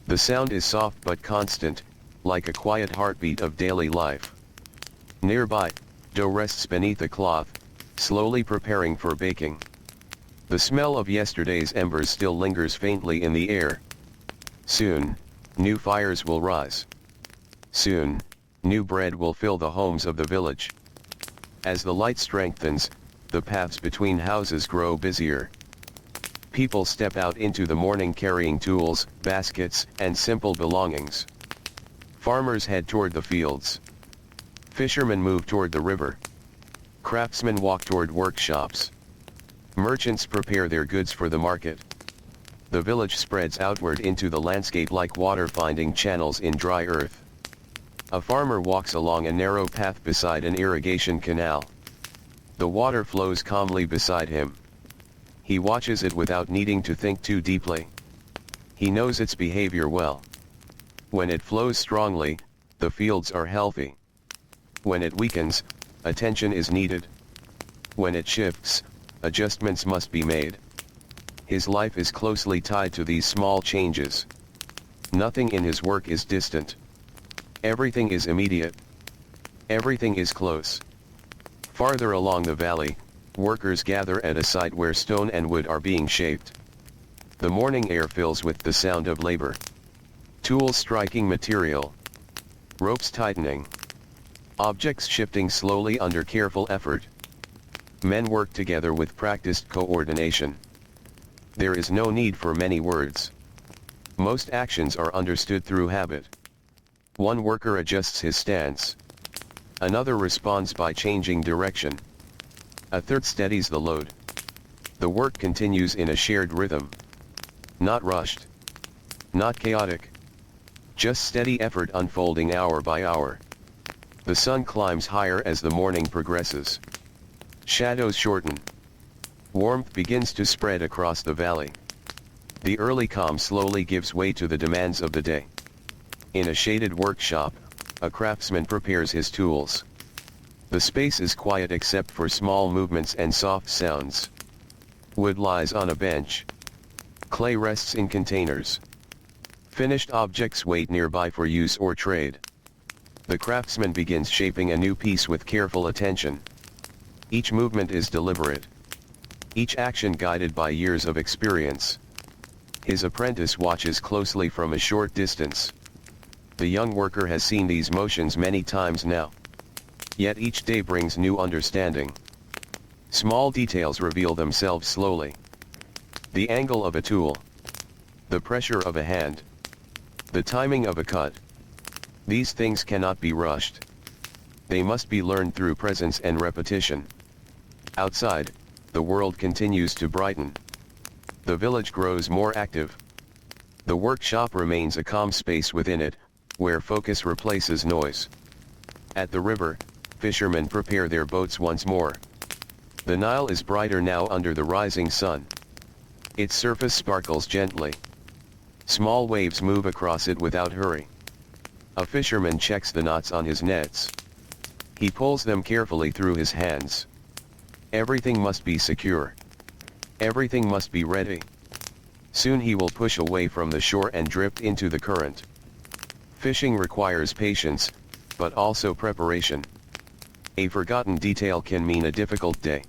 The sound is soft but constant, like a quiet heartbeat of daily life. Nearby, dough rests beneath a cloth, slowly preparing for baking. The smell of yesterday's embers still lingers faintly in the air. Soon, new fires will rise. Soon, new bread will fill the homes of the village. As the light strengthens, the paths between houses grow busier. People step out into the morning carrying tools, baskets, and simple belongings. Farmers head toward the fields. Fishermen move toward the river. Craftsmen walk toward workshops. Merchants prepare their goods for the market. The village spreads outward into the landscape like water finding channels in dry earth. A farmer walks along a narrow path beside an irrigation canal. The water flows calmly beside him. He watches it without needing to think too deeply. He knows its behavior well. When it flows strongly, the fields are healthy. When it weakens, attention is needed. When it shifts, adjustments must be made. His life is closely tied to these small changes. Nothing in his work is distant. Everything is immediate. Everything is close. Farther along the valley, workers gather at a site where stone and wood are being shaped. The morning air fills with the sound of labor. Tools striking material. Ropes tightening. Objects shifting slowly under careful effort. Men work together with practiced coordination. There is no need for many words. Most actions are understood through habit. One worker adjusts his stance. Another responds by changing direction. A third steadies the load. The work continues in a shared rhythm. Not rushed. Not chaotic. Just steady effort unfolding hour by hour. The sun climbs higher as the morning progresses. Shadows shorten. Warmth begins to spread across the valley. The early calm slowly gives way to the demands of the day. In a shaded workshop, a craftsman prepares his tools. The space is quiet except for small movements and soft sounds. Wood lies on a bench. Clay rests in containers. Finished objects wait nearby for use or trade. The craftsman begins shaping a new piece with careful attention. Each movement is deliberate. Each action guided by years of experience. His apprentice watches closely from a short distance. The young worker has seen these motions many times now. Yet each day brings new understanding. Small details reveal themselves slowly. The angle of a tool. The pressure of a hand. The timing of a cut. These things cannot be rushed. They must be learned through presence and repetition. Outside, the world continues to brighten. The village grows more active. The workshop remains a calm space within it, where focus replaces noise. At the river, fishermen prepare their boats once more. The Nile is brighter now under the rising sun. Its surface sparkles gently. Small waves move across it without hurry. A fisherman checks the knots on his nets. He pulls them carefully through his hands. Everything must be secure. Everything must be ready. Soon he will push away from the shore and drift into the current. Fishing requires patience, but also preparation. A forgotten detail can mean a difficult day.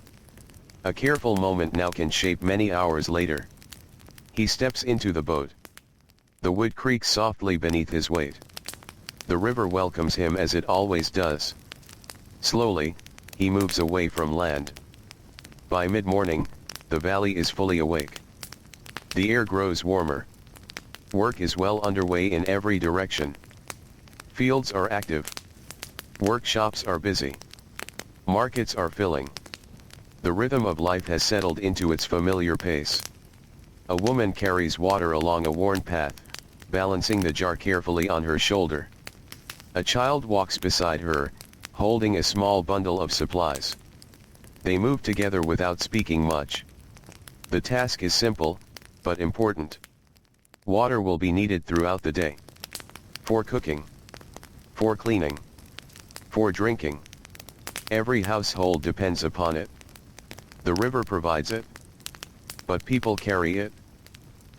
A careful moment now can shape many hours later. He steps into the boat. The wood creaks softly beneath his weight. The river welcomes him as it always does. Slowly, he moves away from land. By mid-morning, the valley is fully awake. The air grows warmer. Work is well underway in every direction. Fields are active. Workshops are busy. Markets are filling. The rhythm of life has settled into its familiar pace. A woman carries water along a worn path, balancing the jar carefully on her shoulder. A child walks beside her, holding a small bundle of supplies. They move together without speaking much. The task is simple, but important. Water will be needed throughout the day. For cooking. For cleaning. For drinking. Every household depends upon it. The river provides it. But people carry it.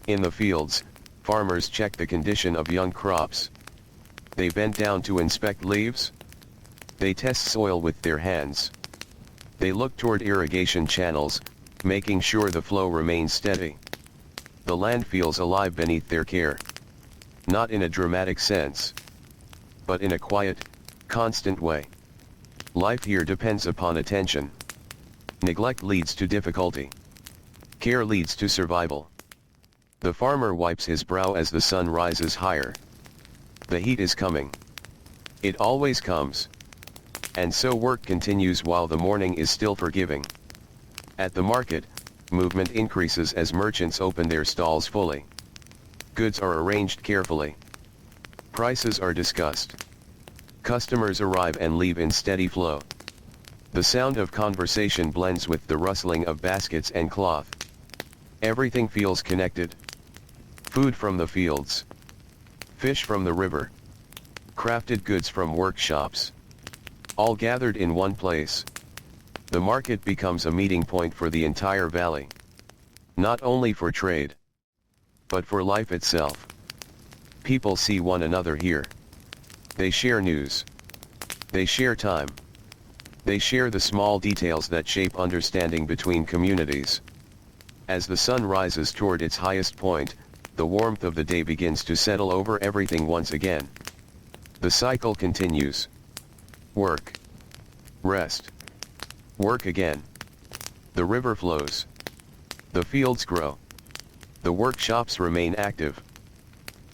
In the fields, farmers check the condition of young crops. They bend down to inspect leaves. They test soil with their hands. They look toward irrigation channels, making sure the flow remains steady. The land feels alive beneath their care. Not in a dramatic sense, but in a quiet, constant way. Life here depends upon attention. Neglect leads to difficulty. Care leads to survival. The farmer wipes his brow as the sun rises higher. The heat is coming. It always comes. And so work continues while the morning is still forgiving. At the market, movement increases as merchants open their stalls fully. Goods are arranged carefully. Prices are discussed. Customers arrive and leave in steady flow. The sound of conversation blends with the rustling of baskets and cloth. Everything feels connected. Food from the fields. Fish from the river. Crafted goods from workshops. All gathered in one place. The market becomes a meeting point for the entire valley. Not only for trade, but for life itself. People see one another here. They share news. They share time. They share the small details that shape understanding between communities. As the sun rises toward its highest point, the warmth of the day begins to settle over everything once again. The cycle continues. Work. Rest. Work again. The river flows. The fields grow. The workshops remain active.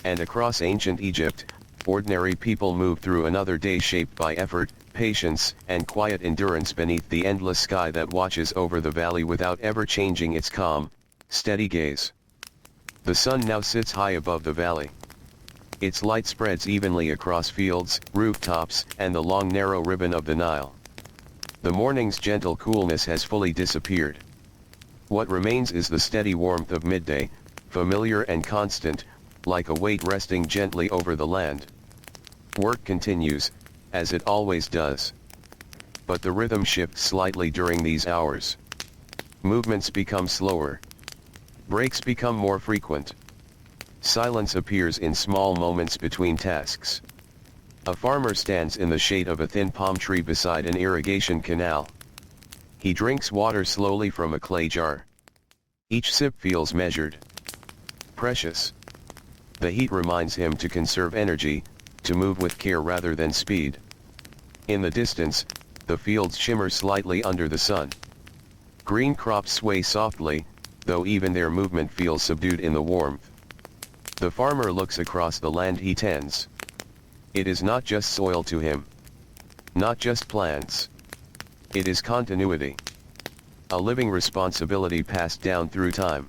And across ancient Egypt, ordinary people move through another day shaped by effort, patience, and quiet endurance beneath the endless sky that watches over the valley without ever changing its calm, steady gaze. The sun now sits high above the valley. Its light spreads evenly across fields, rooftops, and the long narrow ribbon of the Nile. The morning's gentle coolness has fully disappeared. What remains is the steady warmth of midday, familiar and constant, like a weight resting gently over the land. Work continues, as it always does. But the rhythm shifts slightly during these hours. Movements become slower. Breaks become more frequent. Silence appears in small moments between tasks. A farmer stands in the shade of a thin palm tree beside an irrigation canal. He drinks water slowly from a clay jar. Each sip feels measured. Precious. The heat reminds him to conserve energy, to move with care rather than speed. In the distance, the fields shimmer slightly under the sun. Green crops sway softly, though even their movement feels subdued in the warmth. The farmer looks across the land he tends. It is not just soil to him. Not just plants. It is continuity. A living responsibility passed down through time.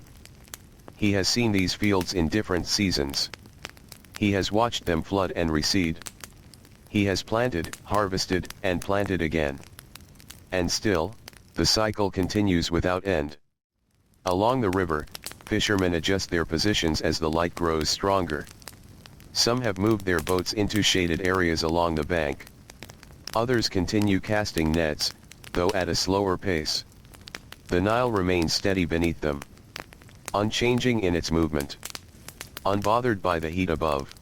He has seen these fields in different seasons. He has watched them flood and recede. He has planted, harvested, and planted again. And still, the cycle continues without end. Along the river, fishermen adjust their positions as the light grows stronger. Some have moved their boats into shaded areas along the bank. Others continue casting nets, though at a slower pace. The Nile remains steady beneath them, unchanging in its movement, unbothered by the heat above.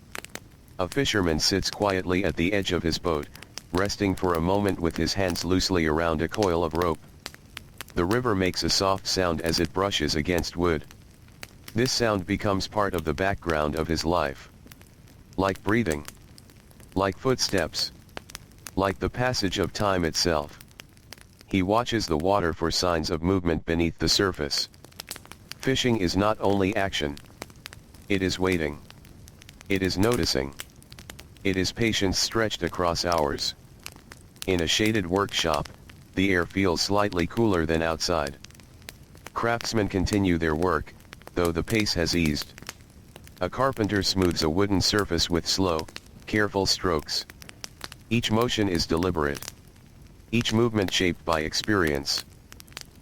A fisherman sits quietly at the edge of his boat, resting for a moment with his hands loosely around a coil of rope. The river makes a soft sound as it brushes against wood. This sound becomes part of the background of his life. Like breathing. Like footsteps. Like the passage of time itself. He watches the water for signs of movement beneath the surface. Fishing is not only action. It is waiting. It is noticing. It is patience stretched across hours. In a shaded workshop, the air feels slightly cooler than outside. Craftsmen continue their work, though the pace has eased. A carpenter smooths a wooden surface with slow, careful strokes. Each motion is deliberate. Each movement shaped by experience.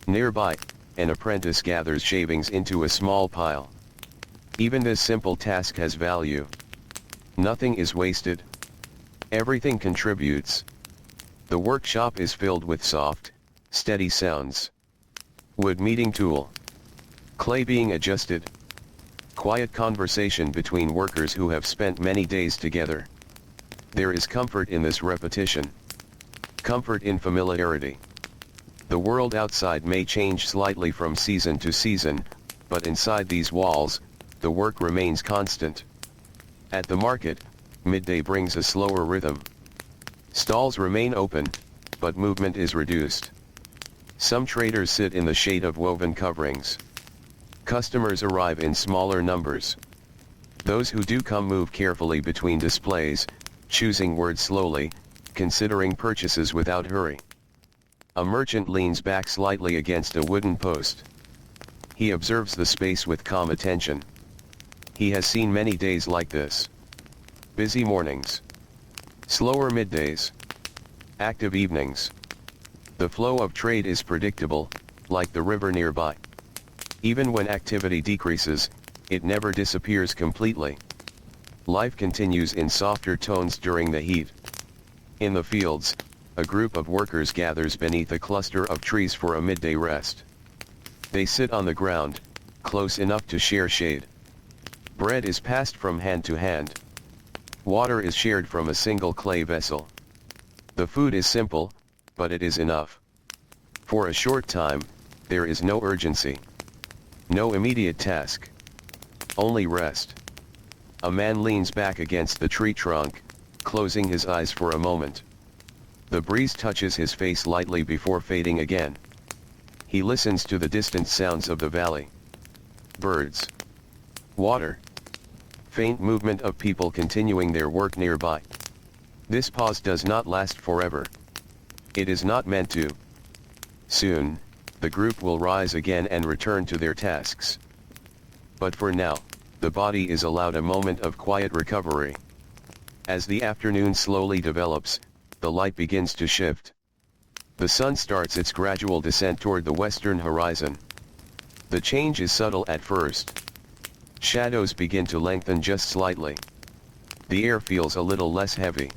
Nearby, an apprentice gathers shavings into a small pile. Even this simple task has value. Nothing is wasted. Everything contributes. The workshop is filled with soft, steady sounds. Wood meeting tool. Clay being adjusted. Quiet conversation between workers who have spent many days together. There is comfort in this repetition. Comfort in familiarity. The world outside may change slightly from season to season, but inside these walls, the work remains constant. At the market, midday brings a slower rhythm. Stalls remain open, but movement is reduced. Some traders sit in the shade of woven coverings. Customers arrive in smaller numbers. Those who do come move carefully between displays, choosing words slowly, considering purchases without hurry. A merchant leans back slightly against a wooden post. He observes the space with calm attention. He has seen many days like this. Busy mornings. Slower middays. Active evenings. The flow of trade is predictable, like the river nearby. Even when activity decreases, it never disappears completely. Life continues in softer tones during the heat. In the fields, a group of workers gathers beneath a cluster of trees for a midday rest. They sit on the ground, close enough to share shade. Bread is passed from hand to hand. Water is shared from a single clay vessel. The food is simple, but it is enough. For a short time, there is no urgency. No immediate task. Only rest. A man leans back against the tree trunk, closing his eyes for a moment. The breeze touches his face lightly before fading again. He listens to the distant sounds of the valley. Birds. Water. Faint movement of people continuing their work nearby. This pause does not last forever. It is not meant to. Soon, the group will rise again and return to their tasks. But for now, the body is allowed a moment of quiet recovery. As the afternoon slowly develops, the light begins to shift. The sun starts its gradual descent toward the western horizon. The change is subtle at first. Shadows begin to lengthen just slightly. The air feels a little less heavy.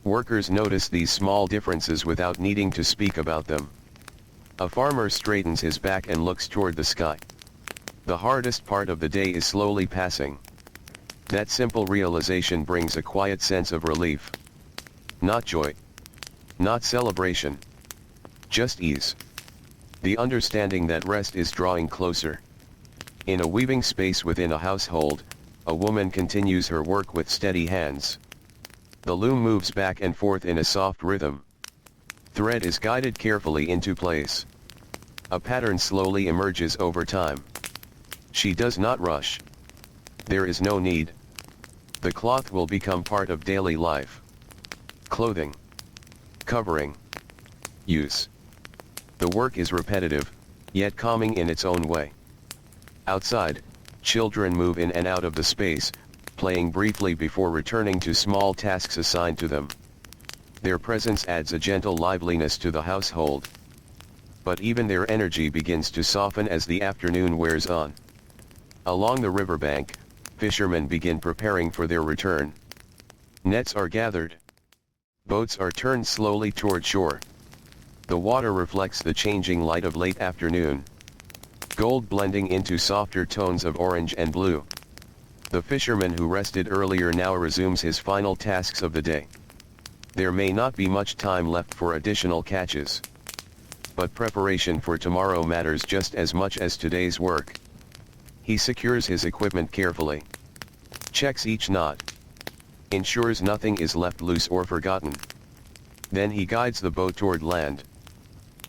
Workers notice these small differences without needing to speak about them. A farmer straightens his back and looks toward the sky. The hardest part of the day is slowly passing. That simple realization brings a quiet sense of relief. Not joy. Not celebration. Just ease. The understanding that rest is drawing closer. In a weaving space within a household, a woman continues her work with steady hands. The loom moves back and forth in a soft rhythm. Thread is guided carefully into place. A pattern slowly emerges over time. She does not rush. There is no need. The cloth will become part of daily life. Clothing. Covering. Use. The work is repetitive, yet calming in its own way. Outside, children move in and out of the space, playing briefly before returning to small tasks assigned to them. Their presence adds a gentle liveliness to the household. But even their energy begins to soften as the afternoon wears on. Along the riverbank, fishermen begin preparing for their return. Nets are gathered. Boats are turned slowly toward shore. The water reflects the changing light of late afternoon. Gold blending into softer tones of orange and blue. The fisherman who rested earlier now resumes his final tasks of the day. There may not be much time left for additional catches. But preparation for tomorrow matters just as much as today's work. He secures his equipment carefully. Checks each knot. Ensures nothing is left loose or forgotten. Then he guides the boat toward land.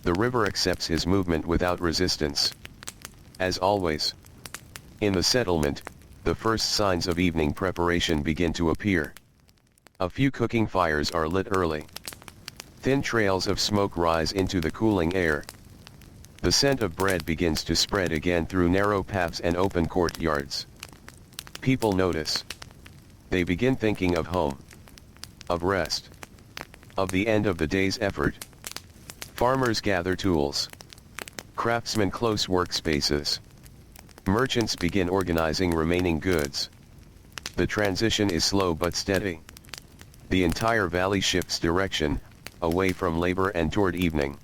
The river accepts his movement without resistance. As always. In the settlement, the first signs of evening preparation begin to appear. A few cooking fires are lit early. Thin trails of smoke rise into the cooling air. The scent of bread begins to spread again through narrow paths and open courtyards. People notice. They begin thinking of home, of rest, of the end of the day's effort. Farmers gather tools. Craftsmen close workspaces. Merchants begin organizing remaining goods. The transition is slow but steady. The entire valley shifts direction, away from labor and toward evening.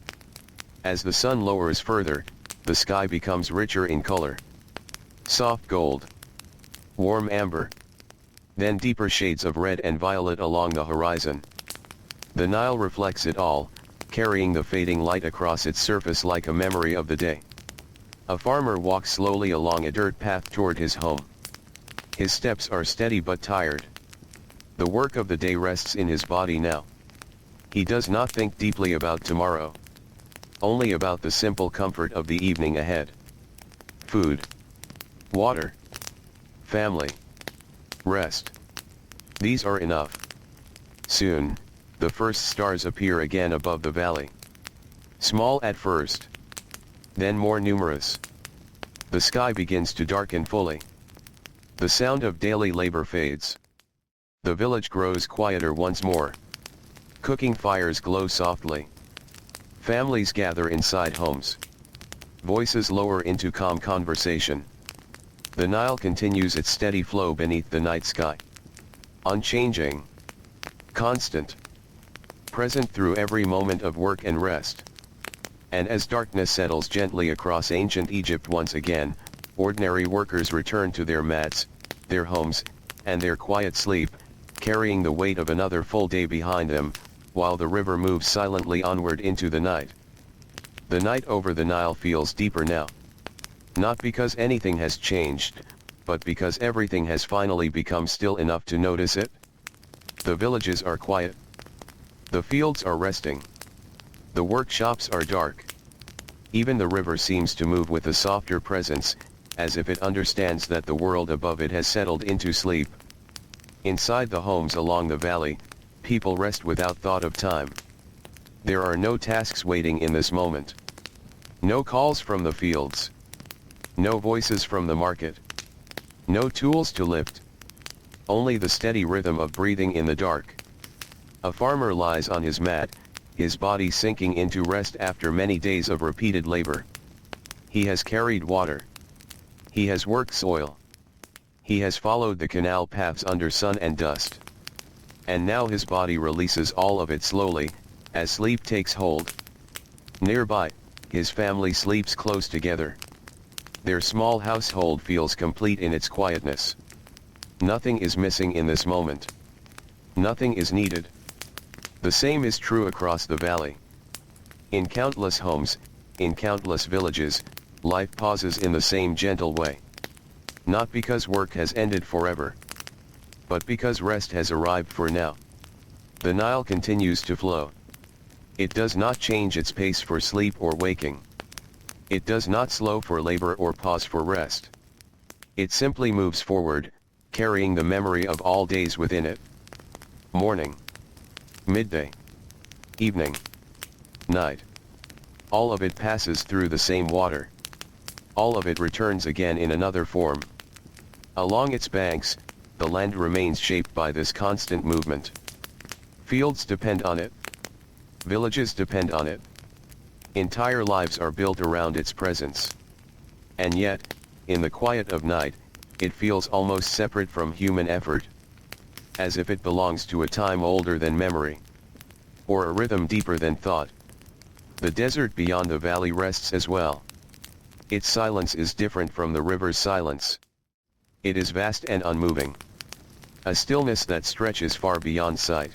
As the sun lowers further, the sky becomes richer in color. Soft gold. Warm amber. Then deeper shades of red and violet along the horizon. The Nile reflects it all, carrying the fading light across its surface like a memory of the day. A farmer walks slowly along a dirt path toward his home. His steps are steady but tired. The work of the day rests in his body now. He does not think deeply about tomorrow. Only about the simple comfort of the evening ahead. Food. Water. Family. Rest. These are enough. Soon, the first stars appear again above the valley. Small at first. Then more numerous. The sky begins to darken fully. The sound of daily labor fades. The village grows quieter once more. Cooking fires glow softly. Families gather inside homes. Voices lower into calm conversation. The Nile continues its steady flow beneath the night sky. Unchanging. Constant. Present through every moment of work and rest. And as darkness settles gently across ancient Egypt once again, ordinary workers return to their mats, their homes, and their quiet sleep, carrying the weight of another full day behind them, while the river moves silently onward into the night. The night over the Nile feels deeper now. Not because anything has changed, but because everything has finally become still enough to notice it. The villages are quiet. The fields are resting. The workshops are dark. Even the river seems to move with a softer presence, as if it understands that the world above it has settled into sleep. Inside the homes along the valley, people rest without thought of time. There are no tasks waiting in this moment. No calls from the fields. No voices from the market. No tools to lift. Only the steady rhythm of breathing in the dark. A farmer lies on his mat, his body sinking into rest after many days of repeated labor. He has carried water. He has worked soil. He has followed the canal paths under sun and dust. And now his body releases all of it slowly, as sleep takes hold. Nearby, his family sleeps close together. Their small household feels complete in its quietness. Nothing is missing in this moment. Nothing is needed. The same is true across the valley. In countless homes, in countless villages, life pauses in the same gentle way. Not because work has ended forever, but because rest has arrived for now. The Nile continues to flow. It does not change its pace for sleep or waking. It does not slow for labor or pause for rest. It simply moves forward, carrying the memory of all days within it. Morning. Midday. Evening. Night. All of it passes through the same water. All of it returns again in another form. Along its banks, the land remains shaped by this constant movement. Fields depend on it. Villages depend on it. Entire lives are built around its presence. And yet, in the quiet of night, it feels almost separate from human effort. As if it belongs to a time older than memory. Or a rhythm deeper than thought. The desert beyond the valley rests as well. Its silence is different from the river's silence. It is vast and unmoving. A stillness that stretches far beyond sight.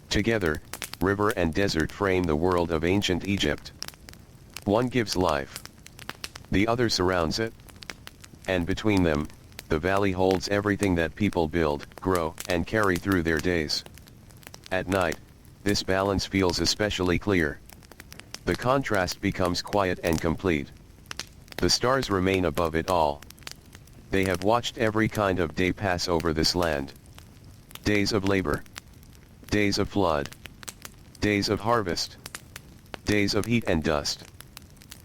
Together, river and desert frame the world of ancient Egypt. One gives life. The other surrounds it. And between them, the valley holds everything that people build, grow, and carry through their days. At night, this balance feels especially clear. The contrast becomes quiet and complete. The stars remain above it all. They have watched every kind of day pass over this land. Days of labor. Days of flood. days of harvest, days of heat and dust.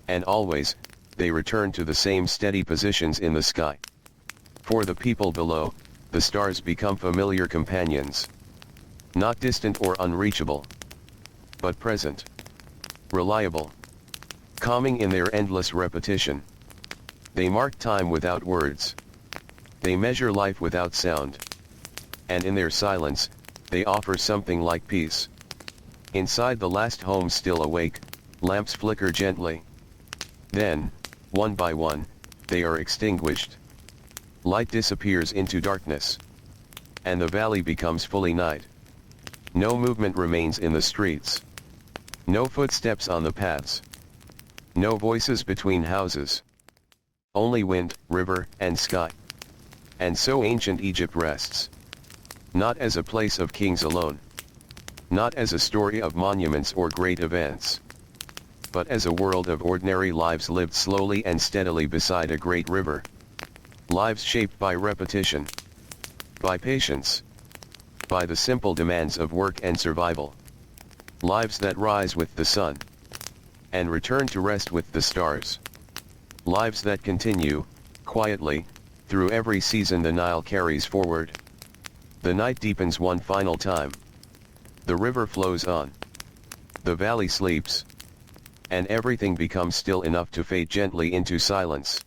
And always, they return to the same steady positions in the sky. For the people below, the stars become familiar companions. Not distant or unreachable, but present, reliable, calming in their endless repetition. They mark time without words. They measure life without sound. And in their silence, they offer something like peace. Inside the last home still awake, lamps flicker gently. Then, one by one, they are extinguished. Light disappears into darkness. And the valley becomes fully night. No movement remains in the streets. No footsteps on the paths. No voices between houses. Only wind, river, and sky. And so ancient Egypt rests. Not as a place of kings alone. Not as a story of monuments or great events. But as a world of ordinary lives lived slowly and steadily beside a great river. Lives shaped by repetition. By patience. By the simple demands of work and survival. Lives that rise with the sun. And return to rest with the stars. Lives that continue, quietly, through every season the Nile carries forward. The night deepens one final time. The river flows on. The valley sleeps. And everything becomes still enough to fade gently into silence.